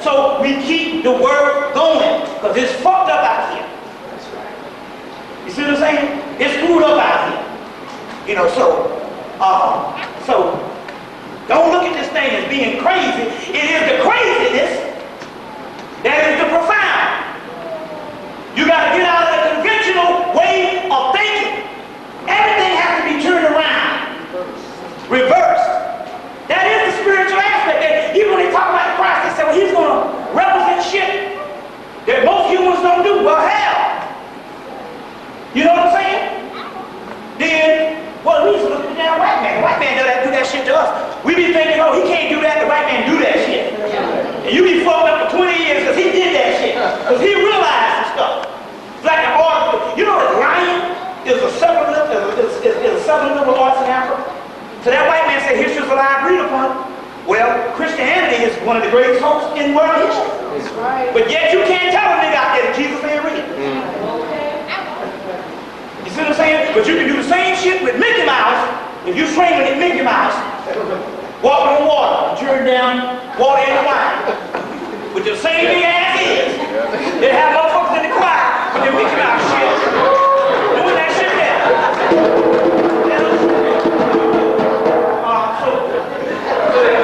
So we keep the work going, because it's fucked up out here. You see what I'm saying? It's screwed up out here. You know, so don't look at this thing as being crazy. It is the craziness that is the profound. You got to get out of the conventional way of thinking. Everything has to be turned around, reversed. That is the spiritual aspect. And even when they talk about Christ, they say, well, he's going to represent shit that most humans don't do. Well, hell. You know what I'm saying? Then, well, we used to look at the damn white man. The white man do that shit to us. We be thinking, oh, he can't do that. The white man do that shit. And you be fucked up for 20 years because he did that shit. Because he realized some stuff. It's like an art. You know that lion is a seven liberal arts in Africa? So that white man said history is a lie agreed upon. Well, Christianity is one of the greatest hopes in world history. That's right. But yet you can't tell a nigga out there that Jesus ain't real. You see what I'm saying? But you can do the same shit with Mickey Mouse if you swing with Mickey Mouse. Walking on water, turn down water in the wine. With the same big ass is. They have motherfuckers in the choir with their Mickey Mouse shit. Doing that shit there.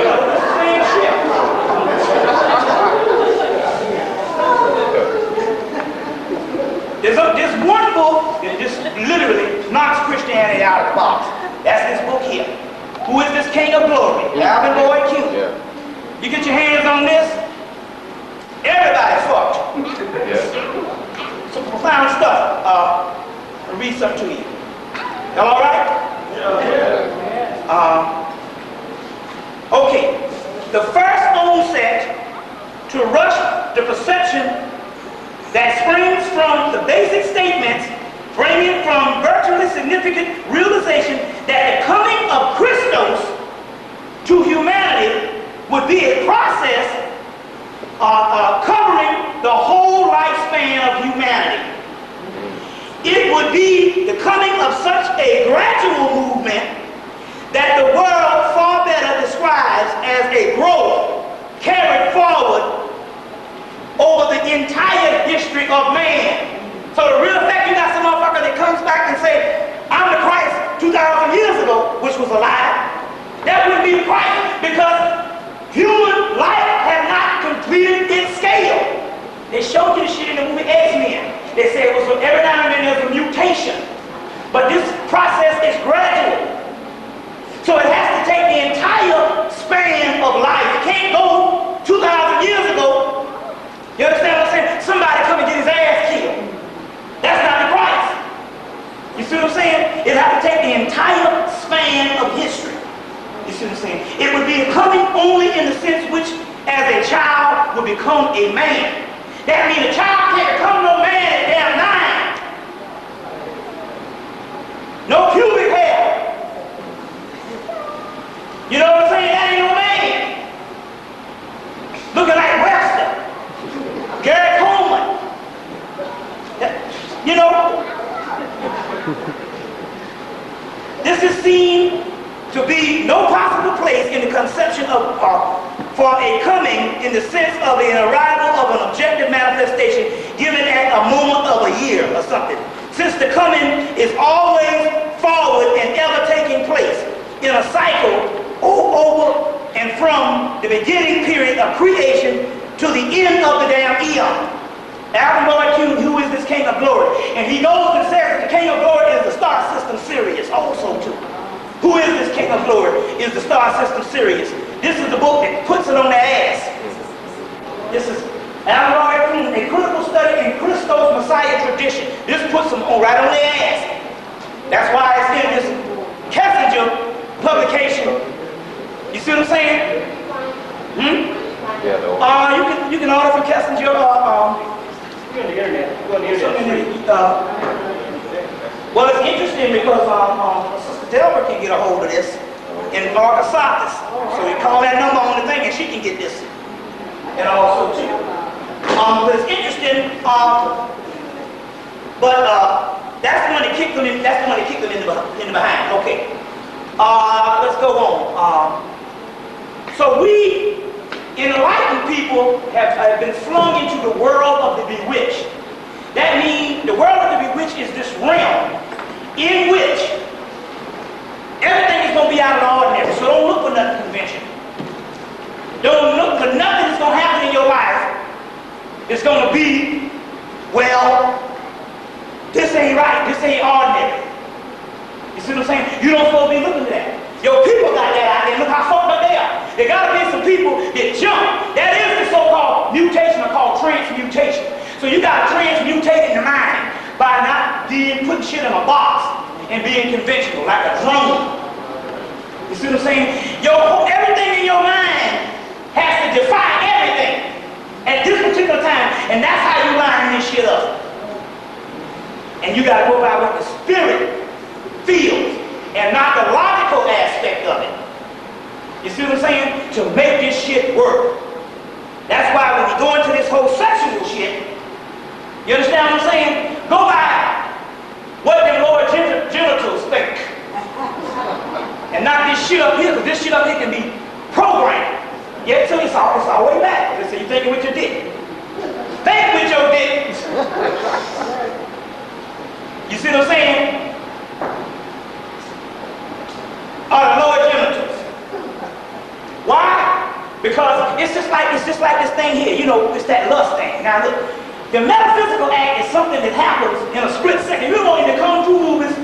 It's the same shit. There's one book that just literally knocks Christianity out of the box. That's this book here. Who is this King of Glory? Alvin Lloyd Q. Yeah. You get your hands on this, everybody's fucked. Yeah. Some profound stuff. I'll read something to you. Y'all all right? Okay. The first onset to rush the perception that springs from the basic statements bringing from virtually significant realization that the coming of Christos to humanity would be a process covering the whole lifespan of humanity. It would be the coming of such a gradual movement that the world far better describes as a growth carried forward over the entire history of man. So the real fact, you got some motherfucker that comes back and say, I'm the Christ 2,000 years ago, which was a lie. That wouldn't be the Christ, because human life has not completed its scale. They showed you the shit in the movie X-Men. They say it was every now and then there's a mutation. But this process is gradual. So it has to take the entire span of life. It can't go 2,000 years ago. You understand what I'm saying? Somebody come and get his ass killed. That's not the Christ. You see what I'm saying? It has to take the entire span of history. You see what I'm saying? It would be coming only in the sense which, as a child, would become a man. That means a child can't become no man at damn 9. No pubic hair. You know what I'm saying? That ain't no man. Looking like Webster. Gary Coleman. You know, this is seen to be no possible place in the conception of for a coming in the sense of an arrival of an objective manifestation given at a moment of a year or something. Since the coming is always forward and ever taking place in a cycle over and from the beginning period of creation to the end of the damn eon. Alvin Lloyd, who is this King of Glory? And he knows and says that the King of Glory is the star system Sirius also too. Who is this King of Glory? Is the star system Sirius. This is the book that puts it on their ass. This is Alvin Lloyd, a critical study in Christos Messiah tradition. This puts them right on their ass. That's why it's in this Kessinger publication. You see what I'm saying? Yeah, you can order from Kessinger on the internet. Well, it's interesting because Sister Delbert can get a hold of this in Arkansas. So you call that number on the thing and she can get this. And also too. But it's interesting, but that's the one that kicked them in, in the behind. Okay. Let's go on. So we enlightened people have been flung into the world of the bewitched. That means the world of the bewitched is this realm in which everything is going to be out of the ordinary. So don't look for nothing conventional. Don't look for nothing that's going to happen in your life. It's going to be, well, this ain't right. This ain't ordinary. You see what I'm saying? You don't supposed to be looking at that. Your people got that out there. Look how fucked up they are. There got to be some people that jump. That is the so-called mutation, or called transmutation. So you got to transmutate in the mind by not putting shit in a box and being conventional, like a drone. You see what I'm saying? Everything in your mind has to defy everything at this particular time, and that's how you line this shit up. And you got to go by what the spirit feels and not the logical aspect of it. You see what I'm saying? To make this shit work. That's why when we go into this whole sexual shit, you understand what I'm saying? Go by what them lower genitals think. And not this shit up here, because this shit up here can be programmed. Yeah, so it's all way back. So you're thinking with your dick. Think with your dick. You see what I'm saying? Are the lower genitals. Why? Because it's just like this thing here. You know, it's that lust thing. Now look, the metaphysical act is something that happens in a split second. You know, in the Kung Fu movies,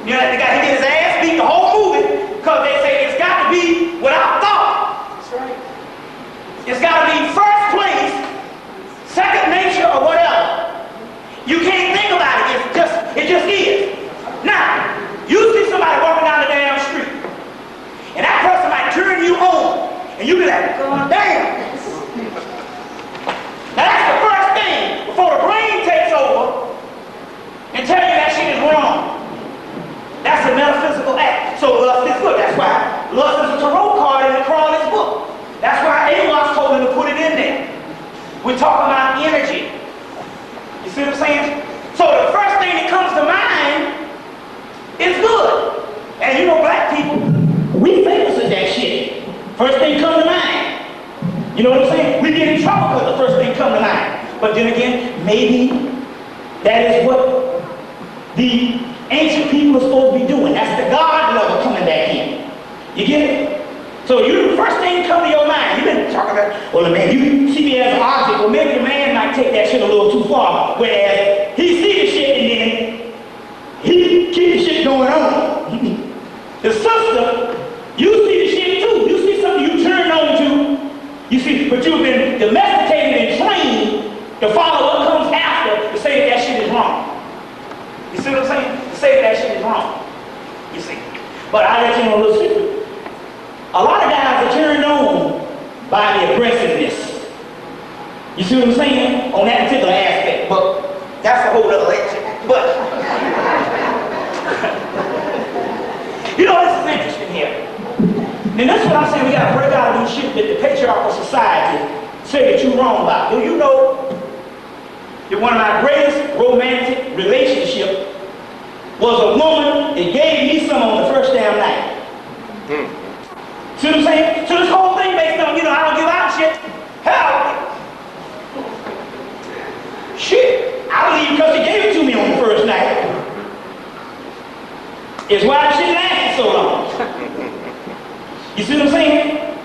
you know, the guy get his ass beat the whole movie because they say it's got to be without thought. That's right. It's got to be first place, second nature, or whatever. You can't think about it. It just is. Now, you see somebody walking down the damn street, and that person might turn you on, and you be like, God damn. Now that's the first thing before the brain takes over and tell you that shit is wrong. That's a metaphysical act. So lust is good. That's why lust is a tarot card in the Crawley's book. That's why Amos told him to put it in there. We're talking about energy. You see what I'm saying? So the first thing that comes to mind You know what I'm saying? We get in trouble because the first thing come to mind. But then again, maybe that is what the ancient people are supposed to be doing. That's the God level coming back in. You get it? So you, the first thing come to your mind, you've been talking about, well, man, you see me as an object. Well, maybe the man might take that shit a little too far. Whereas he see the shit and then he keep the shit going on. The sister, you see the shit too. You see something you turn on to. You see, but you've been domesticated and trained to follow what comes after to say that shit is wrong. You see what I'm saying? To say that shit is wrong. You see. But I let you know a little secret. A lot of guys are turned on by the aggressiveness. You see what I'm saying? On that particular aspect. But that's a whole other lecture. But you know, this is interesting here. And that's what I'm saying. We got to break out of these shit that the patriarchal society say that you're wrong about. Do you know that one of my greatest romantic relationships was a woman that gave me some on the first damn night? See what I'm saying? So this whole thing based on, you know, I don't give out shit. Hell, shit, I believe because he gave it to me on the first night. It's why the shit lasted so long. You see what I'm saying?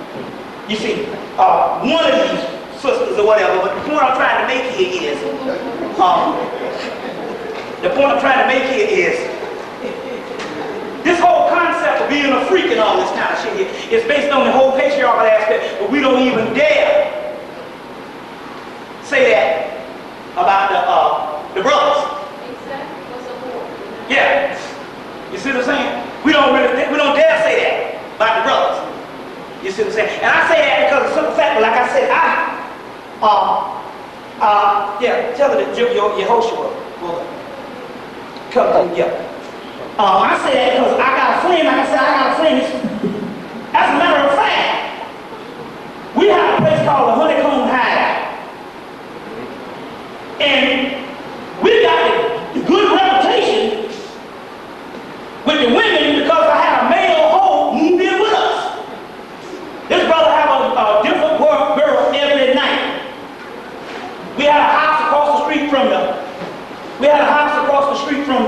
You see, one of these sisters or whatever, but the point I'm trying to make here is, this whole concept of being a freak and all this kind of shit here is based on the whole patriarchal aspect, but we don't even dare say that about the brothers. Yeah. You see what I'm saying? We don't dare say that about the brothers. You see what I'm saying? And I say that because of the simple fact that, like I said, yeah, tell her that your host will come through, yeah. I say that because I got a friend, like I said, I got a friend. As a matter of fact, we have a place called the Honeycomb Hideout. And we got the good reputation with the women because I had a male hoe moved in with us. This brother have a different girl every night. We had a house across the street from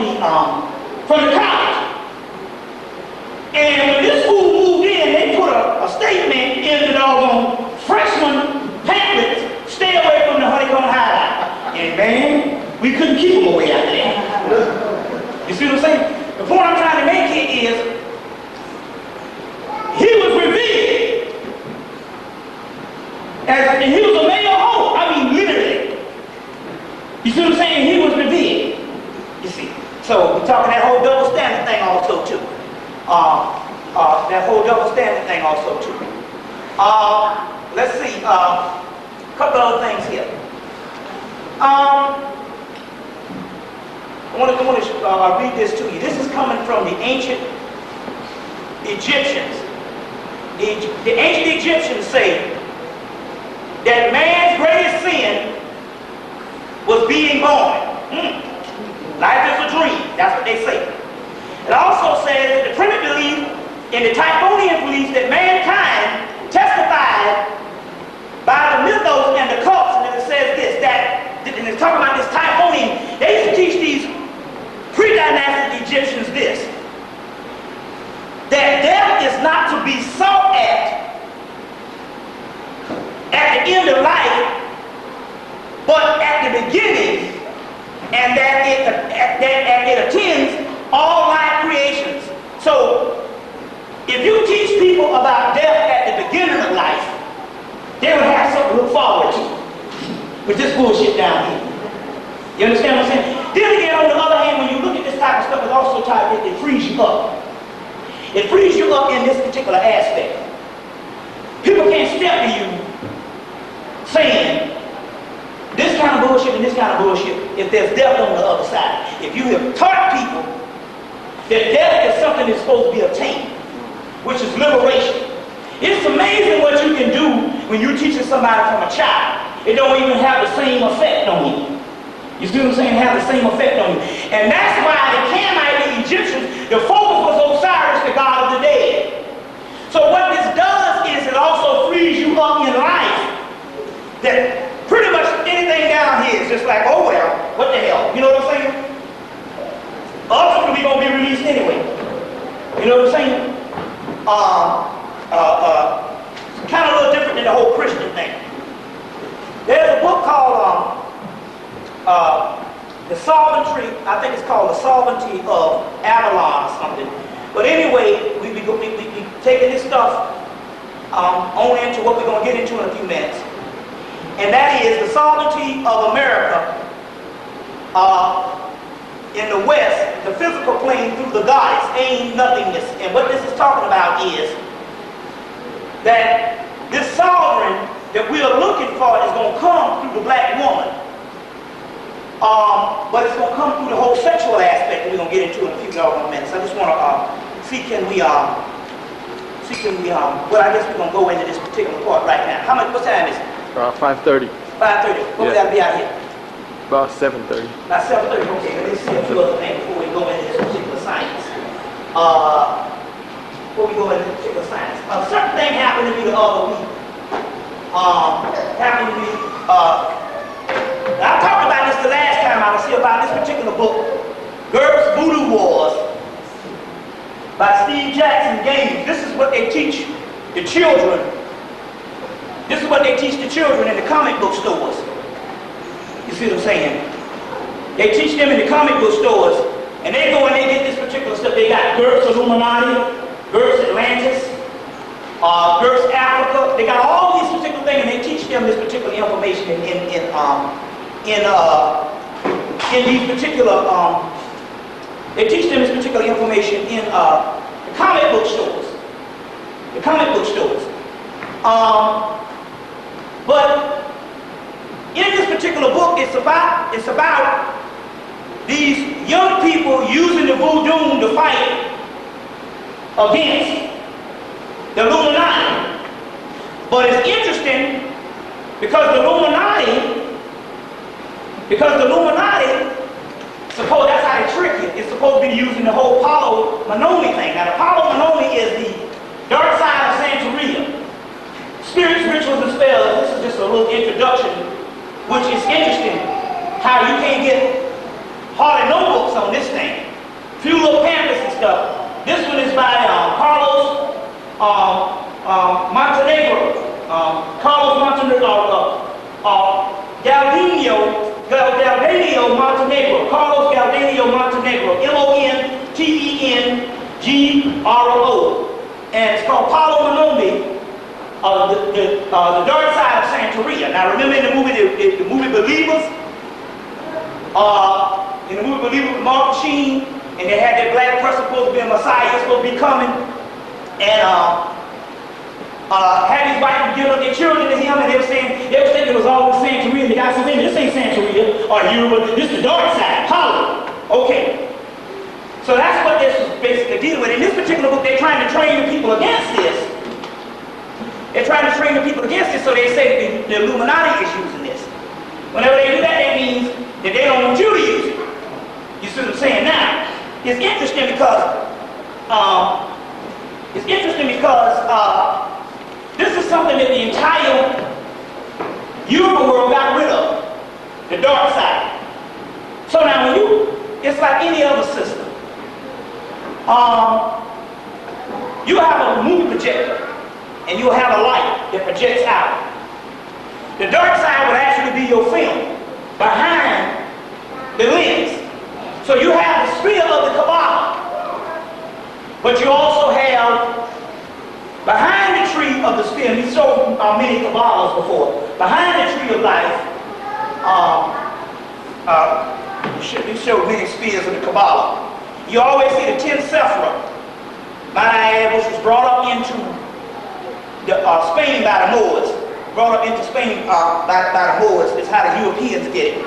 the college. And when this fool moved in, they put a statement in the doggone freshman pamphlets, stay away from the Honeycomb Hideout. And man, we couldn't keep them away out there. You see what I'm saying? The point I'm trying to make here is, he was revealed. And he was a male hoe. I mean, literally. You see what I'm saying? He was revealed. You see. So we're talking that whole double standard thing also too. Let's see. A couple other things here. I want to read this to you. This is coming from the ancient Egyptians. The ancient Egyptians say that man's greatest sin was being born. Life is a dream. That's what they say. It also says that the primitive belief in the Typhonian beliefs that mankind testified by the mythos and the cults, and it says this, and it's talking about this Typhonian, they used to teach these pre-dynastic Egyptians this, that death is not to be sought at the end of life, but at the beginning, and that it attends all life creations. So, if you teach people about death at the beginning of life, they would have something to look forward to with this bullshit down here. You understand what I'm saying? Then again, on the other hand, when you look at this type of stuff, it's also it frees you up. It frees you up in this particular aspect. People can't step to you saying this kind of bullshit and this kind of bullshit if there's death on the other side. If you have taught people that death is something that's supposed to be obtained, which is liberation. It's amazing what you can do when you're teaching somebody from a child. It don't even have the same effect on you. You see what I'm saying? Have the same effect on you. And that's why the Canaanite, the Egyptians, the focus was Osiris, the god of the dead. So what this does is it also frees you up in life You know what I'm saying? Kind of a little different than the whole Christian thing. There's a book called The Sovereignty, I think it's called The Sovereignty of Avalon or something. But anyway, we taking this stuff on into what we're going to get into in a few minutes. And that is the sovereignty of America in the West, the physical plane through the goddess, ain't nothingness. And what this is talking about is that this sovereign that we are looking for is going to come through the black woman. But it's going to come through the whole sexual aspect that we're going to get into in a few minutes. I just want to see can we, well, I guess we're going to go into this particular part right now. What time is it? 5:30. 5:30. What we got to be out here? About 7:30. About 7:30. Okay, let me see a few other things before we go into this particular science. Before we go into this particular science. A certain thing happened to me the other week. I talked about this the last time I was here about this particular book, Girls' Voodoo Wars, by Steve Jackson Gaines. This is what they teach the children. This is what they teach the children in the comic book stores. You see what I'm saying? They teach them in the comic book stores, and they go and they get this particular stuff. They got Girls Illuminati, Girls Atlantis, Girls Africa. They got all these particular things, and they teach them this particular information in these particular. They teach them this particular information in the comic book stores. The comic book stores. But in this particular book, it's about these young people using the voodoo to fight against the Illuminati. But it's interesting because the Illuminati, suppose that's how they trick you. It's supposed to be using the whole Apollo Manomi thing. Now, the Apollo Manomi is the dark side of Santeria. Spirits, rituals, and spells. This is just a little introduction, which is interesting. How you can't get hardly no books on this thing. Few little pamphlets and stuff. This one is by Carlos Montenegro. Carlos Montenegro. Galdenio Montenegro. Carlos Galdenio Montenegro. Montengro. And it's called Apollo Manomi. The dark side of Santeria. Now remember in the movie Believers? In the movie Believers with Mark Sheen, and they had that black person supposed to be a Messiah, supposed to be coming, and had his wife give up their children to him, and they were thinking it was always Santeria. The guy said, "Man, this ain't Santeria or Yoruba. This is the dark side, Apollo." Okay. So that's what this is basically dealing with. In this particular book, they're trying to train the people against this. They're trying to train the people against this, so they say that the Illuminati is using this. Whenever they do that, that means that they don't want you to use it. You see what I'm saying? Now, it's interesting because this is something that the entire Yoruba world got rid of, the dark side. So now it's like any other system. You have a movie projector, and you'll have a light that projects out. The dark side will actually be your film behind the lens. So you have the sphere of the Kabbalah, but you also have behind the tree of the sphere, and we showed many Kabbalahs before, behind the tree of life, we showed many spheres of the Kabbalah. You always see the 10 Sephra, which was brought up into Spain by the Moors. Brought up into Spain by the Moors. That's how the Europeans get it.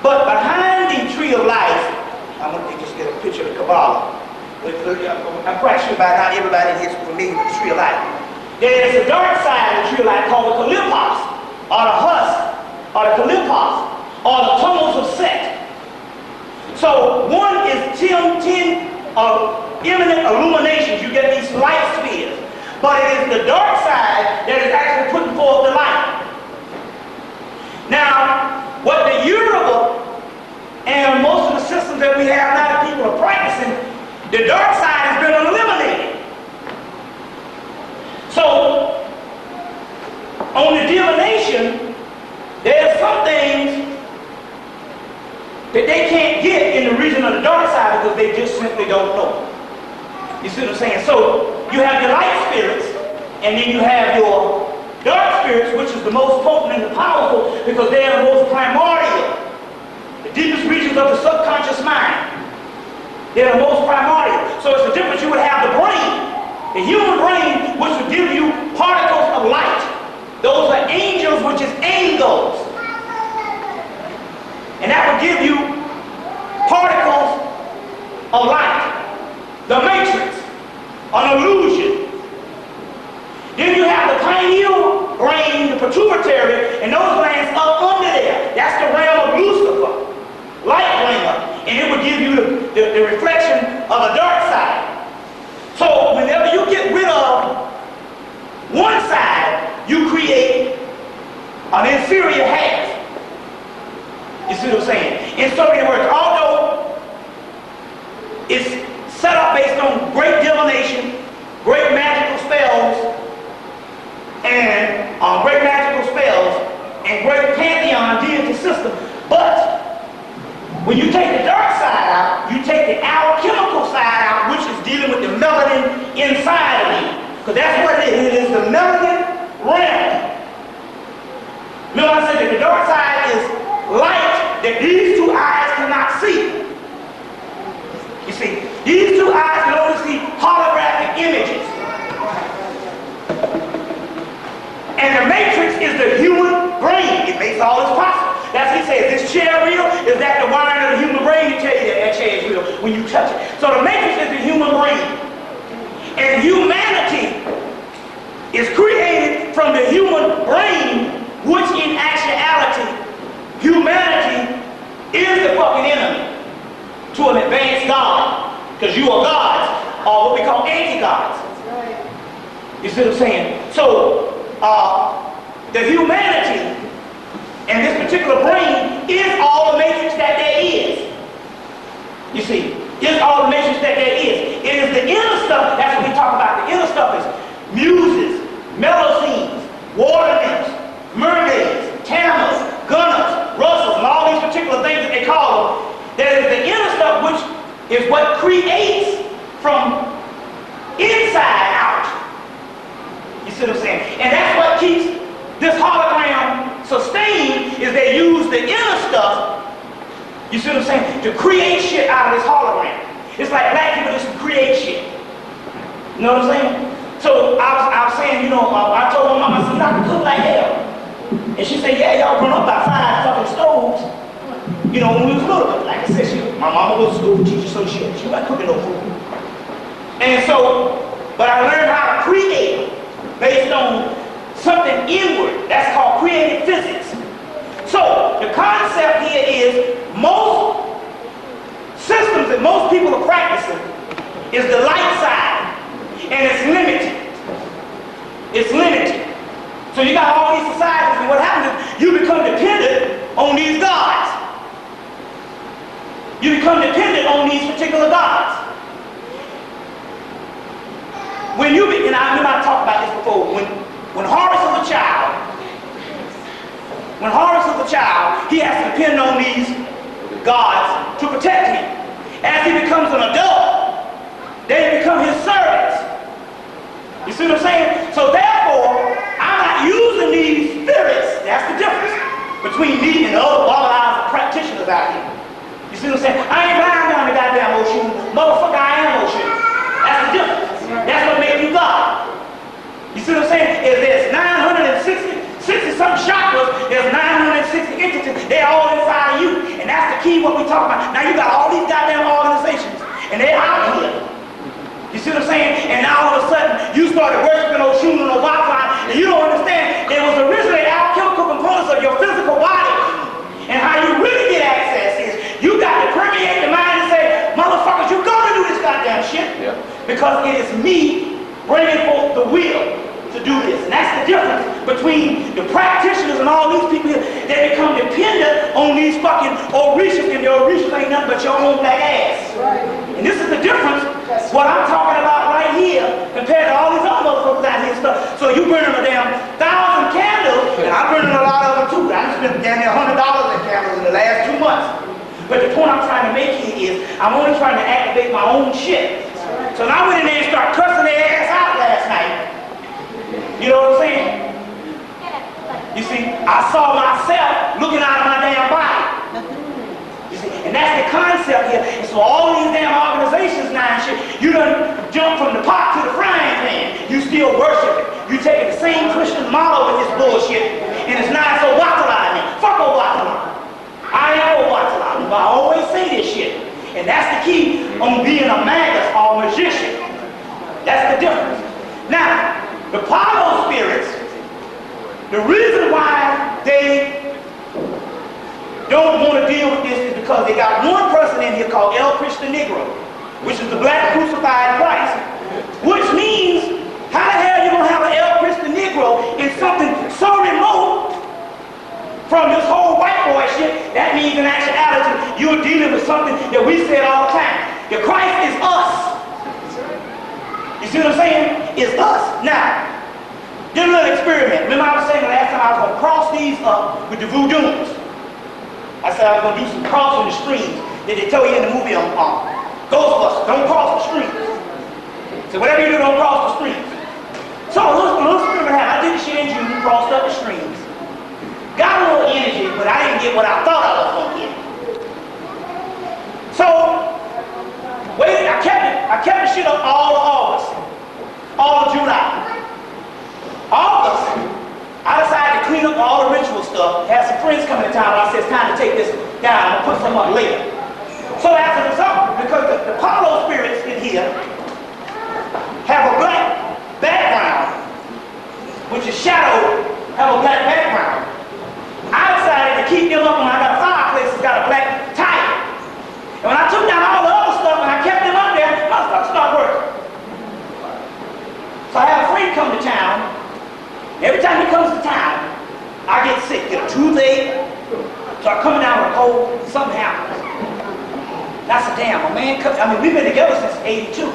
But behind the tree of life, I'm going to just get a picture of the Kabbalah. I'm quite sure by now everybody here is familiar with the tree of life. There is a dark side of the tree of life called the Kalipos, or the husk, or the Kalipos, or the tunnels of Set. So one is 10 imminent illuminations. You get these light spheres. But it is the dark side that is actually putting forth the light. Now, what the Yoruba and most of the systems that we have now that people are practicing, the dark side has been eliminated. simply don't know. You see what I'm saying? So you have your light spirits, and then you have your dark spirits, which is the most potent and the powerful, because they are the most primordial, the deepest regions of the subconscious mind. They're the most primordial. So it's the difference. You would have the brain, the human brain, which would give you particles of light. Those are angels, which is angles. And that would give you particles of light. The matrix, an illusion. Then you have the pineal brain, the pituitary, and those glands up under there. That's the realm of Lucifer, light bringer. And it would give you the reflection of the dark side. So whenever you get rid of one side, you create an inferior half. You see what I'm saying? In so many words, although it's set up based on great divination, great magical spells, and great pantheon deity system, but when you take the dark side out, you take the alchemical side out, which is dealing with the melanin inside of you. Because that's what it is. It is the melanin realm. Remember I said that the dark side is light that these two eyes cannot see. You see, these two eyes can only see holographic images. And the matrix is the human brain. It makes all this possible. That's what he says. This chair real? Is that the wiring of the human brain to tell you that chair is real when you touch it? So the matrix is the human brain. And humanity is created from the human brain, which in actuality, humanity is the fucking enemy to an advanced God. Because you are gods, or what we call anti-gods. You see what I'm saying? So, the humanity and this particular brain is all the matrix that there is. You see, is all the matrix that there is. It is the inner stuff, that's what we talk about. The inner stuff is muses, melosines, water nymphs, mermaids, tammers, gunners, rustlers, and all these particular things that they call them. That is the inner stuff, which is what creates from inside out. You see what I'm saying? And that's what keeps this hologram sustained, is they use the inner stuff, you see what I'm saying, to create shit out of this hologram. It's like black people just create shit. You know what I'm saying? So I was saying, you know, I told my mama, I said, I can cook like hell. And she said, yeah, y'all run up by 5 fucking stoves. You know, when we was little, like I said, my mama was a school teacher, so she wasn't cooking no food. And so, but I learned how to create based on something inward. That's called creative physics. So the concept here is most systems that most people are practicing is the light side, and it's limited. It's limited. So you got all these societies, and what happens is you become dependent on these gods. You become dependent on these particular gods. When you and I remember I talked about this before. When Horace is a child, he has to depend on these gods to protect him. As he becomes an adult, they become his servants. You see what I'm saying? So therefore, I'm not using these spirits. That's the difference between me and the other organized practitioners out here. You see what I'm saying? I ain't buying down the goddamn ocean. Motherfucker, I am ocean. That's the difference. That's what makes you God. You see what I'm saying? Is there's 60-something chakras, there's 960 entities, they're all inside of you. And that's the key what we talk about. Now you got all these goddamn organizations, and they're out here. You see what I'm saying? And now all of a sudden, you started worshiping Oshun and Wi-Fi, and you don't understand, there was originally alchemical components of your physical body. And how you really get access is, you got to permeate the mind and say, motherfuckers, you're gonna do this goddamn shit. Yeah. Because it is me bringing forth the will to do this. And that's the difference between the practitioners and all these people here. They become dependent on these fucking Orishas, and the Orishas ain't nothing but your own black ass. Right. And this is the difference, what I'm talking about right here, compared to all these other motherfuckers out here and stuff. So you burning a damn 1,000 candles, and I'm burning a lot of them too. I spent damn near $100 in candles in the last 2 months. But the point I'm trying to make here is, I'm only trying to activate my own shit. So now I went in there and started cussing their ass out last night. You know what I'm saying? You see, I saw myself looking out of my damn body. You see, and that's the concept here. And so all these damn organizations now and shit, you done jump from the pot to the frying pan. You still worship it. You taking the same Christian model with this bullshit, and it's not so Watala. Fuck Watala. I am Watala. I always say this shit. And that's the key on being a magus or a magician. That's the difference. Now, the Apollo spirits, the reason why they don't want to deal with this is because they got one person in here called El Cristo Negro, which is the black crucified Christ, which means how the hell you going to have an El Cristo Negro in something so remote from this whole white boy shit? That means in actuality you're dealing with something that we said all the time. The Christ is us. You see what I'm saying? It's us. Now, did a little experiment. Remember I was saying the last time I was going to cross these up with the voodoos. I said I was going to do some crossing the streams that they tell you in the movie on Ghostbusters. Don't cross the streams. So whatever you do, don't cross the streams. So a little experiment happened. I did the shit in June, crossed up the streams. Got a little energy, but I didn't get what I thought I was going to get. So, wait, I kept the shit up all of August. All of July. August, I decided to clean up all the ritual stuff. Had some friends coming to town, and I said, it's time to take this down and put some up later. So as a result, because the Apollo spirits in here have a black background, which is shadowed, have a black background. I decided to keep them up when I got a fireplace that's got a black tile. And when I took down all the other stuff and I kept them up there, my stuff started working. So I have a friend come to town. Every time he comes to town, I get sick, get a toothache, start coming down with a cold, something happens. And I said, damn, a man comes, we've been together since '82.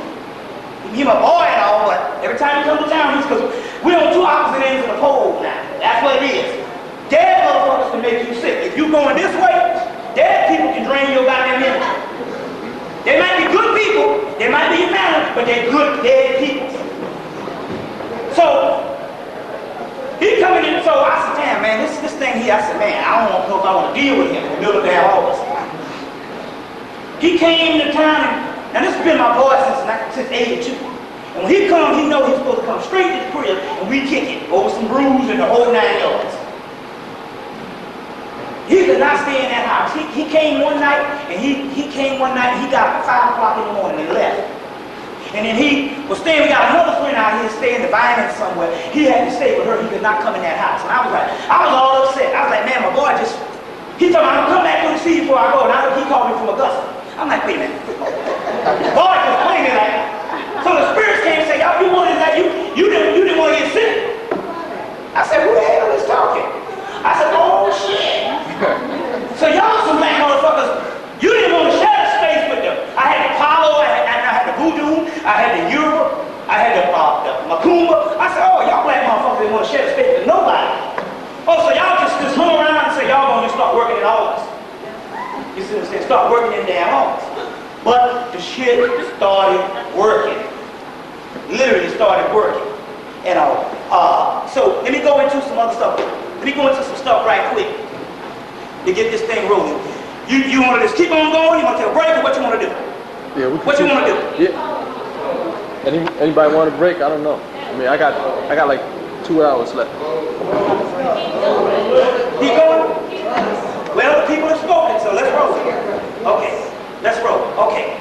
He's my boy and all, but every time he comes to town, because we're on two opposite ends of the pole now. That's what it is. Dead motherfuckers can make you sick. If you're going this way, dead people can drain your goddamn energy. They might be good people, they might be your family, but they're good dead people. So, he coming in, so I said, damn, man, this thing here, I said, man, I don't know if I want to deal with him in the middle of damn August. He came to town, and this has been my boy since '82. And when he comes, he knows he's supposed to come straight to the crib, and we kick it over some brews and the whole 9 yards. He could not stay in that house. He came one night, and he got up at 5 o'clock in the morning and left. And then he was staying, we got another friend out here staying in the Vinings somewhere. He had to stay with her, he could not come in that house. And I was all upset. I was like, man, my boy he told me, I'm going to come back to see you before I go. And he called me from Augusta. I'm like, wait a minute. Boy, just playing me like that. So the spirits came and said, y'all, you wanted that, you didn't want to get sick. I said, who the hell is talking? I said, oh shit. So y'all some black motherfuckers, you didn't want to share the space with them. I had the Apollo, I had the Voodoo, I had the Yoruba, I had the Macumba. I said, oh, y'all black motherfuckers didn't want to share the space with nobody. Oh, so y'all just hung around and say y'all gonna just start working in August. You see what I'm saying? Start working in damn August. But the shit started working. Literally started working. And so let me go into some other stuff. Let me go into some stuff right quick to get this thing rolling. You want to just keep on going? You want to take a break, or what you want to do? Yeah, what you want to do? Yeah. Anybody want a break? I don't know. I got like 2 hours left. Keep going? Well, the people have spoken, so let's roll. Okay, let's roll. Okay.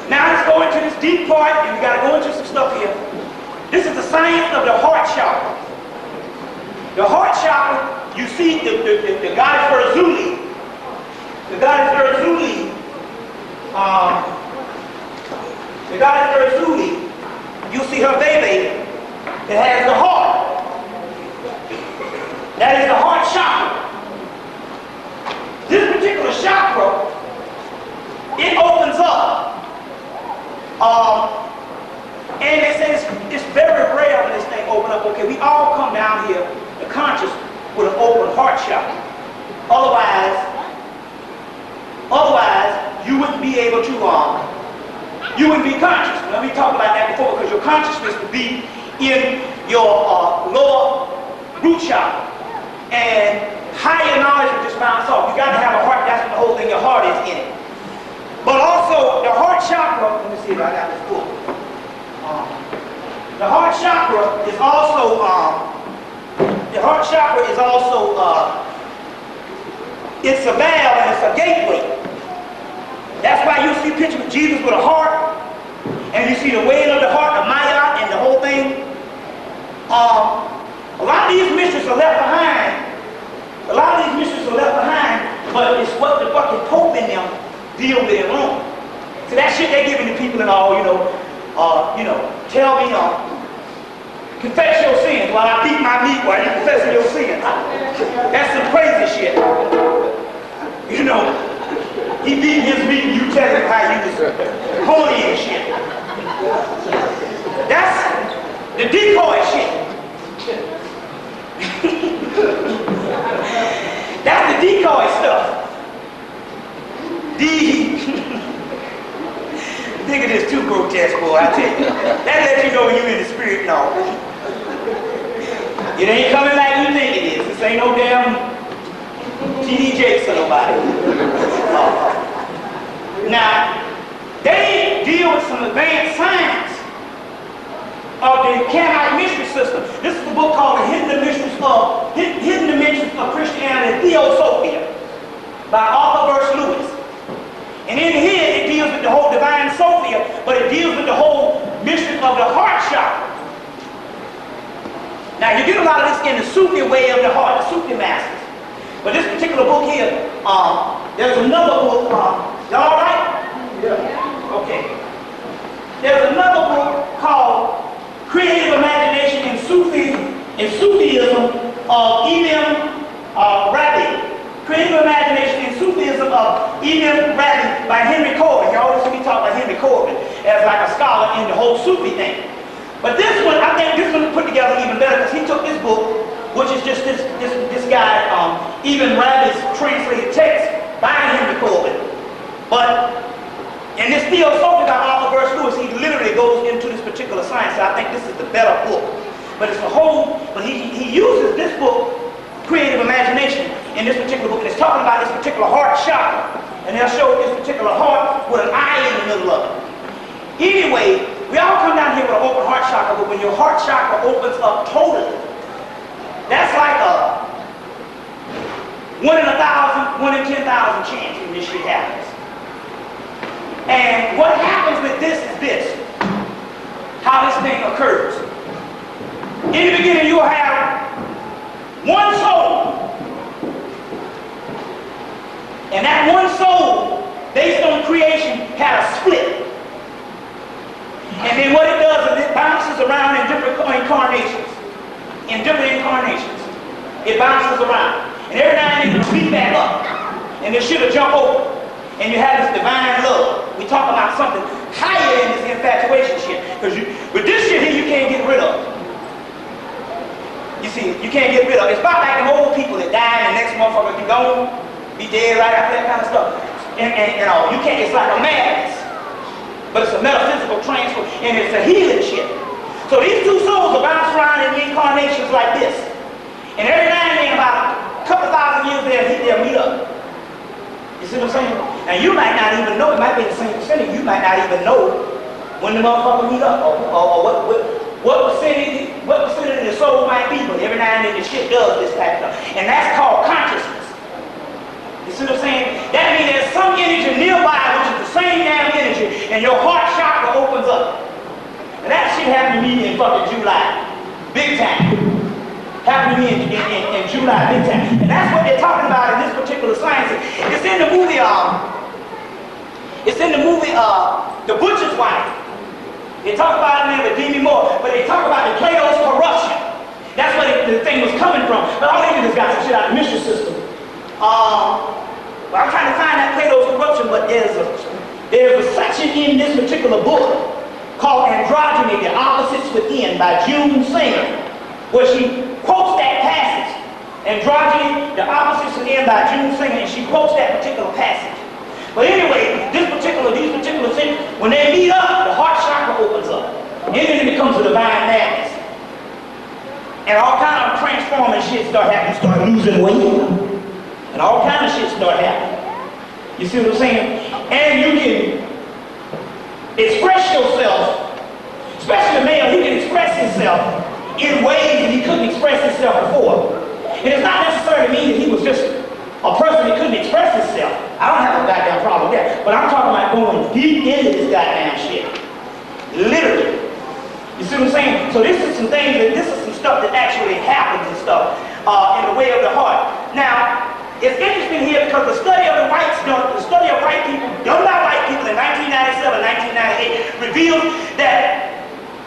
Now let's go into this deep part, and we got to go into some stuff here. This is the science of the heart chakra. The heart chakra, you see the goddess Urzuli. The goddess Urzuli. The goddess Urzuli. You see her baby. It has the heart. That is the heart chakra. This particular chakra, it opens up. And they say it's very rare when this thing opens up. Okay, we all come down here, the conscious, with an open heart chakra. Otherwise, you wouldn't be be able to, you wouldn't be conscious. Let me talk about that before, because your consciousness would be in your lower root chakra. And higher knowledge would just bounce off. You got to have a heart. That's what the whole thing, your heart is in it. But also, the heart chakra, let me see if I got this book. The heart chakra is also, it's a valve and it's a gateway. That's why you see pictures of Jesus with a heart, and you see the whale of the heart, the Maya, and the whole thing. A lot of these mysteries are left behind. But it's what the fucking Pope in them deal with in Rome. So that shit they giving the people and all, tell me, confess your sins while I beat my meat while you confessing your sins. That's some crazy shit. He beating his meat and you tell him how you was holy and shit. That's the decoy shit. That's the decoy stuff. Think of this too grotesque, boy, I tell you. That lets you know when you're in the spirit, no. It ain't coming like you think it is. This ain't no damn T.D. Jakes or nobody. Now, they deal with some advanced science of the Canaanite mystery system. This is the book called The Hidden Dimensions of Christianity, Theosophia, by Arthur Verse Lewis. And in here, it deals with the whole divine Sophia, but it deals with the whole mystery of the heart chakra. Now, you get a lot of this in the Sufi way of the heart, the Sufi masters. But this particular book here, there's another book, y'all all right? Yeah. Okay. There's another book called Creative Imagination in Sufism of Ibn Arabi. Creative Imagination in Sufism of Ibn Arabi by Henry Corbin. You always see me talk about Henry Corbin as like a scholar in the whole Sufi thing. But this one, I think this one put together even better because he took this book, which is just this guy, Ibn Arabi's translated text by Henry Corbin. But in this Theosophia by Arthur Verse Lewis, he literally goes into this particular science. So I think this is the better book. But it's the whole, but he uses this book, Creative Imagination, in this particular book, and it's talking about this particular heart chakra. And they'll show this particular heart with an eye in the middle of it. Anyway, we all come down here with an open heart chakra, but when your heart chakra opens up totally, that's like a 1 in 1,000, 1 in 10,000 chance when this shit happens. And what happens with this is this, how this thing occurs. In the beginning, you'll have one soul. And that one soul, based on creation, had a split. And then what it does is it bounces around in different incarnations. It bounces around. And every now and then it'll beat back up. And this shit'll jump over. And you have this divine love. We talk about something higher than this infatuation shit. Because with this shit here, you can't get rid of. You see, you can't get rid of. It's about like them old people that die and the next motherfucker be gone, be dead right after that kind of stuff. And you can't, it's like a madness. But it's a metaphysical transfer, and it's a healing shit. So these two souls will bounce around in incarnations like this. And every now and then, about a couple thousand years, they'll meet up. You see what I'm saying? And you might not even know, it might be the same percentage, you might not even know when the motherfucker meet up, or what percentage of the soul might be, but every now and then the shit does this type of stuff. And that's called consciousness. You see what I'm saying? That means there's some energy nearby, which is the same damn energy, and your heart chakra opens up. And that shit happened to me in fucking July. Big time. Happened to me in July, big time. And that's what they're talking about in this particular science. It's in the movie, The Butcher's Wife. They talk about it in there with Demi Moore, but they talk about the Plato's corruption. That's where the thing was coming from. But all they did is got some shit out of the mystery system. I'm trying to find that Plato's corruption, but there's a section in this particular book called Androgyny, The Opposites Within by June Singer, where she quotes that passage. Androgyny, The Opposites Within by June Singer, and she quotes that particular passage. But anyway, these particular things, when they meet up, the heart chakra opens up. And then it becomes a divine madness. And all kind of transforming shit start happening. You start losing weight. And all kind of shit start happening. You see what I'm saying? And you can express yourself, especially the male, he can express himself in ways that he couldn't express himself before. And it's not necessarily mean that he was just a person that couldn't express himself. I don't have a goddamn problem with that. But I'm talking about going deep into this goddamn shit. Literally. You see what I'm saying? So this is some things this is some stuff that actually happens and stuff in the way of the heart. Now, it's interesting here because the study of white people done by white people in 1997, 1998 revealed that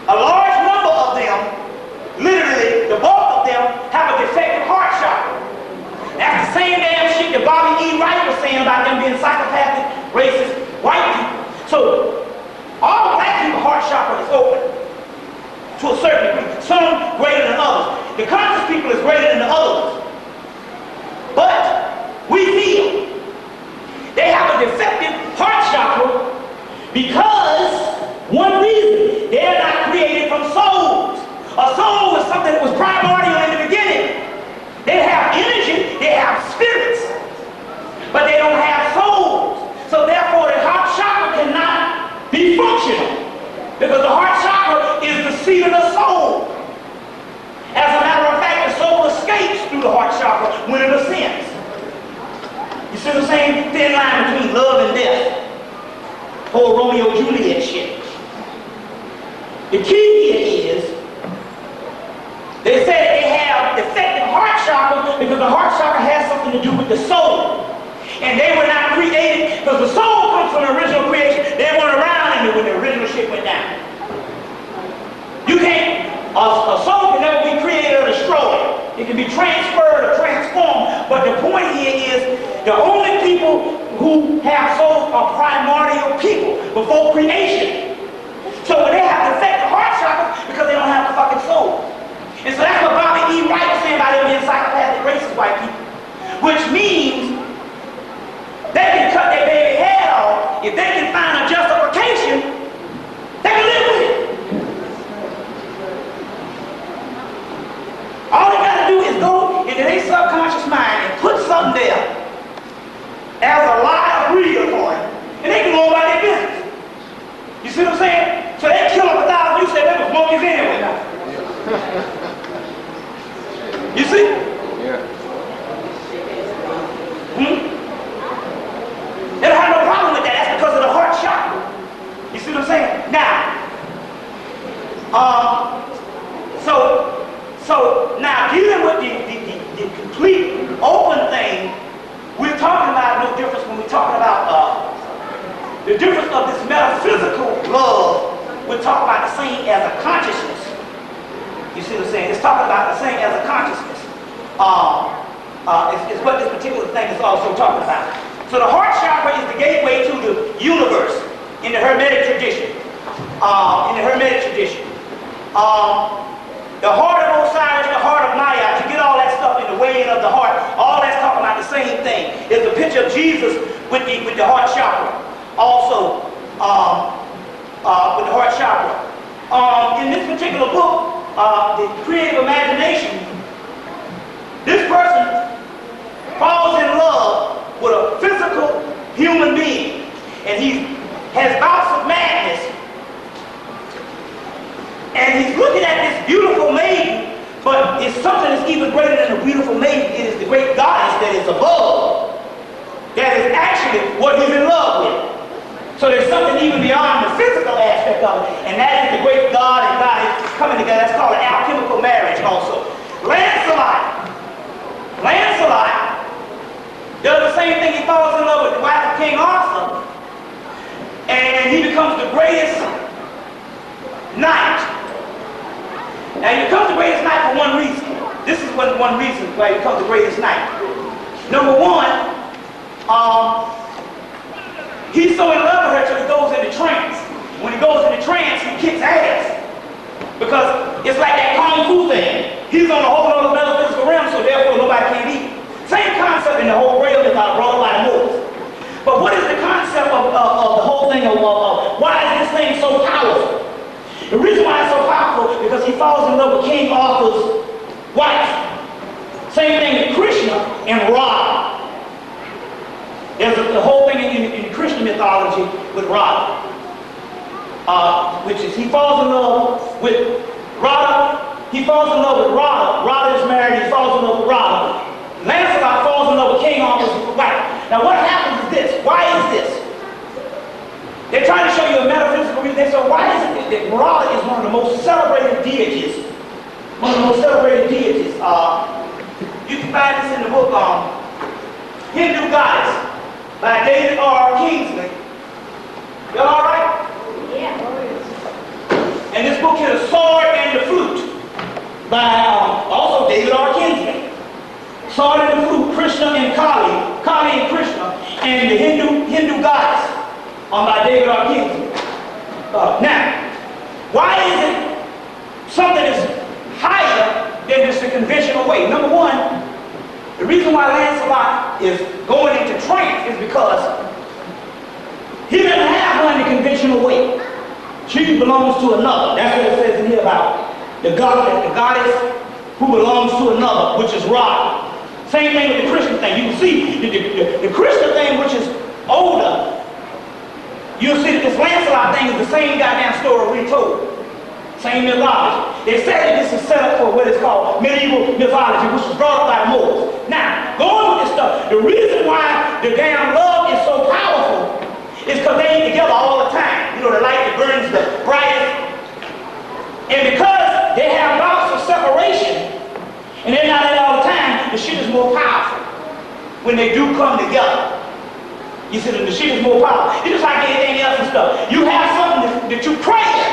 a large number of them, literally the bulk of them, have a defective heart chakra. That's the same damn shit that Bobby E. Wright was saying about them being psychopathic, racist white people. So all black people's heart chakra is open to a certain degree. Some greater than others. The conscious people is greater than the others. But we feel they have a defective heart chakra because one reason, they're not created from souls. A soul is something that was primordial in the beginning. They have energy, they have spirits, but they don't have souls. So therefore the heart chakra cannot be functional because the heart chakra is the seat of the soul. As a matter of fact, the soul escapes through the heart chakra when it ascends. You see what I'm saying? Thin line between love and death. Whole Romeo Juliet shit. The key here is they say they have defective heart chakra because the heart chakra has something to do with the soul. And they were not created because the soul comes from the original creation. They weren't around when the original shit went down. You can't, a soul can never be created or destroyed. It can be transferred or transformed. But the point here is the only people who have souls are primordial people before creation. So when they have defective heart chakra because they don't have the fucking soul. And so that's what Bobby E. Wright was saying about them being psychopathic racist white people. Which means they can cut their baby head off if they can find a justification, they can live with it. All they gotta do is go into their subconscious mind and put something there as a lie agreed upon, and they can go about their business. You see what I'm saying? So they kill them 1,000, you say they was monkeys anyway now. You see? Yeah. They don't have no problem with that. That's because of the heart chakra. You see what I'm saying? Now, so now dealing with the complete open thing, we're talking about no difference when we're talking about the difference of this metaphysical love. We're talking about the same as a consciousness. You see what I'm saying? It's talking about the same as a consciousness. It's what this particular thing is also talking about. So the heart chakra is the gateway to the universe in the Hermetic tradition. The heart of Osiris, the heart of Maya, to get all that stuff in the way of the heart, all that's talking about the same thing. It's the picture of Jesus with the heart chakra. Also, with the heart chakra. In this particular book, The Creative Imagination, this person falls in love with a physical human being, and he has bouts of madness, and he's looking at this beautiful maiden, but it's something that's even greater than a beautiful maiden. It is the great goddess that is above, that is actually what he's in love with. So there's something even beyond the physical aspect of it, and that is the great God and goddess coming together. That's called an alchemical marriage also. Lancelot does the same thing. He falls in love with the wife of King Arthur, and he becomes the greatest knight. Now he becomes the greatest knight for one reason. This is one reason why he becomes the greatest knight. Number one, he's so in love with her till he goes into trance. When he goes into trance, he kicks ass. Because it's like that Kung Fu thing. He's on a whole other metaphysical realm, so therefore nobody can eat. Same concept in the whole realm is brought by the Moors. But what is the concept concept of the whole thing of why is this thing so powerful. The reason why it's so powerful is because he falls in love with King Arthur's wife. Same thing with Krishna and Radha. There's the whole thing in Christian mythology with Radha, which is he falls in love with Radha. He falls in love with Radha. Radha is married. He falls in love with Radha. Lancelot falls in love with King Arthur's wife. Now what happens is this. Why is this? They're trying to show you a metaphysical reason. They say, why is it that Radha is one of the most celebrated deities? One of the most celebrated deities. You can find this in the book Hindu Goddess by David R. Kingsley. Y'all all right? Yeah. And this book is The Sword and the Flute by also David R. Kingsley. Sword and the Flute, Krishna and Kali, Kali and Krishna, and the Hindu Goddess by David R. Kingsley. Now, why is it something is higher than just a conventional way? Number one, the reason why Lancelot is going into trance is because he doesn't have one the conventional way. She belongs to another. That's what it says in here about the goddess who belongs to another, which is Radha. Same thing with the Krishna thing. You can see the Krishna thing, which is older. You'll see that this Lancelot thing is the same goddamn story retold. Same mythology. They say that this is set up for what is called medieval mythology, which was brought up by Moors. Now, going with this stuff, the reason why the damn love is so powerful is because they ain't together all the time. You know, the light that burns the brightest. And because they have bouts of separation, and they're not in all the time, the shit is more powerful when they do come together. You see, the shit is more powerful. It's just like anything else and stuff. You have something that you crave,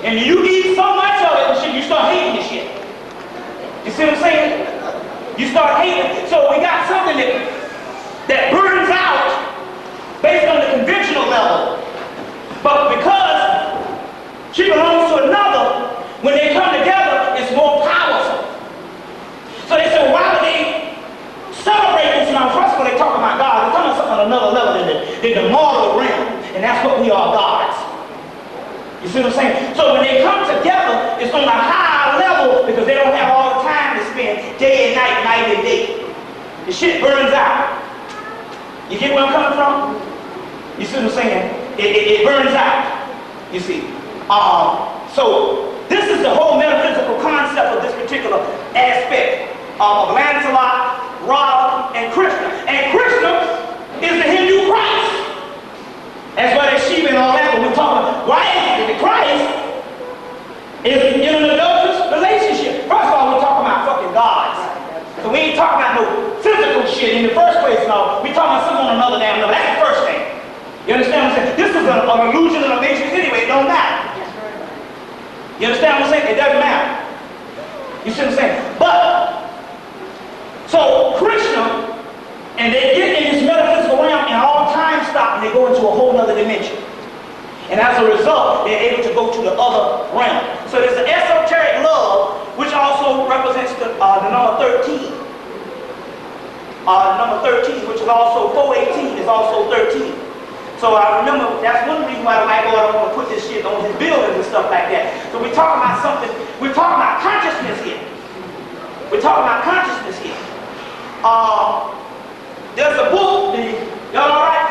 and you eat so much of it and shit, you start hating the shit. You see what I'm saying? You start hating. So we got something that burns out based on the conventional level. But because she belongs to another, when they come together, it's more powerful. So they said, why would they celebrate this? Now, first of all, they talk about God. They're talking about something on another level than the mortal realm. And that's what we are, gods. You see what I'm saying? So when they come together, it's on a higher level because they don't have all the time to spend day and night, night and day. The shit burns out. You get where I'm coming from? You see what I'm saying? It burns out. You see. So this is the whole metaphysical concept of this particular aspect of Lancelot, Radha, and Krishna. And Krishna is the Hindu Christ. That's why there's Shiva and all that, but we're talking about why is it that Christ is in an adulterous relationship? First of all, we're talking about fucking gods. So we ain't talking about no physical shit in the first place, no. We're talking about something on another damn level. That's the first thing. You understand what I'm saying? This is an illusion of a matrix anyway, it don't matter. You understand what I'm saying? It doesn't matter. You see what I'm saying? But, so Krishna, and they get in this metaphysical realm and all time stop and they go into a whole other dimension. And as a result, they're able to go to the other realm. So there's the esoteric love, which also represents the number 13. Number 13, which is also 418, is also 13. So I remember that's one reason why the white boy don't want to put this shit on his buildings and stuff like that. So we're talking about something, we're talking about consciousness here. We're talking about consciousness here. There's a book, y'all all right?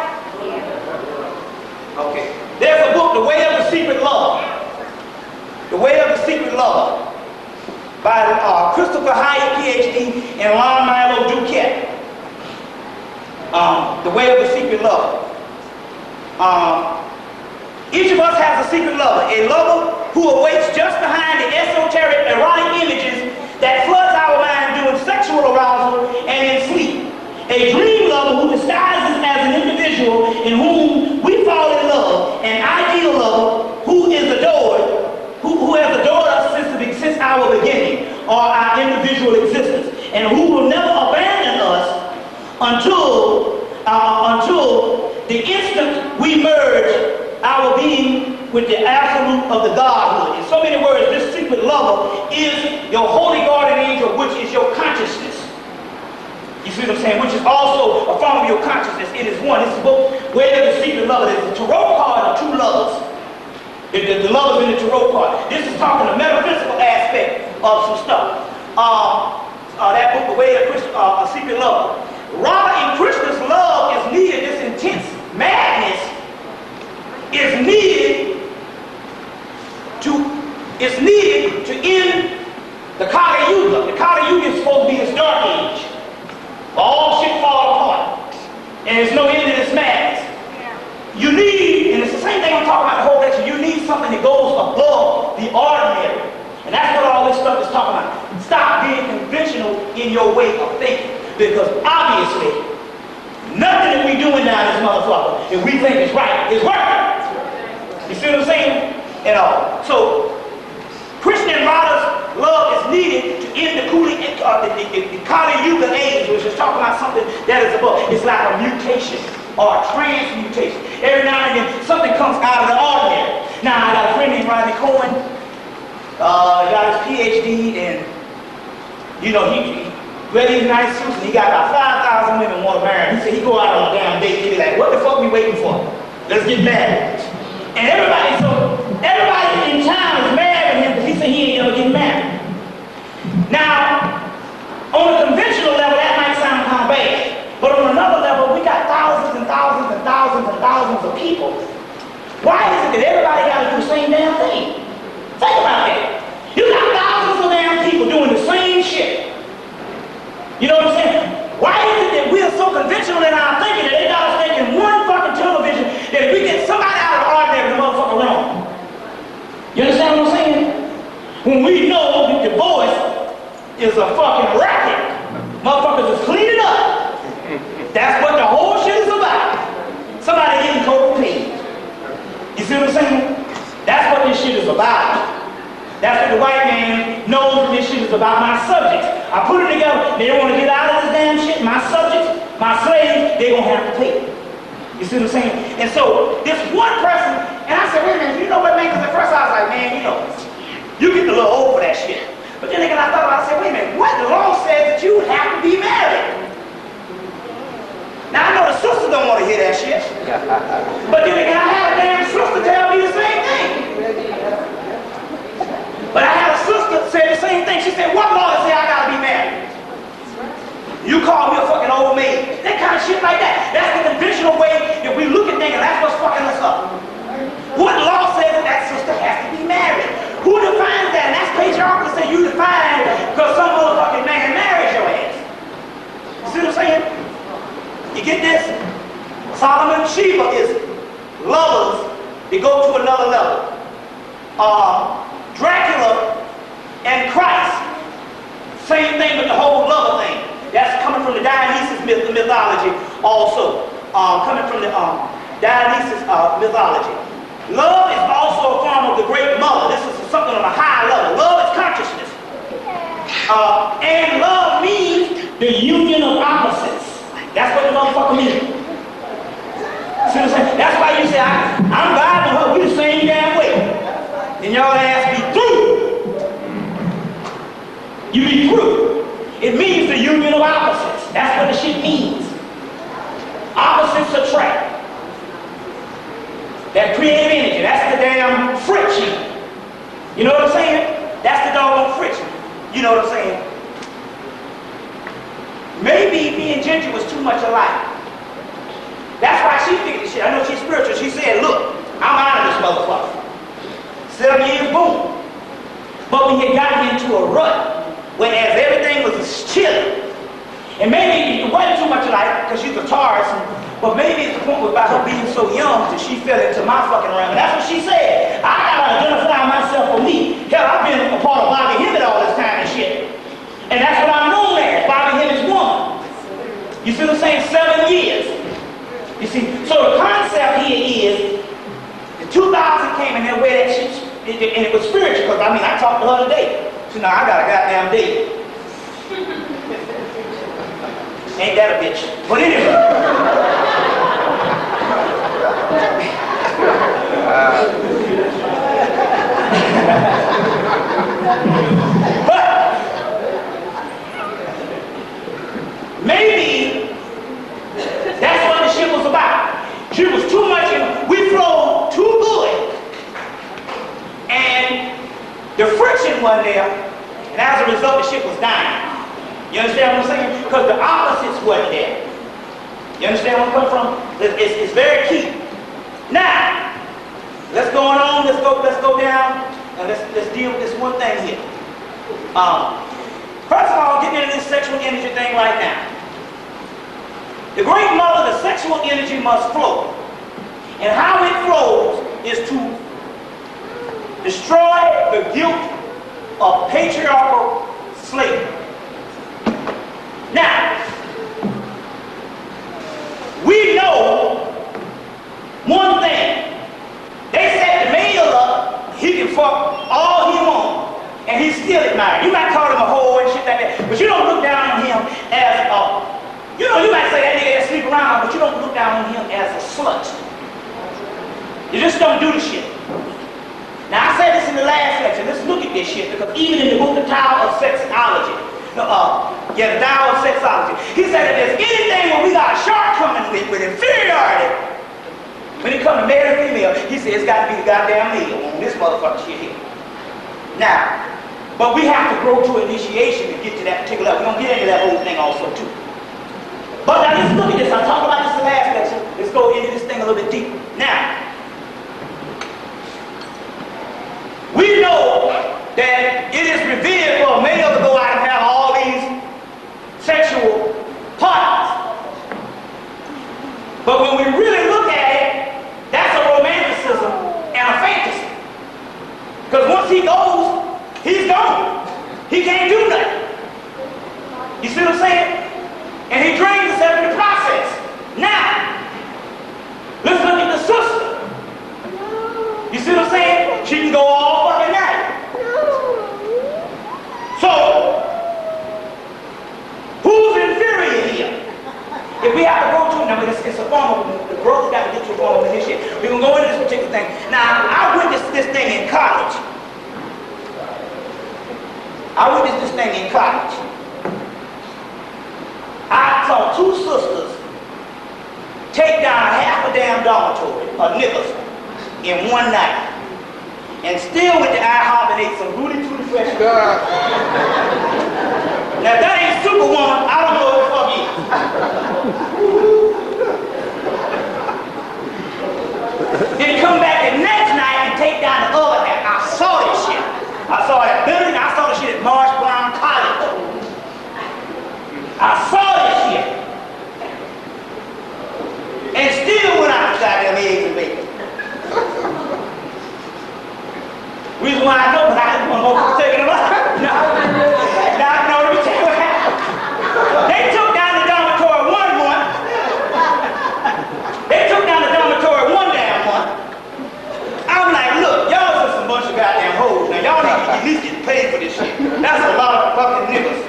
Okay. There's a book, The Way of the Secret Love. The Way of the Secret Love by Christopher Hyatt, PhD, and Lon Milo Duquette. The Way of the Secret Love. Each of us has a secret lover, a lover who awaits just behind the esoteric erotic images that floods our mind during sexual arousal and in sleep. A dream lover who disguises as an individual in whom we fall in love, an ideal lover who is adored, who has adored us since our beginning, or our individual existence, and who will never abandon us until the instant we merge our being with the absolute of the Godhood. In so many words, this secret lover is your holy guardian angel, which is your consciousness. You see what I'm saying? Which is also a form of your consciousness. It is one. This is both where the secret lover is. The tarot card of two lovers. The lovers in the tarot card. This is talking the metaphysical aspect of some stuff. That book, The Way of a Secret Lover. Robert and Krishna's love is needed. This intense madness is needed to end the Kali Yuga. The Kali Yuga is supposed to be this dark age. All shit fall apart. And there's no end to this madness. You need, and it's the same thing I'm talking about the whole lecture, you need something that goes above the ordinary. And that's what all this stuff is talking about. Stop being conventional in your way of thinking. Because obviously, nothing that we doing now in this motherfucker that we think is right is working. You see what I'm saying? And all. So, Krishna and Radha's love is needed to end the Kali Yuga age, which is talking about something that is above. It's like a mutation or a transmutation. Every now and then, something comes out of the ordinary. Now, I got a friend named Rodney Cohen. Got his PhD, and you know, he read these nice suits, and he got about 5,000 women want to marry him. He said he go out on a damn date, he be like, what the fuck we waiting for? Let's get married. And everybody in town is marrying him because he said he ain't ever getting married. Now, on a conventional level, that might sound kind of bad. But on another level, we got thousands and thousands and thousands and thousands of people. Why is it that everybody got to do the same damn thing? Think about that. You got thousands of damn people doing the same shit. You know what I'm saying? Why is it that we're so conventional in our thinking that they got us thinking one fucking television that if we get somebody out of the ordinary, the motherfucker wrong? You understand what I'm saying? When we know that divorce is a fucking racket, motherfuckers is cleaning up. That's what the whole shit is about. Somebody getting total paid. You see what I'm saying? That's what this shit is about. That's what the white man knows this shit is about. My subjects. I put it together. They don't want to get out of this damn shit. My subjects, my slaves, they gonna have to pay. You see what I'm saying? And so this one person, and I said, wait a minute, you know what, man? Because at first I was like, man, you know, you get a little old for that shit. But then again, I thought about it, I said, wait a minute, what? The law says that you have to be married. Now I know the sisters don't want to hear that shit. But then again, I had a damn sister tell me the same thing. But I had a sister say the same thing. She said, what law does say I gotta be married? You call me a fucking old maid. That kind of shit like that. That's the conventional way that we look at things, and that's what's fucking us up. What law says that that sister has to be married? Who defines that? And that's patriarchal to say you define because some motherfucking man marries your ass. You see what I'm saying? You get this? Solomon and Sheba is lovers that go to another level. Dracula and Christ, same thing with the whole lover thing. That's coming from the Dionysus mythology also. Coming from the Dionysus mythology. Love is also a form of the great mother. This is something on a high level. Love is consciousness. And love means the union of opposites. That's what the motherfucker means. See what I'm saying? That's why you say, I'm vibing her, we the same damn way. And y'all ass be through. You be through. It means the union of opposites. That's what the shit means. Opposites attract. That creative energy, that's the damn friction. You know what I'm saying? That's the doggone friction. You know what I'm saying? Maybe me and Ginger was too much alike. That's why she figured shit. I know she's spiritual. She said, look, I'm out of this motherfucker. 7 years, boom. But we had gotten into a rut, whereas everything was chilling. And maybe it wasn't too much alike, because she's a Taurus, but maybe the point was about her being so young that she fell into my fucking realm. And that's what she said. I gotta identify myself for me. Hell, I've been a part of Bobby Hemmitt all this time and shit. And that's what I'm known as, Bobby Hemmitt's woman. You see what I'm saying? 7 years. You see, so the concept here is, the 2000 came and then where that shit, and it was spiritual, because I mean, I talked to her today. She said, no, I got a goddamn date. Ain't that a bitch? But anyway. But maybe wasn't there, and as a result, the shit was dying. You understand what I'm saying? Because the opposites wasn't there. You understand where I'm coming from? It's very key. Now, let's go on. Let's go down, and let's deal with this one thing here. First of all, getting into this sexual energy thing right now. The great mother, the sexual energy must flow. And how it flows is to destroy the guilt of patriarchal slavery. Now, we know one thing. They set the male up, he can fuck all he wants, and he's still admired. You might call him a hoe and shit like that, but you don't look down on him as you know, you might say that nigga that sleep around, but you don't look down on him as a slut. You just don't do the shit. Now, I said this in the last lecture. Let's look at this shit, because even in the book, The Tao of Sexology, the Tao of Sexology, he said that there's anything where we got a shortcoming with inferiority, when it comes to male and female, he said it's got to be the goddamn male on this motherfucker shit here. Now, but we have to grow to initiation to get to that particular level. We're going to get into that whole thing also, too. But now let's look at this. I talked about this in the last lecture. Let's go into this thing a little bit deeper. Now, we know that it is revered for a male to go out and have all these sexual partners. But when we really look at it, that's a romanticism and a fantasy. Because once he goes, he's gone. He can't do nothing. You see what I'm saying? And he drains himself in the process. Now, let's look at the sister. You see what I'm saying? She can go all fucking night. So, who's inferior here? If we have to go to, now it's a form of, the brother got to get to a form of this shit. We're going to go into this particular thing. Now, I witnessed this thing in college. I saw two sisters take down half a damn dormitory of niggas in one night. And still went to IHOP and ate some Rudy Tooty Fresh. Now, if that ain't Superwoman, I don't know what the fuck is. Then come back the next night and take down the other half. I saw this shit. I saw that building. I saw this shit at Marsh Brown College. I saw this shit. And still went out beside them eggs and bacon. Reason why I know, but I didn't want to take it about. No, let me tell you what happened. They took down the dormitory one. They took down the dormitory one damn one. I'm like, look, y'all are some bunch of goddamn hoes. Now y'all need to at least get paid for this shit. That's a lot of fucking niggas.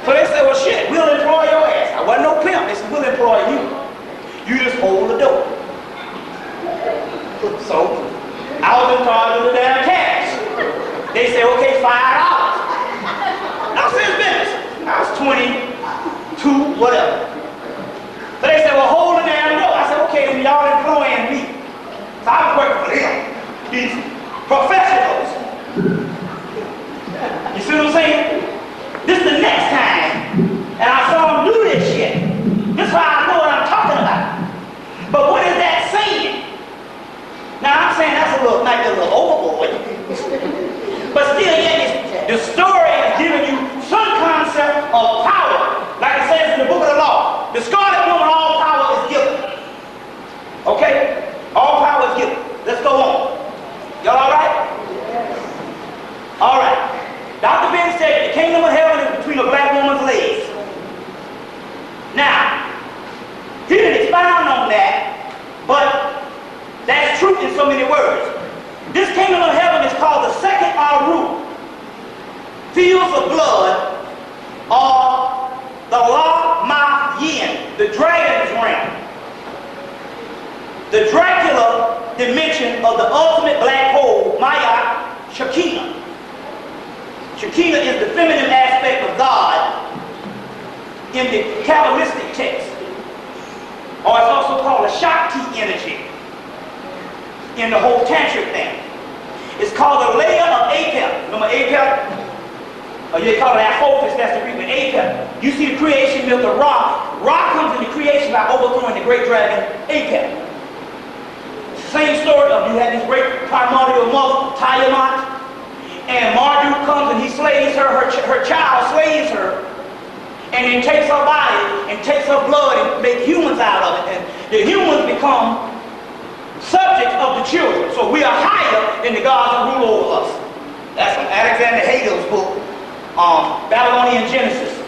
So they said, well shit, we'll employ your ass. I wasn't no pimp. They said, we'll employ you. You just hold the door. So I was in charge of the damn cash. They said, okay, $5. I said, it's business. I was 22, whatever. So they said, well, hold the damn door. I said, okay, then y'all employing me. So I was working for them, these professionals. You see what I'm saying? This is the next time, and I saw them do this shit. This is why I know what I'm talking about. But what is that saying? Now I'm saying that's a little overboard. But still, yet the story is giving you some concept of power. Like it says in the book of the law. The scarlet woman, all power is given. Okay? All power is given. Let's go on. Y'all alright? Alright. Dr. Ben said the kingdom of heaven is between a black woman's legs. Now, he didn't expound on that, but that's truth in so many words. This kingdom of heaven is called the second Aru. Fields of blood, or the La Ma Yin, the dragon's realm. The Dracula dimension of the ultimate black hole, Maya Shekinah. Shekinah is the feminine aspect of God in the Kabbalistic text. Or it's also called a Shakti energy in the whole tantric thing. It's called the layer of Apep. Remember Apep? They call it Apophis, that's the Greek one, Apep. You see the creation myth of Ra. Ra comes into creation by overthrowing the great dragon, Apep. Same story of you had this great primordial mother, Tiamat, and Marduk comes and he slays her, her child slays her, and then takes her body and takes her blood and make humans out of it. And the humans become subjects of the children. So we are higher than the gods that rule over us. That's from Alexander Hagel's book, Babylonian Genesis,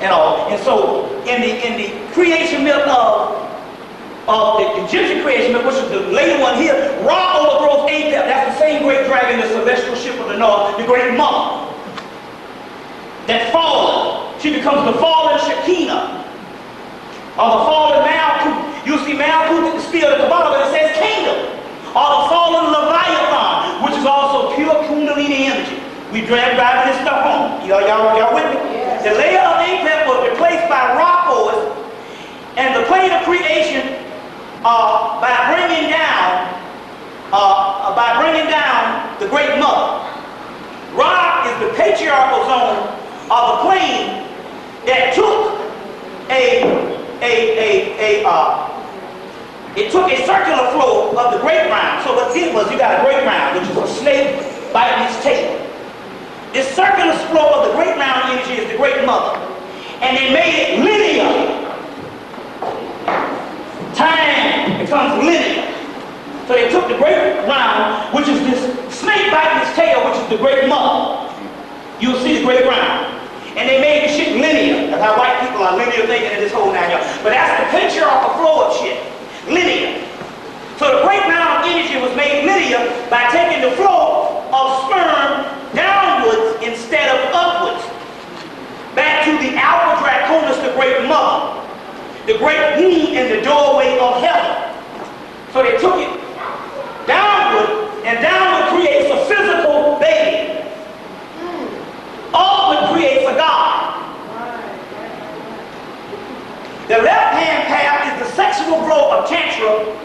and all. And so in the creation myth of the Egyptian creation myth, which is the later one here, Ra overthrows Apep. That's the same great dragon, the celestial ship of the north, the great mother. That fallen, she becomes the fallen Shekinah, or the fallen Malkuth. You'll see Malkuth is still at the bottom, but it says kingdom. Or the fallen Leviathan, which is also pure Kundalini energy. We driving this stuff home. Y'all with me? Yes. The layer of Apep was replaced by Ra force, and the plane of creation by bringing down the great mother. Ra is the patriarchal zone of the plane that took it took a circular flow of the great ground. So what it did was you got a great ground, which is a snake biting its tail. This circular flow of the great ground energy is the great mother. And they made it linear. Time becomes linear. So they took the great ground, which is this snake biting its tail, which is the great mother. You'll see the great ground. And they made the shit linear. That's how white people are linear thinking in this whole 9 yards. But that's the patriarchal flow of shit. Linear. So the great ground of energy was made linear by taking the flow of sperm downwards instead of upwards. Back to the Alpha Draconis, the great mother. The great womb in the doorway of heaven. So they took it downward, and downward creates a physical baby. Upward creates a God. The left-hand path is the sexual growth of Tantra,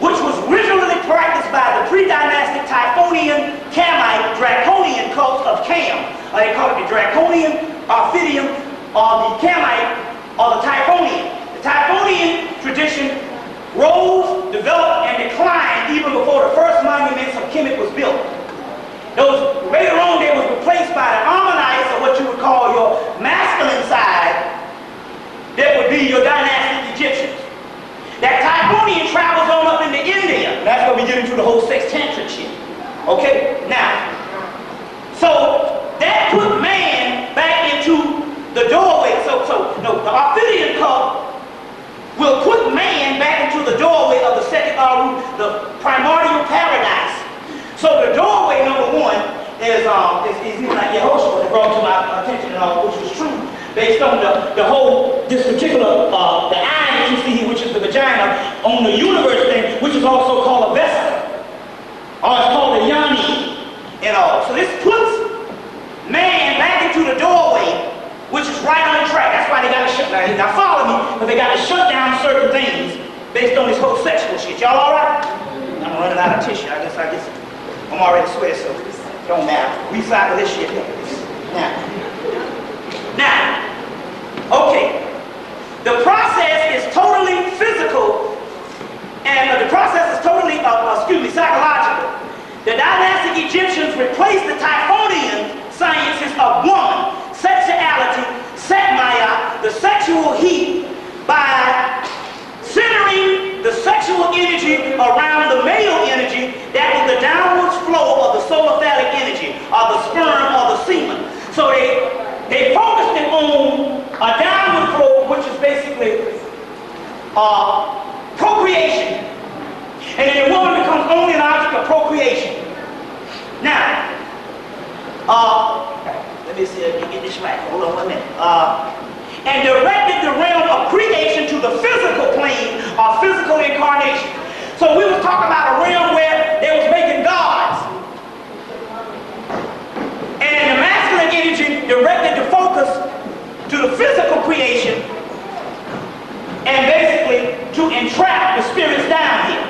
which was originally practiced by the pre-dynastic Typhonian, Kamite, Draconian cults of Cam. They call it the Draconian, Ophidian, or the Kamite, or the Typhonian. The Typhonian tradition rose, developed, and declined even before the first monuments of Hemmitt was built. Later on, they was replaced by the Ammonites, or what you would call your masculine side. That would be your dynastic Egyptians. That Typhonian travels on up into India. That's where we get into the whole sex tantric shit. Okay? Now, so that put man back into the doorway. The Ophidian cult will put man back into the doorway of the second the primordial paradise. So the doorway number one is even like Yehoshua that brought to my attention and all, which was true, based on the whole, this particular, the eye that you see here, which is the vagina, on the universe thing, which is also called a vessel, or it's called a yoni, and all. So this puts man back into the doorway, which is right on track. That's why they got to shut down. Now follow me, but they got to shut down certain things based on this whole sexual shit. Y'all all right? I'm running out of tissue. I guess I'm already sweating, so it don't matter. Recycle this shit. Now, okay. The process is totally physical, and the process is totally, psychological. The dynastic Egyptians replaced the Typhonian sciences of woman, sexuality, Sekhmaat, the sexual heat, by centering the sexual energy around the male energy that was the downwards flow of the solar phallic energy, or the sperm or the semen. So they focused it on a downward flow, which is basically procreation. And then the woman becomes only an object of procreation. Now, let me see if I can get this right. Hold on 1 minute. And directed the realm of creation to the physical plane or physical incarnation. So we was talking about a realm where they was making gods. And the masculine energy directed the focus to the physical creation and basically to entrap the spirits down here.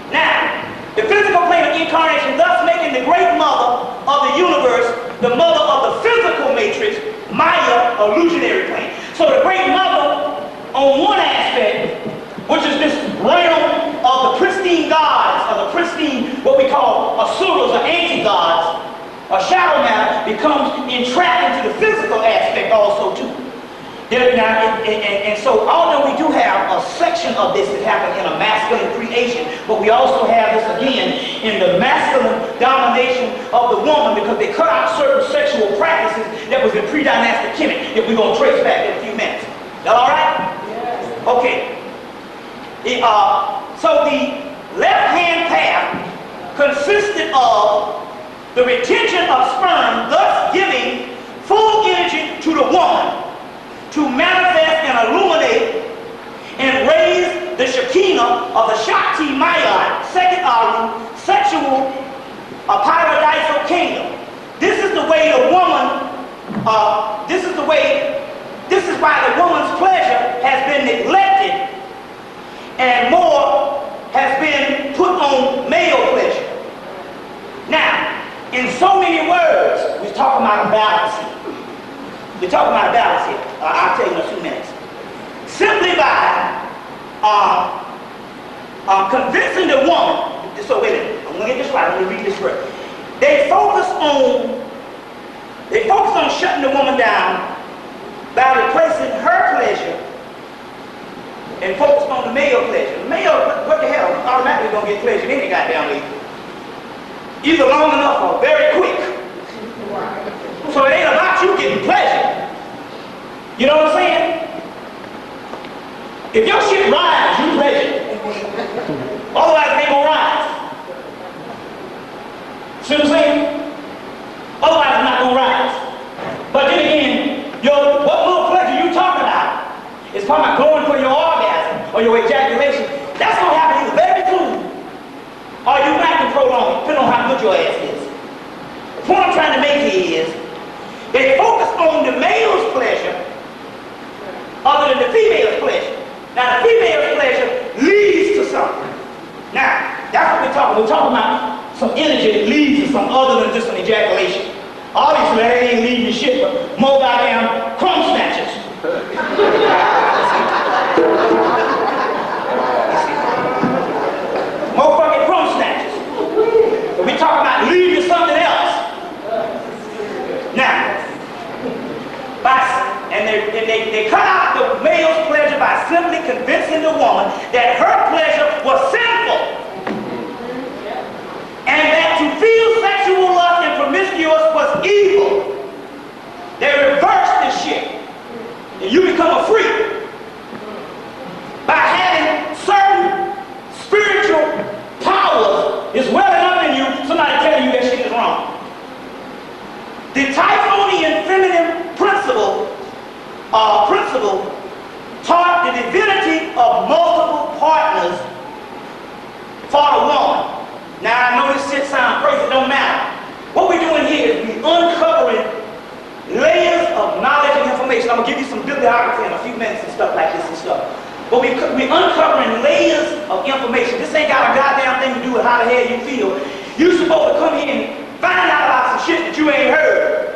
Now, the physical plane of incarnation, thus making the great mother of the universe, the mother of the physical matrix, Maya, illusionary plane. So the great mother, on one aspect, which is this realm of the pristine gods, or the pristine, what we call asuras, or anti-gods, or shadow matter, becomes entrapped into the physical aspect also too. And so although we do have a section of this that happened in a masculine creation, but we also have this again in the masculine domination of the woman, because they cut out certain sexual practices that was in pre-dynastic Kemet that we're going to trace back in a few minutes. That all right? Yes. Okay. So the left-hand path consisted of the retention of sperm, thus giving full energy to the woman to manifest and illuminate and raise the Shekinah of the Shakti Maya, second Aru, sexual paradisal kingdom. This is the way the woman, this is why the woman's pleasure has been neglected and more has been put on male pleasure. Now, in so many words, we're talking about a balance here. We're talking about a balance here. I'll tell you in a few minutes. Simply by convincing the woman, so wait a minute, I'm going to get this right, I'm going to read this first. They focus on shutting the woman down by replacing her pleasure and focus on the male pleasure. The male, what the hell, automatically going to get pleasure any goddamn way. Either long enough or very quick. So it ain't about you getting pleasure. You know what I'm saying? If your shit rides, you pleasure. Otherwise, it ain't gonna rise. See what I'm saying? Otherwise, it's not gonna rise. But then again, what little pleasure you talking about is talking about going for your orgasm or your ejaculation. That's gonna happen either very soon or you might can prolong it, depending on how good your ass is. The point I'm trying to make here is they focus on the male's pleasure other than the female's pleasure. Now, the female's pleasure leads to something. Now, that's what we're talking. We're talking about some energy that leads to something other than just an ejaculation. Obviously, that ain't leading to shit, but more goddamn crumb snatchers. More fucking crumb snatchers. But we're talking about leading to something else. Now, they cut out the male's pleasure by simply convincing the woman that her pleasure was sinful. And that to feel sexual lust and promiscuous was evil. They reverse this shit. And you become a freak by having certain spiritual powers is welling up in you, somebody telling you that shit is wrong. The Typhonian feminine principle taught the divinity of multiple partners for the woman. Now I know this shit sounds crazy, it don't matter. What we're doing here is we're uncovering layers of knowledge and information. I'm gonna give you some bibliography in a few minutes and stuff like this and stuff. But we're uncovering layers of information. This ain't got a goddamn thing to do with how the hell you feel. You're supposed to come here and find out about some shit that you ain't heard.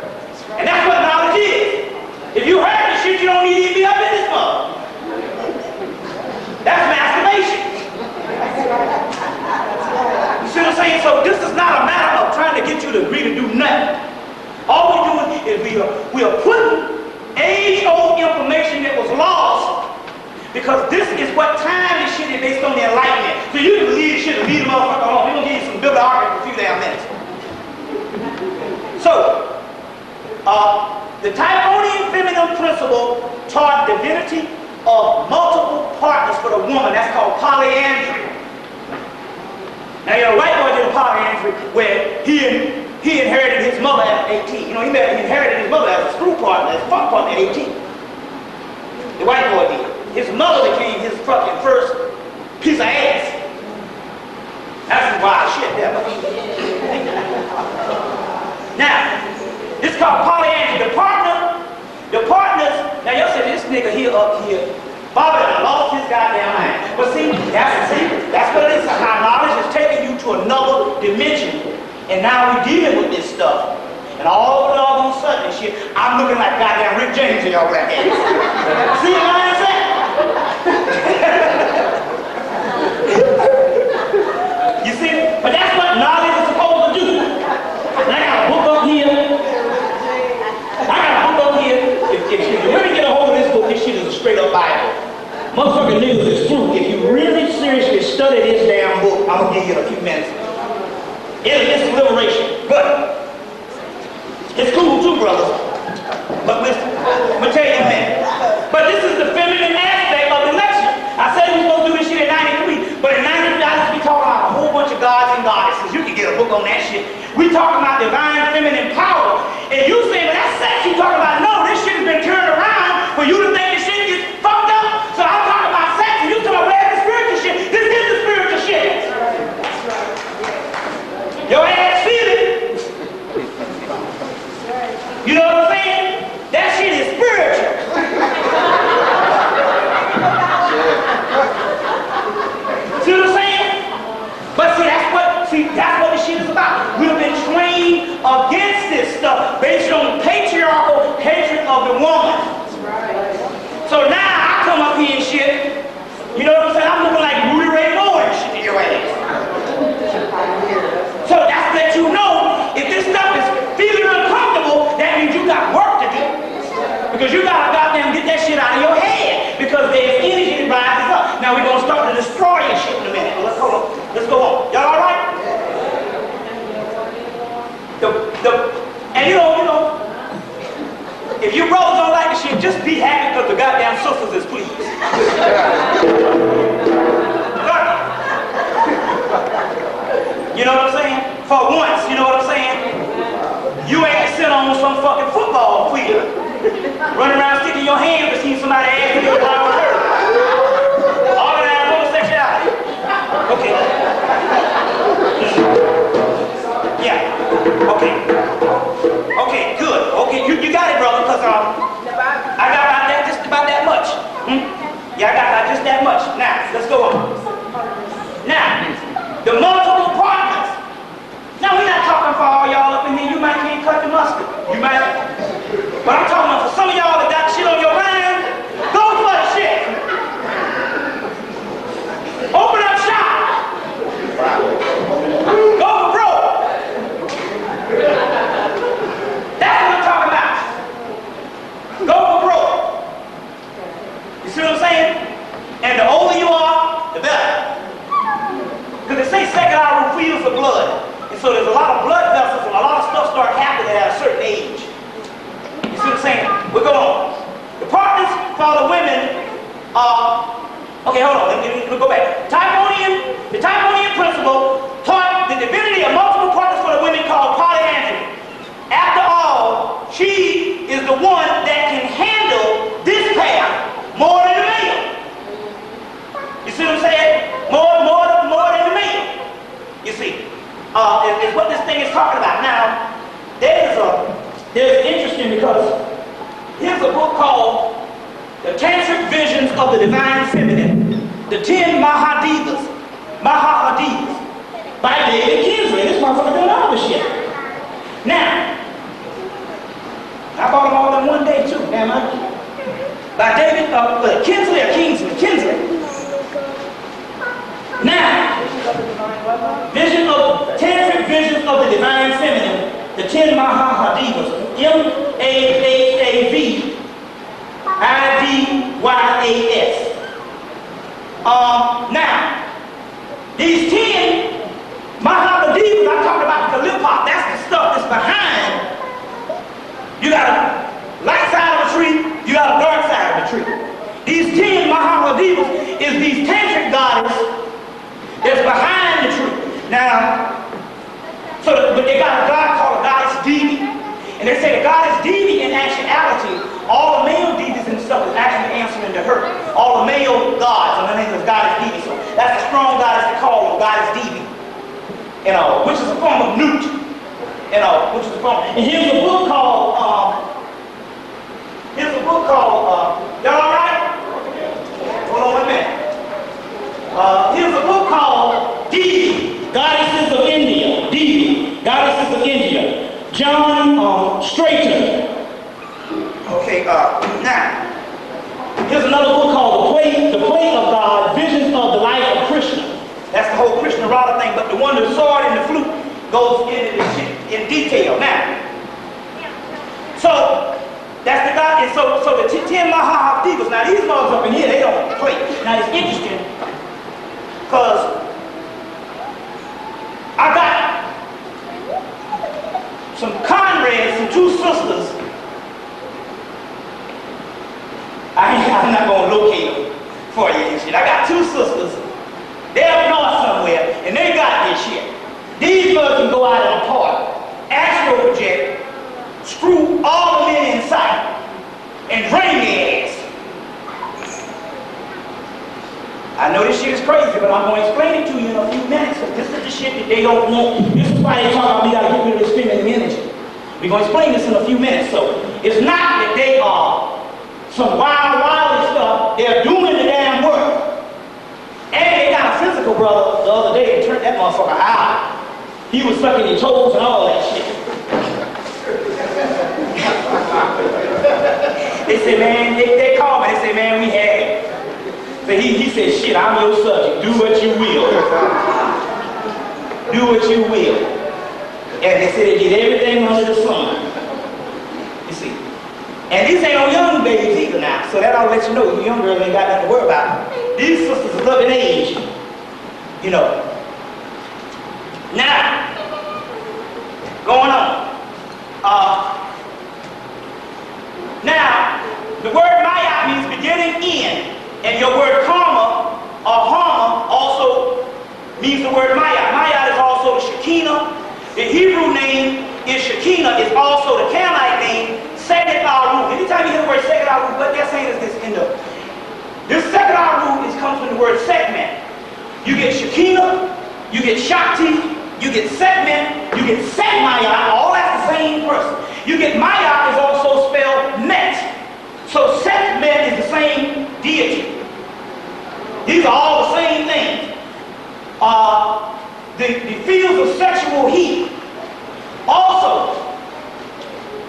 And that's what knowledge is. If you heard the shit, you don't need to be up in this mother. That's masturbation. You see what I'm saying? So this is not a matter of trying to get you to agree to do nothing. All we're doing is we are putting age-old information that was lost, because this is what time this shit is based on the Enlightenment. So you can believe this shit and leave the motherfucker alone. We're going to give you some bibliography in a few damn minutes. So, the Typhonian feminine principle taught divinity of multiple partners for the woman. That's called polyandry. Now, you know, white boy did a polyandry where he inherited his mother at 18. You know, he inherited his mother as a screw partner, as a funk partner at 18. The white boy did. His mother became his fucking first piece of ass. That's some wild shit there. Now, this is called polyandry. The partners, now y'all say this nigga here up here, Bobby lost his goddamn mind. But see, that's what it is. How knowledge is taking you to another dimension. And now we're dealing with this stuff. And all of a sudden and shit, I'm looking like goddamn Rick James in y'all black ass. See what I'm saying? You see? But that's what knowledge is supposed to do. And I got a book up here. If you really get a hold of this book, this shit is a straight up Bible. Motherfucking news is true. If you really seriously study this damn book, I'm gonna give you in a few minutes. It's liberation. But it's cool too, brothers. But listen, I'm gonna tell you in a minute. But this is the feminine aspect of the lecture. I said we were supposed to do this shit in 93, but in 93 I just be talking about a whole bunch of gods and goddesses. You can get a book on that shit. We talking about divine feminine power. And you say, but that's sex you talking about. No, this shit has been turned around for you to think this shit gets fucked up. So I'm talking about sex and you talking about where's the spiritual shit. This is the spiritual shit. Your ass feel it. You know what I'm saying? That shit is spiritual. See what I'm saying? But see, that's what this shit is about. We've been trained against this stuff based on patriarchal hatred of the woman. So now I come up here and shit, you know what I'm saying? I'm looking like Rudy Ray Moore and shit to your ass. So that's to let you know, if this stuff is feeling uncomfortable, that means you got work to do. Because you gotta goddamn get that shit out of your head. Because there's energy that rises up. Now we're gonna start to destroy your shit in a minute. Let's go on. Let's go on. Y'all alright? And you know, if you brothers don't like the shit, just be happy because the goddamn sisters is pleased. You know what I'm saying? For once, you know what I'm saying? You ain't sit on some fucking football field, running around sticking your hand to see somebody ass in your power. All of that homosexuality. Okay. Yeah. Okay. Okay, good. Okay, you got it, brother, because I got about that, just about that much. Yeah, I got about just that much. Now, let's go on. Now, the multiple partners. Now, we're not talking for all y'all up in here. You might can't cut the mustard. You might. But I'm talking about for some of y'all that got shit on your mind, go for the shit. Open up shop. Go for broke. That's what I'm talking about. Go for broke. You see what I'm saying? And the older you are, the better. Because they say second hour fields of blood. And so there's a lot of blood vessels and a lot of stuff start happening at a certain age. You see what I'm saying? We're going on. The partners for the women are, okay, hold on, let me go back. The Typhonian principle taught the divinity of multiple partners for the women called polyandry. After all, she is the one that can handle this pair more than the male. You see what I'm saying? More than the male. You see, is what this thing is talking about. Now, there's interesting because here's a book called The Tantric Visions of the Divine Feminine, the 10 Mahadivas, by David Kinsley. This motherfucker doing all this shit. Now, I bought them all in one day too, damn it. By David Kinsley. Now, Tantric Visions of the Divine Feminine, the 10 Mahadivas, MAHAVIDYAS. Now, these 10 Mahadivas, I talked about the Kalipot, that's the stuff that's behind. You got a light side of the tree, you got a dark side of the tree. These 10 Mahadivas is these tantric goddesses that's behind the tree. Now, but they got a god called a goddess Devi. And they say the goddess Devi in actuality, all the male Devis and stuff is actually answering to her. All the male gods, and her name is goddess Devi. So that's a strong goddess to call them, goddess Devi. You know, which is a form of newt. You know, which is a form. And here's a book called, y'all alright? Hold on 1 minute. Here's a book called Devi, Goddesses of India, Devi. goddesses of India. John Straton. Okay, now, here's another book called The Play of God, Visions of the Life of Krishna. That's the whole Krishna Radha thing, but the one with the sword and the flute goes into this shit in detail. Now, so, that's the God, and so the 10 Mahavivas, now these motherfuckers up in here, they don't play. Now it's interesting, because I got some comrades, some two sisters. I'm not going to locate them for you and shit. I got two sisters. They're up north somewhere, and they got this shit. These girls can go out in a park, astral project, screw all the men in sight, and drain their ass. I know this shit is crazy, but I'm going to explain it to you in a few minutes, because this is the shit that they don't want. This is why they talk about we got to get rid of this feminine energy. We're going to explain this in a few minutes. So it's not that they are some wild stuff. They're doing the damn work. And they got a physical brother the other day and turned that motherfucker out. He was sucking his toes and all that shit. They said, man, they called me. They said, man, we had it. So he said, shit, I'm your subject. Do what you will. Do what you will. And they said they did everything under the sun. You see. And these ain't no young babies either now. So that ought to let you know you young girls ain't got nothing to worry about. These sisters are loving age. You know. Now, going on. Now, the word Maya means beginning in, and your word karma or harma also means the word Maya. Maya is also the Shekinah. The Hebrew name is Shekinah. It's also the Canaanite name, Sekhmaat. Anytime you hear the word Sekhmaat, what they're saying is this in the this Sekhmaat comes from the word Sekhmaat. You get Shekinah, you get Shakti, you get Sekhmaat, you get Sekhmaya, all that's the same person. You get Maya is also spelled Met. So Sekhmaat is the same deity. These are all the same things. The fields of sexual heat. Also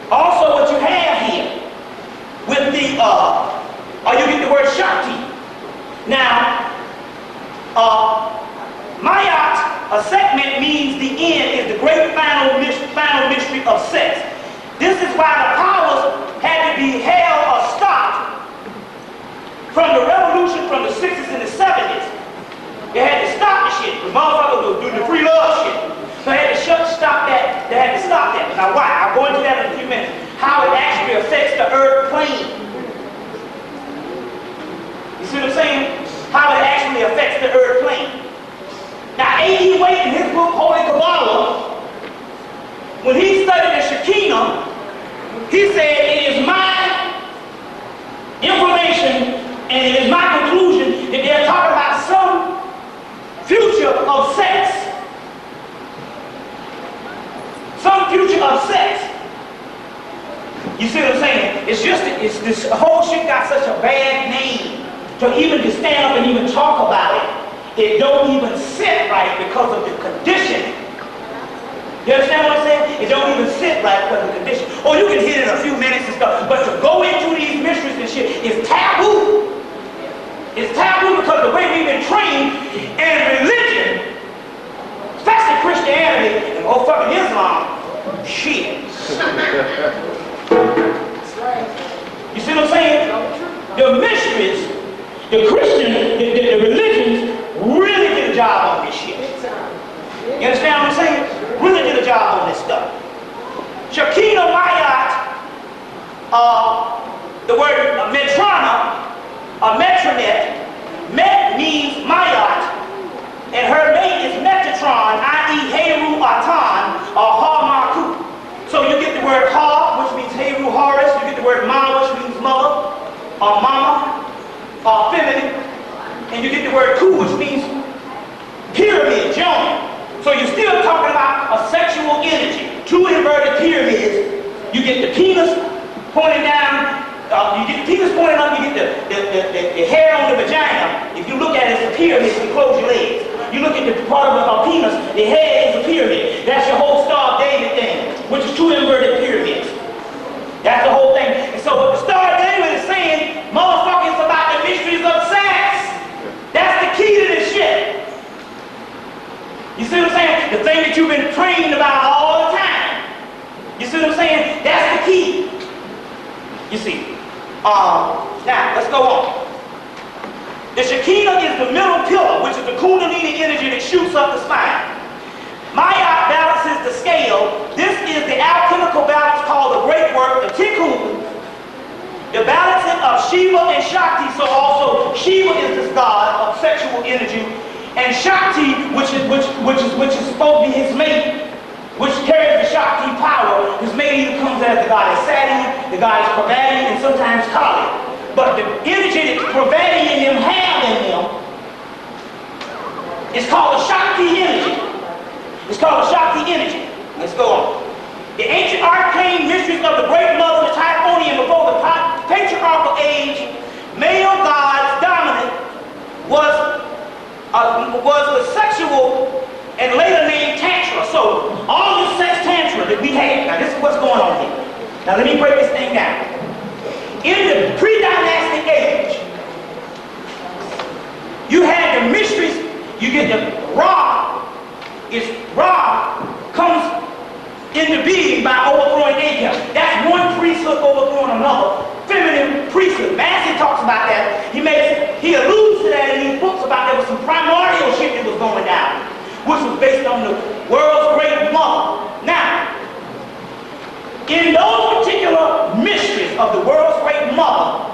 what you have here with the you get the word Shakti. Now, Mayat, Sekhmaat means the end, is the great final mystery of sex. This is why the powers had to be held or stopped from the revolution from the 60s and the 70s. They had to stop the shit. The motherfuckers was doing the free love shit. So they had to stop that. They had to stop that. Now why? I'll go into that in a few minutes. How it actually affects the earth plane. You see what I'm saying? How it actually affects the earth plane. Now A.E. Waite in his book Holy Kabbalah, when he studied the Shekinah, he said it is my information and it is my conclusion that they're talking about some future of sex. Some future of sex. You see what I'm saying? It's just that this whole shit got such a bad name to even to stand up and even talk about it. It don't even sit right because of the conditioning. You understand what I'm saying? It don't even sit right because of the condition. Or you can hit it in a few minutes and stuff, but to go into these mysteries and shit is taboo. It's taboo because the way we've been trained in religion, especially Christianity and fucking Islam, shit. You see what I'm saying? The mysteries, the Christian, the religions really did a job on this shit. You understand what I'm saying? Really did a job on this stuff. Shekinah Mayat, the word Metrana, Metronet, Met means Mayat, and her mate is Metatron, i.e. Heru Atan, or Ha-Maku. So you get the word Ha, which means Heru Horus, you get the word Ma, which means mother, or mama, or feminine, and you get the word Ku, which means pyramid, joint. So you're still talking about a sexual energy. Two inverted pyramids. You get the penis pointing down, you get the penis pointing up, you get the hair on the vagina. If you look at it, it's a pyramid, you close your legs. You look at the part of a penis, the head is a pyramid. That's your whole star thing that you've been trained about all the time. You see what I'm saying? That's the key. You see. Now, let's go on. The Shekinah is the middle pillar, which is the Kundalini energy that shoots up the spine. Ma'at balances the scale. This is the alchemical balance called the great work, the Tikkun. The balancing of Shiva and Shakti. So also Shiva is this god of sexual energy, and Shakti, which is supposed to be his mate, which carries the Shakti power. His mate either comes as the goddess Saturn, the goddess Parvati, and sometimes Kali. But the energy that Parvati and them have in them is called the Shakti energy. It's called the Shakti energy. Let's go on. The ancient arcane mysteries of the great mother, the Typhonian, before the patriarchal age, male gods dominant was the sexual and later named Tantra. So all this sex Tantra that we have, now this is what's going on here. Now let me break this thing down. In the pre-dynastic age, you had the mysteries, you get the Ra comes into being by overthrowing Ahab. That's one priesthood overthrowing another. Feminine priesthood. Massey talks about that. He alludes to that in these books about there was some primordial shit that was going down, which was based on the world's great mother. Now, in those particular mysteries of the world's great mother,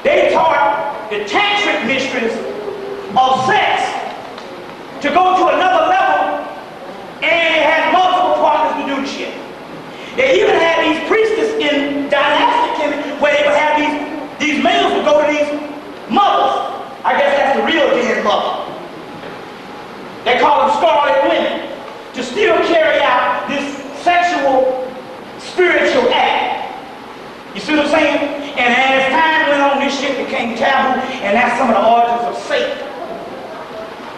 they taught the tantric mysteries of sex to go to another level, and they had multiple partners to do the shit. They even had these priestesses in dynastic Kemet where they would have these males would go to these mothers. I guess that's the real dead mother. They call them scarlet women, to still carry out this sexual spiritual act. You see what I'm saying? And as time went on, this shit became taboo, and that's some of the origins of Satan.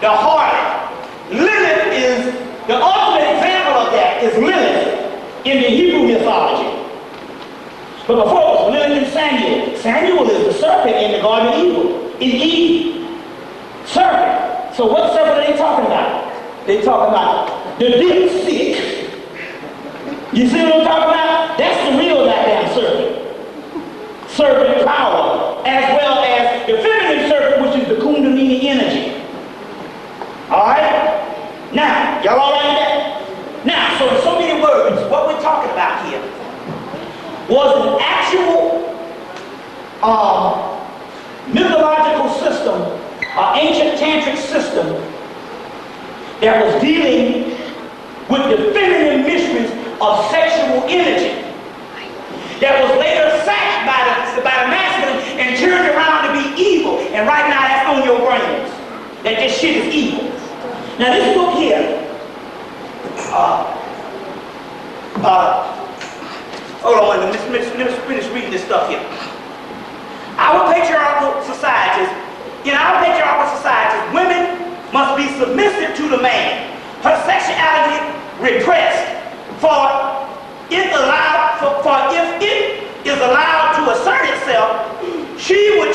The harlot. Lilith is, the ultimate example of that is Lilith in the Hebrew mythology. But before it was Lilith and Samuel. Samuel is the serpent in the Garden of Eden. Serpent. So what serpent are they talking about? They talking about the dipstick. You see what I'm talking about? That's the real goddamn serpent. Serpent power, as well as the feminine serpent, which is the Kundalini energy. Alright? Now, y'all alright with that? Now, so in so many words, what we're talking about here was an actual mythological system, ancient tantric system that was dealing with the feminine mysteries of sexual energy that was later sacked by the masculine and turned around to be evil. And right now that's on your brains, that this shit is evil. Now this book here, hold on, let me finish reading this stuff here. In our patriarchal societies, women must be submissive to the man, her sexuality repressed, for if it is allowed to assert itself, she would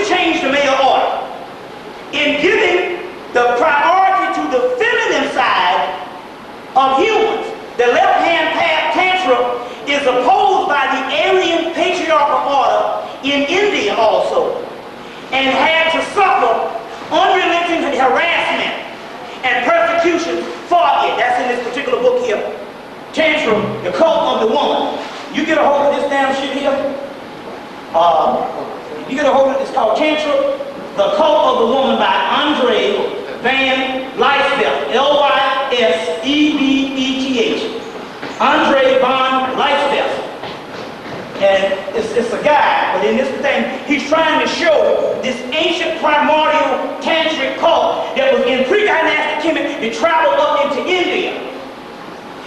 change the male order. In giving the priority to the feminine side of humans, the left-hand path tantra is opposed by the Aryan patriarchal order in India also, and had to suffer unrelenting harassment and persecution for it. That's in this particular book here, Tantra, the Cult of the Woman. You get a hold of this damn shit here. You get a hold of it. It's called Tantra, the Cult of the Woman by Andre Van Lysbeth, Lysebeth. Andre Van Lysbeth. And it's a guy, but in this thing, he's trying to show this ancient primordial tantric cult that was in pre-dynastic Kemet that traveled up into India.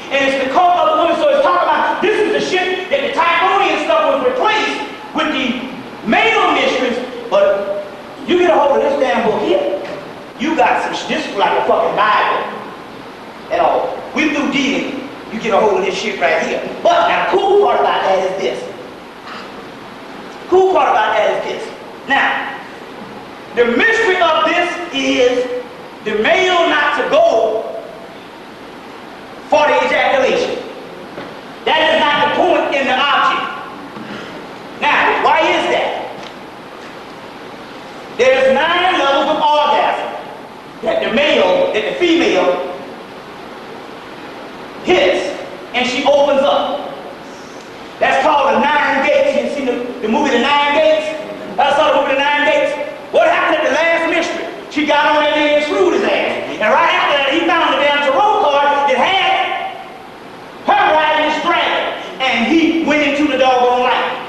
And it's the cult of the woman, so it's talking about this is the shit that the Typhonian stuff was replaced with the male mysteries. But you get a hold of this damn book here, you got some shit. This is like a fucking Bible and all. We do dealing. You get a hold of this shit right here. But now the cool part about that is this. Now, the mystery of this is the male not to go female hits and she opens up. That's called the 9 gates. You seen the movie The 9 Gates? I saw the movie The 9 Gates. What happened at the last mystery? She got on that man and screwed his ass. And right after that, he found the damn tarot card that had her riding this dragon. And he went into the doggone light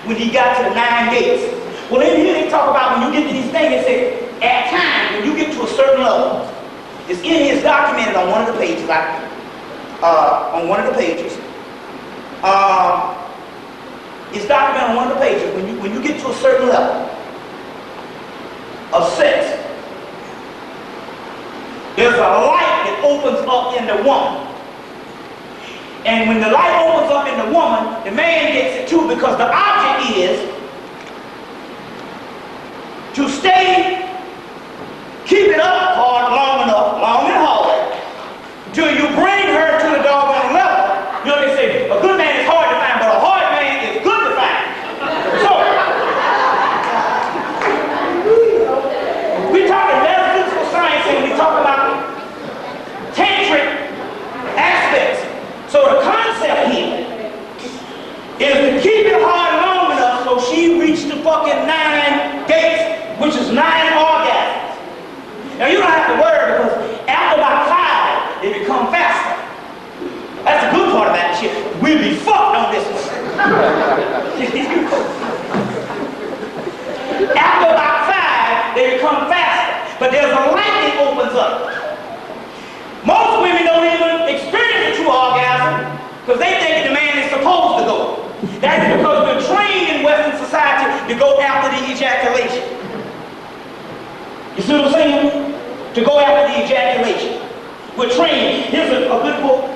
when he got to the 9 gates. Well, in here they talk about when you get to these things, they say, at times, when you get to a certain level, it's in here, it's documented on one of the pages, on one of the pages. It's documented on one of the pages. When you get to a certain level of sex, there's a light that opens up in the woman. And when the light opens up in the woman, the man gets it too, because the object is to stay, keep it up hard long enough, long and hard, till you bring her to the doggone level. You know what they say, a good man is hard to find, but a hard man is good to find. So, we talk about metaphysical science and we talk about tantric aspects. So the concept here is to keep it hard long enough so she reached the fucking 9 gates, which is 9 orgasms. Now you don't have to worry, because after about 5, they become faster. That's the good part of that shit. We'll be fucked on this one. After about 5, they become faster. But there's a light that opens up. Most women don't even experience a true orgasm because they think the man is supposed to go. That's because we're trained in Western society to go after the ejaculation. You see what I'm saying? To go after the ejaculation. We're trained. Here's a good book.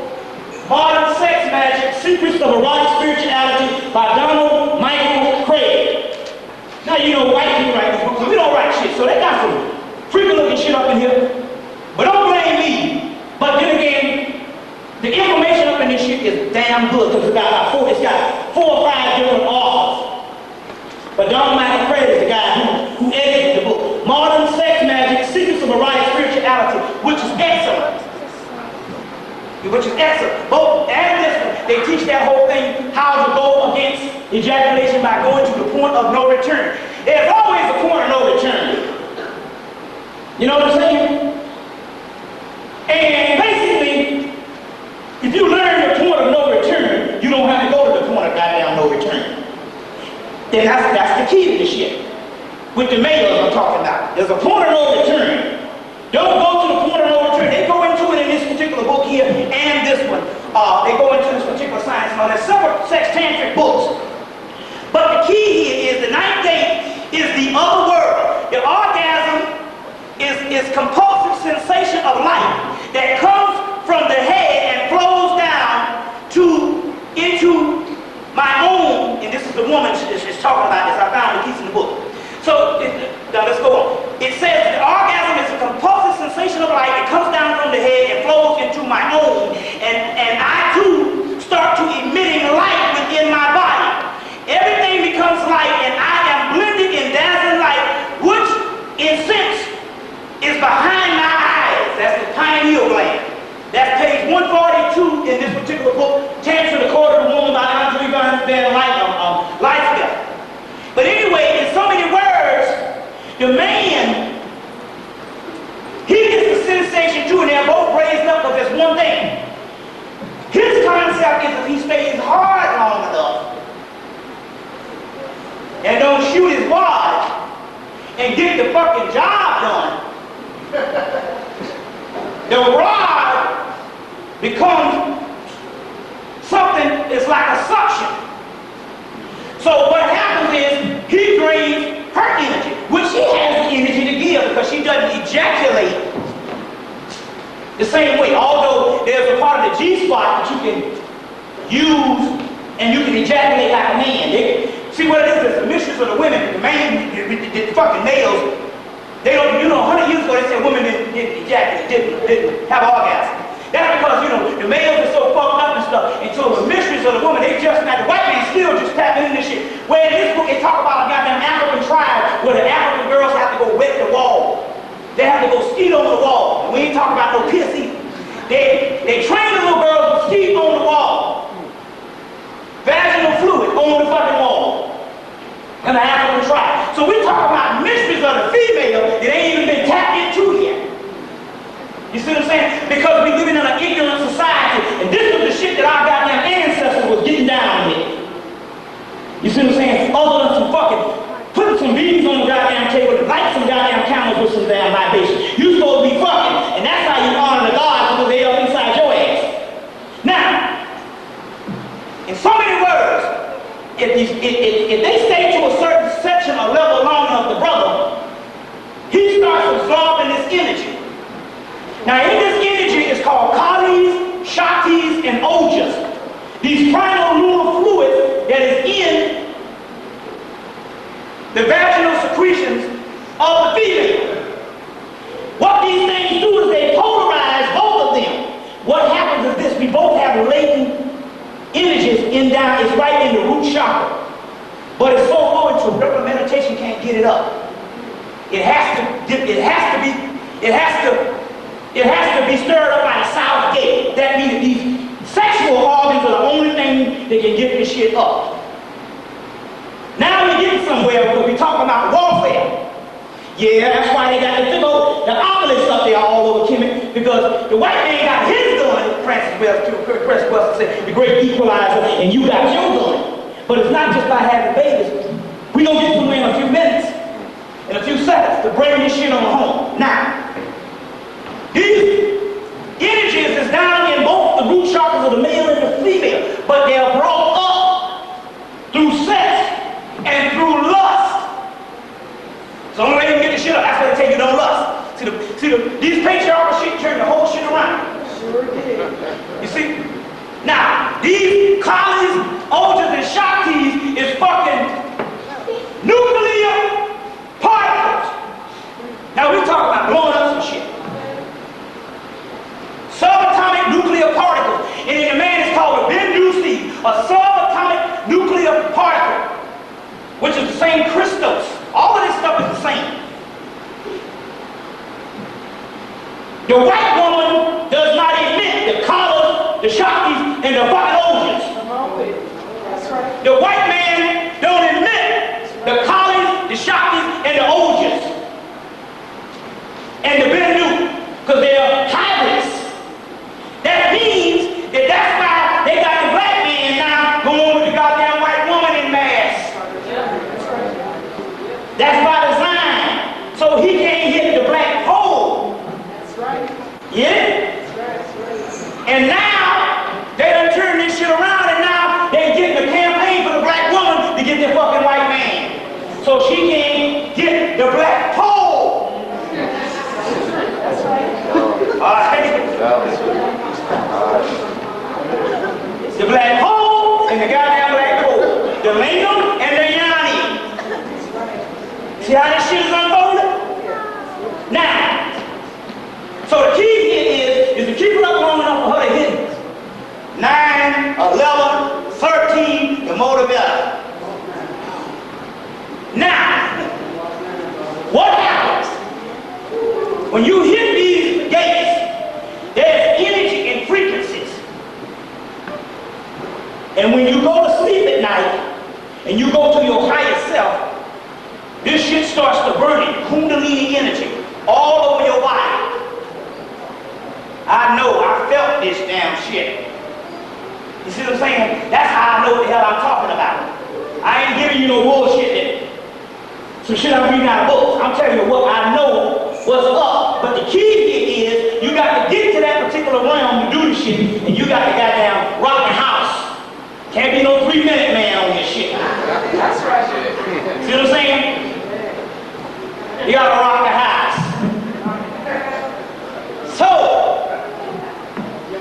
Modern Sex Magic, Secrets of Erotic Spirituality by Donald Michael Craig. Now you know white people write this book, so we don't write shit. So they got some freaky looking shit up in here. But don't blame me. But then again, the information up in this shit is damn good, because it's got 4 or 5 different authors. But Donald Michael Craig is the guy who edited the book. Modern Sex Magic, Secrets of Erotic Spirituality, which is excellent. Both and this one, they teach that whole thing, how to go against ejaculation by going to the point of no return. There's always a point of no return. You know what I'm saying? And basically, if you learn the point of no return, you don't have to go to the point of goddamn no return. Then that's the key to this shit. With the males I'm talking about. There's a point of no return. Don't go to the point of no return. They go into it in this particular book here and this one. They go into this particular science. Now, there's several sex tantric books. But the key here is the 9th gate is the other world. The orgasm is compulsive sensation of life that comes from the head and flows down into my own, and this is the woman she's talking about this. I found the piece in the book. So, now let's go on. It says the orgasm is a compulsive sensation of life that comes down from the head and flows into my own, and I too start to emitting light within my body. Everything becomes light, and I am blended in dazzling light, which in sense is behind my eyes. That's the pineal gland. That's page 142 in this particular book, Tantra, the Court of the Woman by Andre Van Lifestyle. But anyway, in so many words, the man, he gets the sensation too, and they're both raised up, because there's one thing. His concept is if he stays hard long enough and don't shoot his wad and get the fucking job done, the rod becomes something, it's like a suction. So what happens is he drains her energy, which she has the energy to give because she doesn't ejaculate the same way. Although there's a part of the G-spot that you can use and you can ejaculate like a man. See what it is? It's the mistress of the women, the man, the fucking males. They don't, 100 years ago they said women didn't ejaculate, didn't have orgasm. That's because, the males are so fucked up and stuff. And so the mistress of the woman, they just not, the white man still just tapping in this shit. Where in this book they talk about a goddamn African tribe where the African girls have to go wet the wall. They have to go skeet on the wall. And we ain't talking about no piss either. They train the little girls to skeet on the wall. Vaginal fluid on the fucking wall. And the African tribe. So we talk about mysteries of the female that ain't even been tapped into yet. You see what I'm saying? Because we living in an ignorant society, and this was the shit that our goddamn ancestors was getting down with. You see what I'm saying? Other than some fucking putting some beans on the goddamn table and light some goddamn candles with some damn libation. You supposed to be fucking, and that's how you honor the gods because they up inside your ass. Now, in so many words, if they stay to a certain section or level long enough, the brother, he starts absorbing this energy. Now, in this energy is called Kalis, Shaktis, and Ojas. These primal lunar fluids that is in the vaginal secretions of the female. What these things do is they polarize both of them. What happens is this: we both have latent images in down. It's right in the root chakra, but it's so low into regular meditation can't get it up. It has to be stirred up by the south gate. That means these sexual organs are the only thing that can get this shit up. Now we're getting somewhere because we're talking about warfare. Yeah, that's why they got the obelisks up there all over Hemmitt, because the white man got his gun, Francis West said, the great equalizer, and you got your gun. But it's not just by having babies. We're going to get somewhere in a few minutes, in a few seconds, to bring this shit on home. Now, these energies is down in both the root chakras of the male and the female, but they are brought up through sex and through lust. So the only way you can get the shit up, that's why they take it on lust. These patriarchal shit turn the whole shit around. Sure did. You see? Now, these Kalis, Ojas, and Shaktis is fucking nuclear particles. Now we talking about blowing up some shit. Subatomic nuclear particles. And in the man is called a Bendusi, a subatomic nuclear particle, which is the same crystals. All of this stuff is the same. The white woman does not emit the Kalas, the Shaktis, and the fucking Ojas. That's right. The white man don't emit the Kalas, the Shaktis, and the Ojas. And the Bendu, because they are hybrids. That means that that's why they got the black man now going with the goddamn white woman in mass. That's by design. So he can't hit the black pole. That's right. Yeah? That's right. And now they done turned this shit around, and now they getting a campaign for the black woman to get the fucking white man. So she can't get the black pole. That's right. All right? The black hole and the goddamn black hole. The lingam and the yanni. See how this shit is unfolding? Now, so the key here is to keep it up long enough for her to hit it. 9, 11, 13, the more the better. Now, what happens when you hit these gates? There's energy and frequencies. And when you go to sleep at night and you go to your higher self, this shit starts to burn in Kundalini energy all over your body. I know, I felt this damn shit. You see what I'm saying? That's how I know what the hell I'm talking about. I ain't giving you no bullshit. Some shit I'm reading out of books. I'm telling you what I know what's up. But the key here is you got to get to that particular realm to do the shit, and you got to goddamn rock the house. Can't be no 3-minute man on this shit. That's right. See what I'm saying? You got to rock the house. So,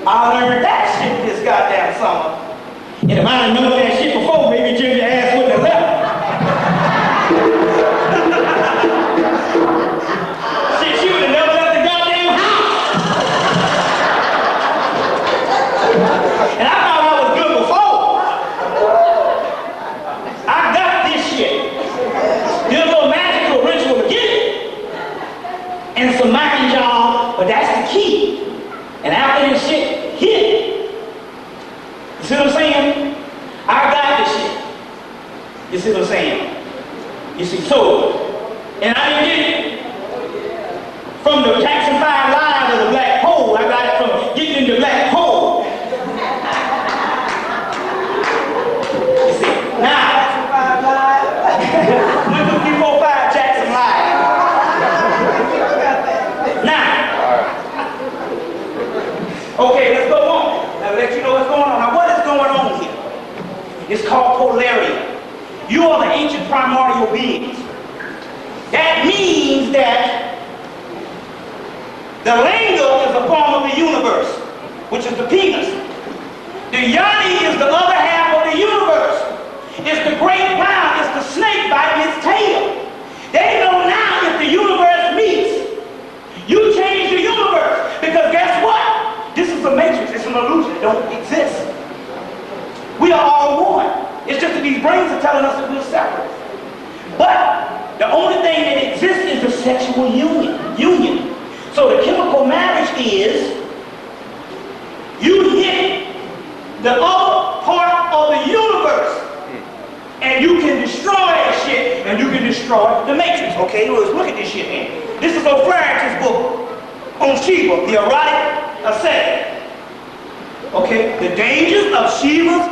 I learned that shit this goddamn summer. And if I didn't know that shit before, maybe Jimmy ass wouldn't have left. Shit, she would have never left the goddamn house. And I thought I was good before. I got this shit. Did a little magical ritual to get it. And some this shit hit. You see what I'm saying? I got this shit. You see what I'm saying? You see, so, and I didn't get it from the Jackson 5 line of the black hole. I got it from getting in the black hole. You see, now, 1, 2, 3, 4, 5 Jackson line. Now, okay, let's go on. I'll let you know what's going on. Now, what is going on here? It's called polarity. You are the ancient primordial beings. That means that the linga is a form of the universe, which is the penis. The yoni is the other half of the universe. It's the great clown, it's the snake biting its tail. They know now if the universe meets, you change the universe. Because guess what? This is a matrix, it's an illusion, it don't exist. We are all one. It's just that these brains are telling us that we're separate. But the only thing that exists is the sexual union. So the chemical marriage is you hit the other part of the universe and you can destroy that shit and you can destroy the matrix. Okay, let's look at this shit here. This is O'Flaherty's book on Shiva, the erotic ascetic. Okay, the dangers of Shiva's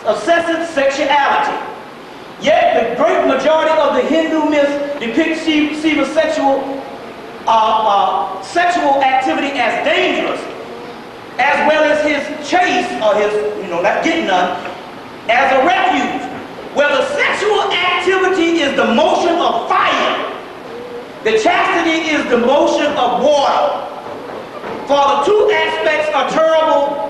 obsessive sexuality. Yet the great majority of the Hindu myths depict Shiva's sexual activity as dangerous, as well as his chase, or his, not getting none, as a refuge. Where the sexual activity is the motion of fire, the chastity is the motion of water. For the two aspects are terrible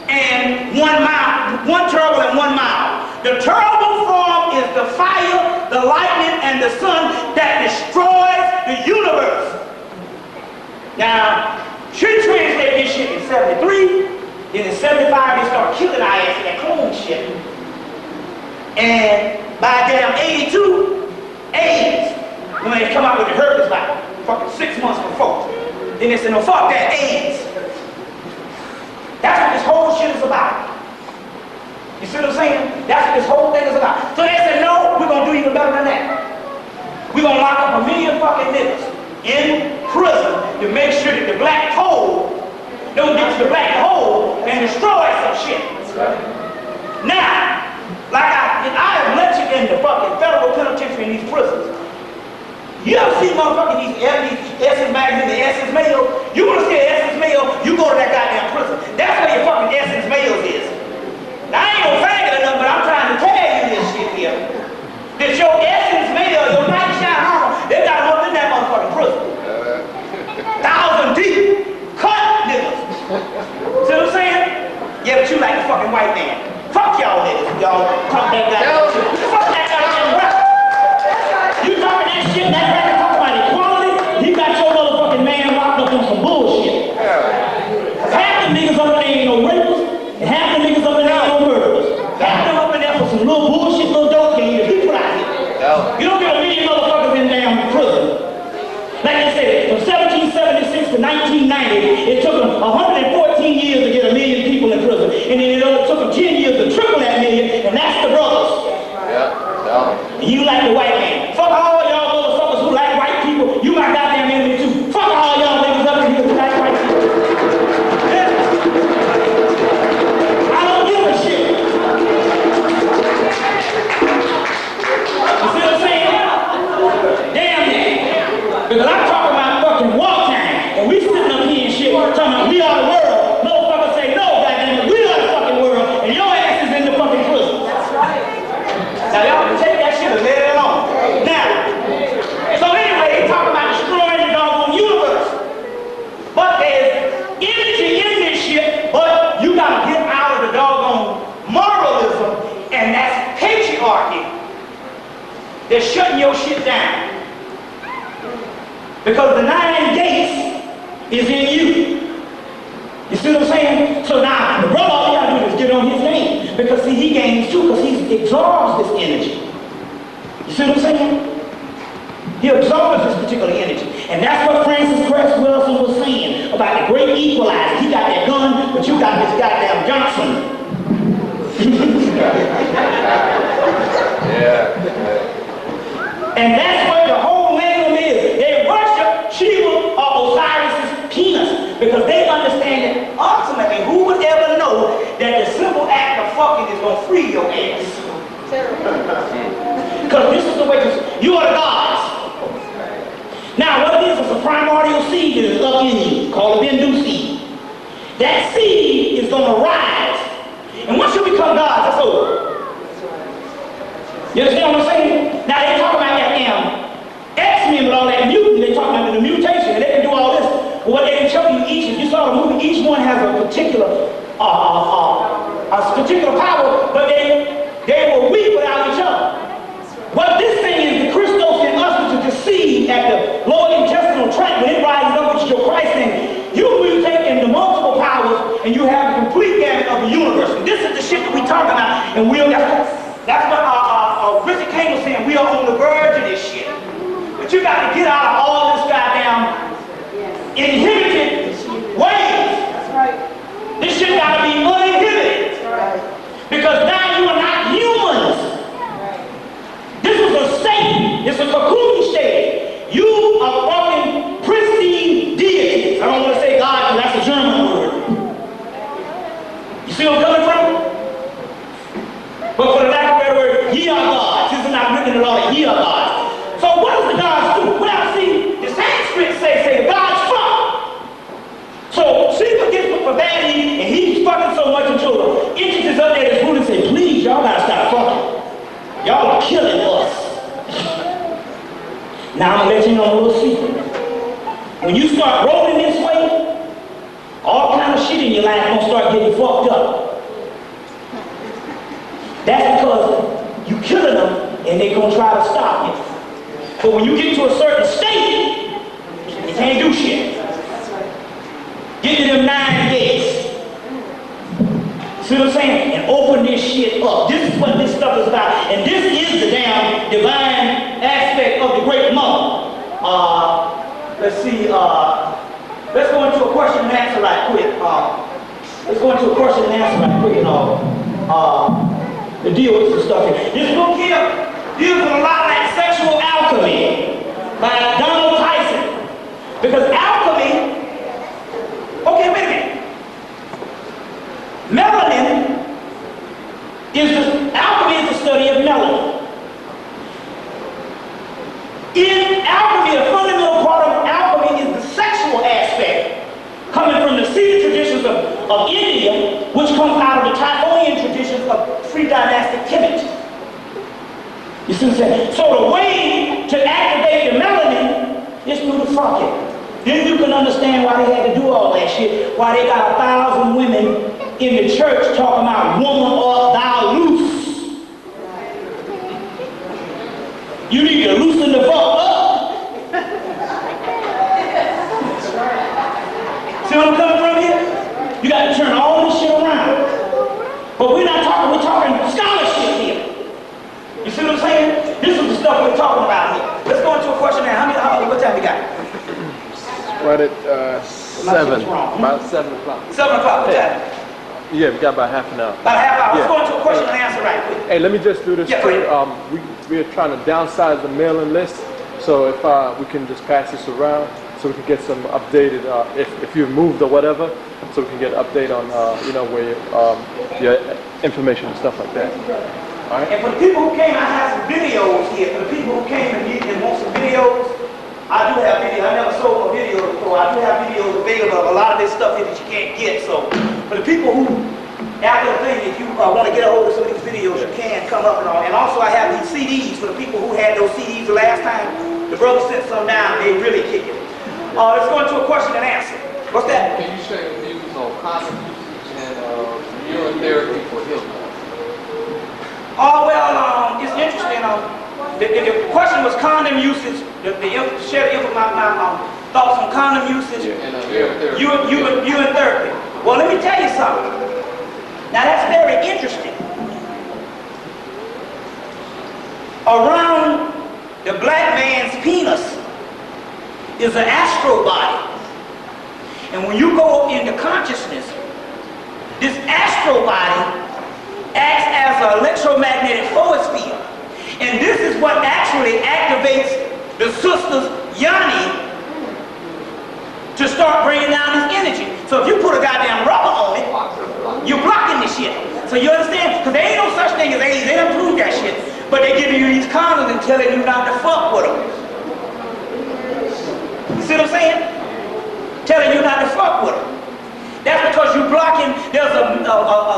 and one terrible and 1 mild. The terrible form is the fire, the lightning, and the sun that destroys the universe. Now, she translated this shit in 73, then in 75 they started killing our ass in that clone shit. And by damn 82, AIDS, when they come out with the herpes like fucking 6 months before. Then they said, no, fuck that, AIDS. That's what this whole shit is about. You see what I'm saying? That's what this whole thing is about. So they said, no, we're going to do even better than that. We're going to lock up 1 million fucking niggas in prison to make sure that the black hole don't get to the black hole and destroy some shit. Now, like I have lectured in the fucking federal penitentiary in these prisons. You ever see motherfucking these Essence magazines, the Essence Mail? You want to see an Essence Mail, you go to that goddamn prison. That's where your fucking Essence Mail is. Now, I ain't no faggot or nothing, but I'm trying to tell you this shit here. That your Essence Mail, your night shine armor, they got them up in that motherfucking prison. 1,000 deep, cut niggas. See what I'm saying? Yeah, but you like the fucking white man. Fuck y'all niggas, y'all talk that goddamn shit. Fuck that goddamn rap. You talking that shit, that rapper talking about equality, he got your motherfucking man locked up on some bullshit. Half the niggas up there ain't no rapists, and half the niggas up there ain't no murderers. Half them up in there for some little bullshit, little dope game, he put out here. You don't get 1 million motherfuckers in damn prison. Like I said, from 1776 to 1990, it took them 114 years to get 1 million people in prison. And then it took them 10 years to triple that million, and that's the brothers. And you like the white man. Fuck all y'all motherfuckers who like white people. You my goddamn enemy too. Fuck all y'all niggas up in here who like white people. Yeah. I don't give a shit. You see what I'm saying? Damn it. Because I'm talking about fucking wartime, and we sitting up here and shit talking about we are the world. Motherfuckers say, no, goddamn it, we are the fucking world, and your ass is in the fucking prison. That's right. Now y'all can take that shit and let it alone. Now, so anyway, he talking about destroying the doggone universe. But there's energy in this shit, but you gotta get out of the doggone moralism, and that's patriarchy. They're shutting your shit down. Because the 9 gates is in you. You see what I'm saying? So now, the brother, all you gotta do is get on his game. Because see, he gains too, because he absorbs this energy. You see what I'm saying? He absorbs this particular energy. And that's what Francis Cress Wilson was And that's what the whole land is. They worship Shiva or Osiris's penis because they understand that ultimately, who would ever know that the simple act of fucking is going to free your ass? Because this is the way you are the gods. Now, what it is a primordial seed that is up in you, called a Bindu seed. That seed is going to rise. And once you become gods, that's over. You understand what I'm saying? Now, they talk about that X-Men with all that mutant. They talk about the mutation, and they can do all this. But what they can show you each, if you saw the movie, each one has a particular power, but they were weak without each other. What this thing is, the Christos in us, which is the seed at the lower intestinal tract, when it rises up, which is your Christ thing, you mutate into multiple powers, and you have a complete gamut of the universe. And this is the shit that we talk about, and that's what Richard King was saying. We are on the verge of this shit. But you got to get out of all this goddamn inhibited ways. That's right. This shit got to be uninhibited. That's right. Because now you are not humans. This is a state. It's a cocoon state. You are fucking pristine deities. I don't want to say God because that's a German word. You see where I'm coming from? But for the lack of a better word, ye are gods. This is not written in the law that ye are gods. So what does the gods do? Well, see, the Sanskrit say the gods fuck. So Shiva gets with profanity and he's fucking so much until the entities up there that's ruling say, please, y'all gotta stop fucking. Y'all are killing us. Now I'm gonna let you know a little secret. When you start rolling this way, all kind of shit in your life gonna start getting fucked up. That's because you killing them and they're gonna try to stop you. But when you get to a certain state, you can't do shit. Get to them 9 gates. See what I'm saying? And open this shit up. This is what this stuff is about. And this is the damn divine aspect of the great mother. Let's see, let's go into a question and answer right quick. Let's go into a question and answer right quick and to deal with this stuff here. This book here deals with a lot of that sexual alchemy by Donald Tyson. Because alchemy, okay, wait a minute. Melanin alchemy is the study of melanin. In alchemy, a fundamental part of alchemy is the sexual aspect, coming from the seed traditions of India, which comes out of the Typhonian traditions of free dynastic Hemmitt. You see what I'm saying? So the way to activate the melanin is through the fucking. Then you can understand why they had to do all that shit, why they got 1,000 women in the church talking about woman or thou loose. You need to loosen the fuck up. See what I'm coming from here? You got to turn all this shit around. But we're talking scholarship here. You see what I'm saying? This is the stuff we're talking about here. Let's go into a question now. What time we got? Right at 7. About 7 o'clock. 7 o'clock, what time? Yeah, we got about half an hour. About a half hour. Yeah. Let's go into a question and answer right quick. Hey, let me just do this Yeah, too. We're trying to downsize the mailing list, so if we can just pass this around, so we can get some updated, if you've moved or whatever, so we can get an update on, where your information and stuff like that. All right. And for the people who came, I have some videos here. For the people who came and want some videos, I do have videos. I never sold my videos before. I do have videos available of a lot of this stuff here that you can't get. So for the people who, after the thing, if you want to get a hold of some of these videos, you can come up and all. And also I have these CDs for the people who had those CDs the last time. The brother sent some down. They really kick it. Let's go into a question and answer. What's that? Can you share your views on condom usage and urine therapy for healing? It's interesting. The question was condom usage. Share my thoughts on condom usage. And urine therapy. Urine therapy. Well, let me tell you something. Now that's very interesting. Around the black man's penis is an astral body. And when you go into consciousness, this astral body acts as an electromagnetic force field. And this is what actually activates the sister's yoni to start bringing down this energy. So if you put a goddamn rubber on it, you're blocking this shit. So you understand? Because there ain't no such thing as AIDS. They don't prove that shit. But they giving you these condoms and telling you not to fuck with them. You see what I'm saying? Telling you not to fuck with them. That's because you're blocking, there's a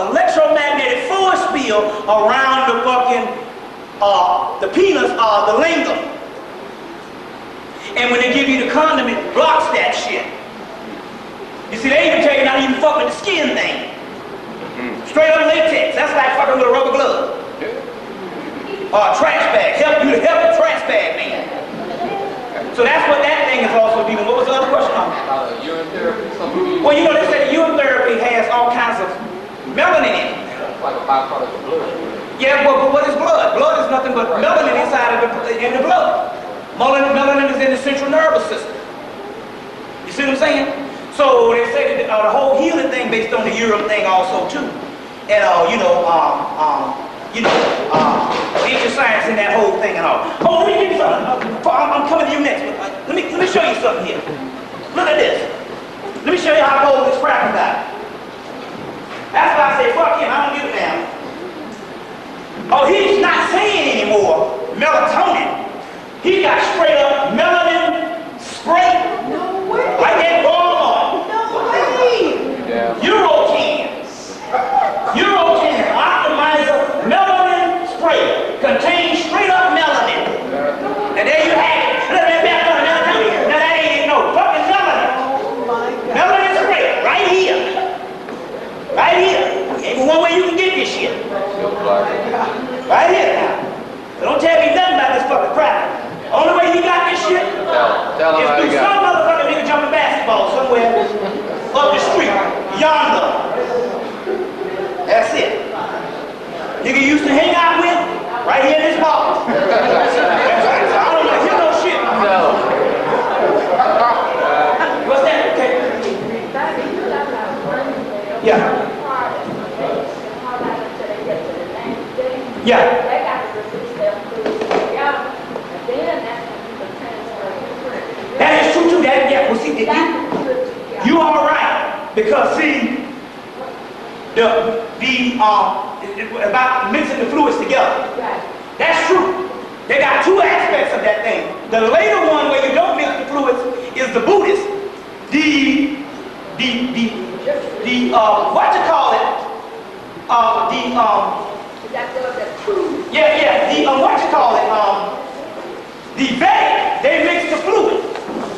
electromagnetic force field around the fucking, the penis, the lingam. And when they give you the condom, it blocks that shit. You see, they even tell you not to even fuck with the skin thing. Straight up latex, that's like fucking with a rubber glove. Or a trash bag, help the trash bag man. So that's what that thing is also doing. What was the other question on that? Urine therapy, Well, you know, they say urine therapy has all kinds of melanin in it. like a byproduct of blood. Yeah, but what is blood? Blood is nothing but melanin inside of in the blood. Melanin is in the central nervous system. You see what I'm saying? So they say that the whole healing thing based on the urine thing also too. And ancient science in that whole thing and all. Oh, let me give you something. I'm coming to you next. Let me show you something here. Look at this. Let me show you how cold this cracker got. That's why I say fuck him. I don't give a damn. Oh, he's not saying anymore melatonin. He got straight up melanin spray. No way. Like that ball on. No way. Yeah. Eurocan optimizer melanin spray contains straight up melanin. And there you have it. Look at that on melatonin. Now that ain't no fucking melanin. Oh my God. Melanin spray right here. Right here. Ain't one way you can get this shit. Right here now. So don't tell me nothing about this fucking crap. Only way you got this shit Tell him is how through you some got motherfucker nigga jumping basketball somewhere up the street, yonder. That's it. Nigga used to hang out with right here in this ball. I don't know, hear no shit. Tell him. What's that? Okay. Yeah. Yeah. That is true too. That, yeah, well, see, you are right. Because see, about mixing the fluids together. That's true. They got two aspects of that thing. The later one where you don't mix the fluids is the Buddhist. What you call it? What you call it? The Vedic, they mix the fluid.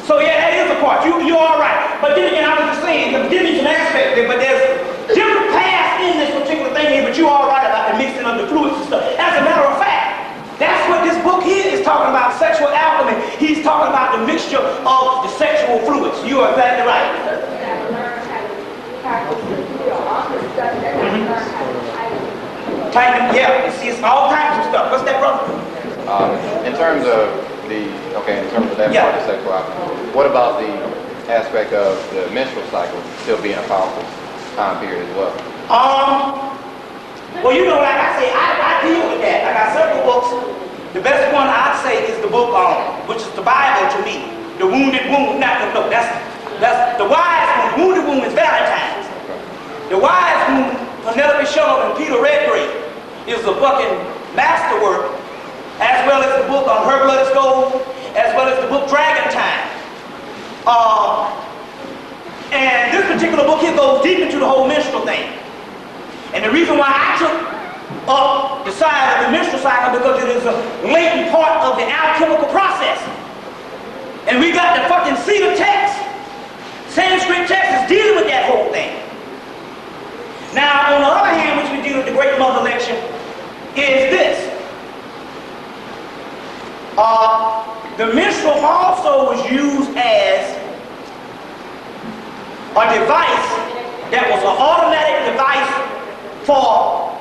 So yeah, that is a part. You are right. But then again, I was just saying, I'm giving you some aspects there, but there's different paths in this particular thing here, but you are right about the mixing of the fluids and stuff. As a matter of fact, that's what this book here is talking about, sexual alchemy. He's talking about the mixture of the sexual fluids. You are exactly right. Yeah, you see, it's all kinds of stuff. What's that, brother? In terms of that Yeah. part of sexuality, what about the aspect of the menstrual cycle still being a powerful time period as well? Well, you know, like I say, I deal with that. I got several books. The best one I'd say is the book, which is the Bible to me. The Wounded Womb. No, that's the Wise Womb. Wounded Womb is Valentine's. The Wise Womb, Penelope Shaw and Peter Redgrave, is a fucking masterwork, as well as the book on Her Blood is Gold, as well as the book Dragon Time. And this particular book here goes deep into the whole menstrual thing. And the reason why I took up the side of the menstrual cycle because it is a latent part of the alchemical process. And we got the fucking Cedar text, Sanskrit text is dealing with that whole thing. Now, on the other hand, which we deal with the Great Mother Lecture, is this. The menstrual also was used as a device that was an automatic device for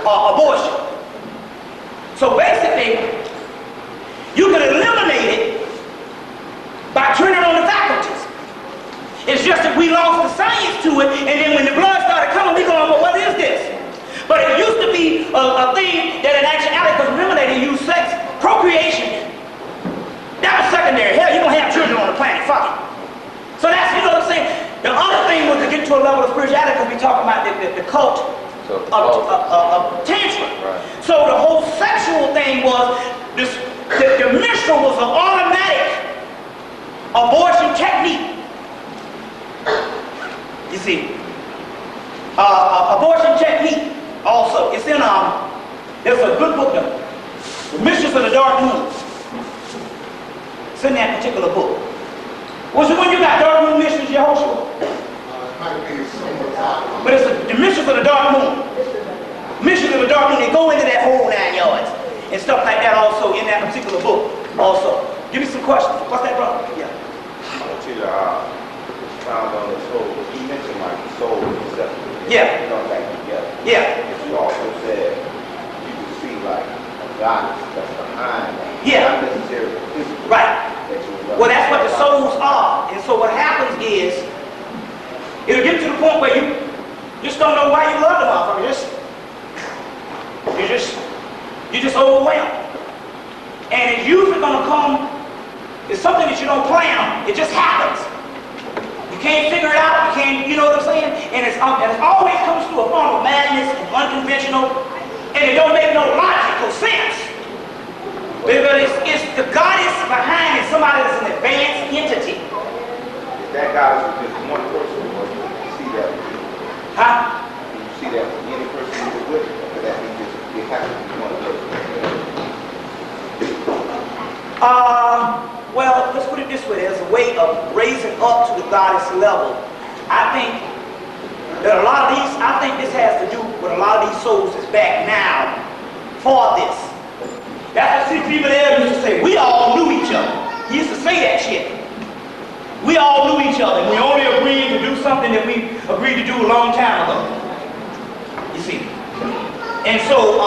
abortion. So basically, you can eliminate it by turning on the faculties. It's just that we lost the science to it, and then when the blood started coming, we going, well, what is this? But it used to be a thing that in actuality, because remember they didn't use sex procreation, that was secondary. Hell, you're going to have children on the planet. Fuck it. So that's, you know what I'm saying? The other thing was to get to a level of spirituality because we talk about the cult of tantra. Right. So the whole sexual thing was, the menstrual was an automatic abortion technique. You see, abortion technique also. It's in, there's a good book though, The Mistress of the Dark Moon. It's in that particular book. Was it when you got Dark Moon Mistress, Yehoshua? But it's the Mistress of the Dark Moon. Mistress of the Dark Moon, they go into that whole 9 yards and stuff like that also in that particular book also. Give me some questions. What's that, brother? Yeah. I want you to found on the soul. You mentioned like the soul and stuff. Yeah. Come back together. Yeah. But you also said you can see like a goddess that's behind that. Yeah. Not necessarily physical. Right. That you Well, that's what the souls are. And so what happens is, it'll get to the point where you just don't know why you love the motherfucker. You're just overwhelmed. And it's usually gonna come, it's something that you don't plan on. It just happens. You can't figure it out, you know what I'm saying? And it always comes through a form of madness and unconventional, and it don't make no logical sense. Because it's the goddess behind it, somebody that's an advanced entity. If that goddess was just one person, or you can see that with you. Huh? Can you see that with any person you were with? Or that means it has to be one person? Well, let's put it this way. There's a way of raising up to the goddess level. I think that I think this has to do with a lot of these souls that's back now for this. That's what people there used to say, we all knew each other. He used to say that shit. We all knew each other. We only agreed to do something that we agreed to do a long time ago. You see. And so,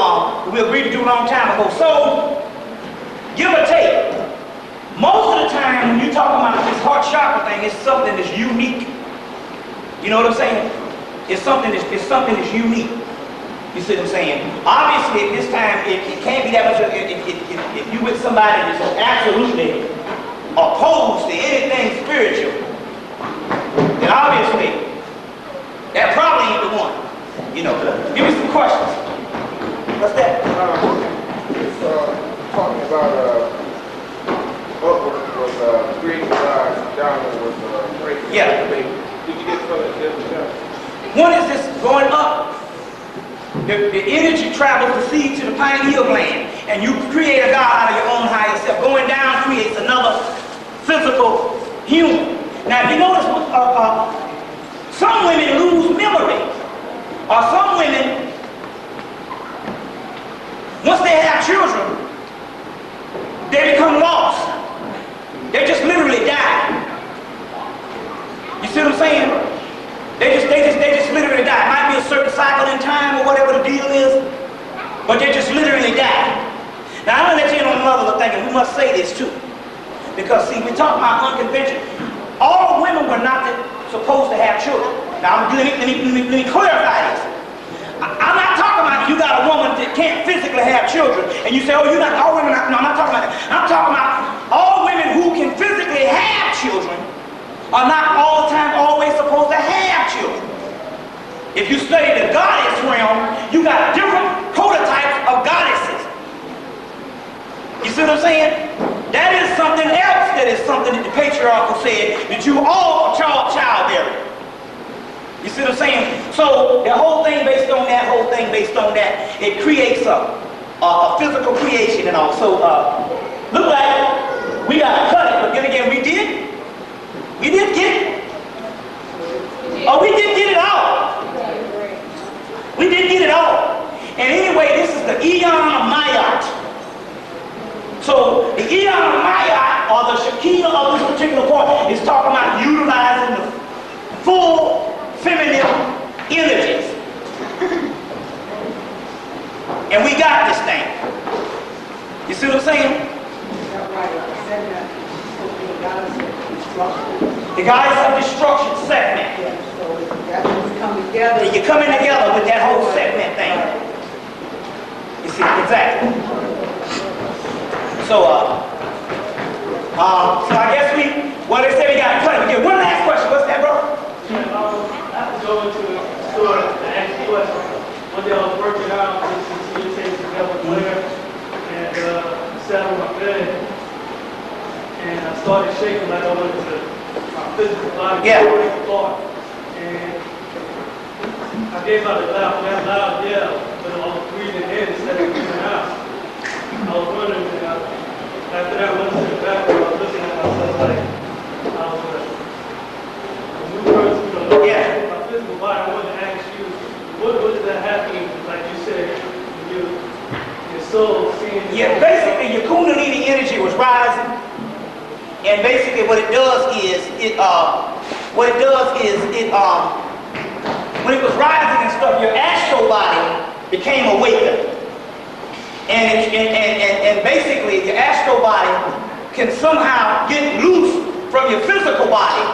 we agreed to do a long time ago. So, give or take, most of the time when you talk about this heart chakra thing, it's something that's unique. You know what I'm saying? It's something that's unique. You see what I'm saying? Obviously, at this time, it can't be that much. If you with somebody that's absolutely opposed to anything spiritual, then obviously, that probably ain't the one. You know, give me some questions. What's that? It's talking about upward was creating God's downward was creating. Yeah. Did you get further different? One is this going up. The energy travels the seed to the pineal gland, and you create a God out of your own higher self. Going down creates another physical human. Now, if you notice, some women lose memory, or some women, once they have children, they become lost. They just literally die. You see what I'm saying? They just literally die. It might be a certain cycle in time or whatever the deal is, but they just literally die. Now I'm gonna let you in on another thing, and we must say this too, because see, we talk about unconventional. All women were not supposed to have children. Now let me clarify this. I'm not talking about you got a woman that can't physically have children, and you say, oh, you're not all women. No, I'm not talking about that. I'm talking about all women who can physically have children are not all the time always supposed to have children. If you study the goddess realm, you got different prototypes of goddesses. You see what I'm saying? That is something else. That is something that the patriarchal said, that you all are childbearing. You see what I'm saying? So the whole thing based on that, it creates a physical creation and all. So look like we got to cut it, but then again we did get it. Oh, we did get it all. We did get it all. And anyway, this is the Eon of Mayat. So the Eon of Mayat, or the Shekinah of this particular point, is talking about utilizing the full feminine energies. And we got this thing. You see what I'm saying? The goddess of destruction, Sekhmaat. You're coming together with that whole Sekhmaat thing. You see, exactly. Yeah. And I gave out a loud yell, but I was breathing in instead of breathing out. I was wondering, after that, I went to the bathroom, I was looking at myself like, I was like, a new person, Yeah. my physical body. I wanted to ask you, what is that happening, like you said, when your soul seeing? Yeah, basically your Kundalini energy was rising, and basically what it does is when it was rising and stuff, your astral body became awakened, and basically your astral body can somehow get loose from your physical body.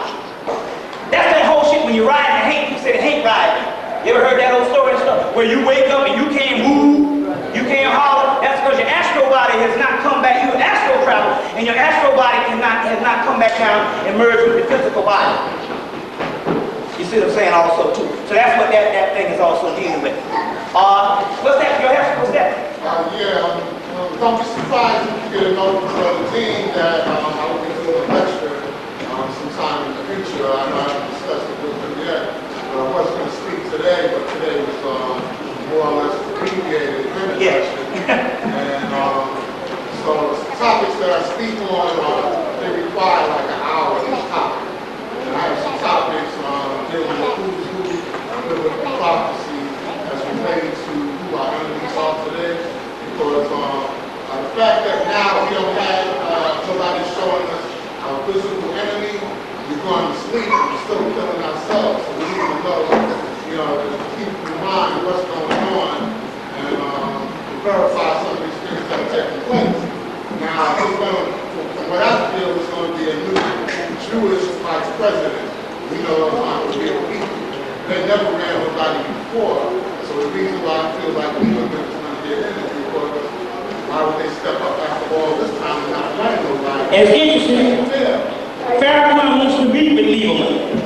That's that whole shit when you ride the hate. You said hate riding. You ever heard that old story and stuff where you wake up and you can't move, you can't holler? That's because your astral body has not come back. You astral travel, and your astral body has not come back down and merged with the physical body. You see what I'm saying also too. So that's what that thing is also dealing with. What's that? Your astral? What's that? Don't be surprised if you get a note from the team that I will be doing a lecture sometime in the future. I haven't discussed it with them yet. I was going to speak today, but today was more or less abbreviated introduction. And so the topics that I speak on, they require like an hour each topic. And I have some topics dealing with who's who, biblical prophecy as related to who our enemies are today. Because the fact that now we don't have somebody showing us our physical enemy, we're going to sleep and we're still killing ourselves. So we need to know, to keep in mind what's going on and verify some of these things that are taking place. Now, from what I feel, it's going to be a new Jewish vice president. We know it's not going to be a people. They never ran nobody before. So the reason why I feel like we are going to get in is because why would they step up after all this time and not run nobody? It's interesting. Farrakhan wants to be believable.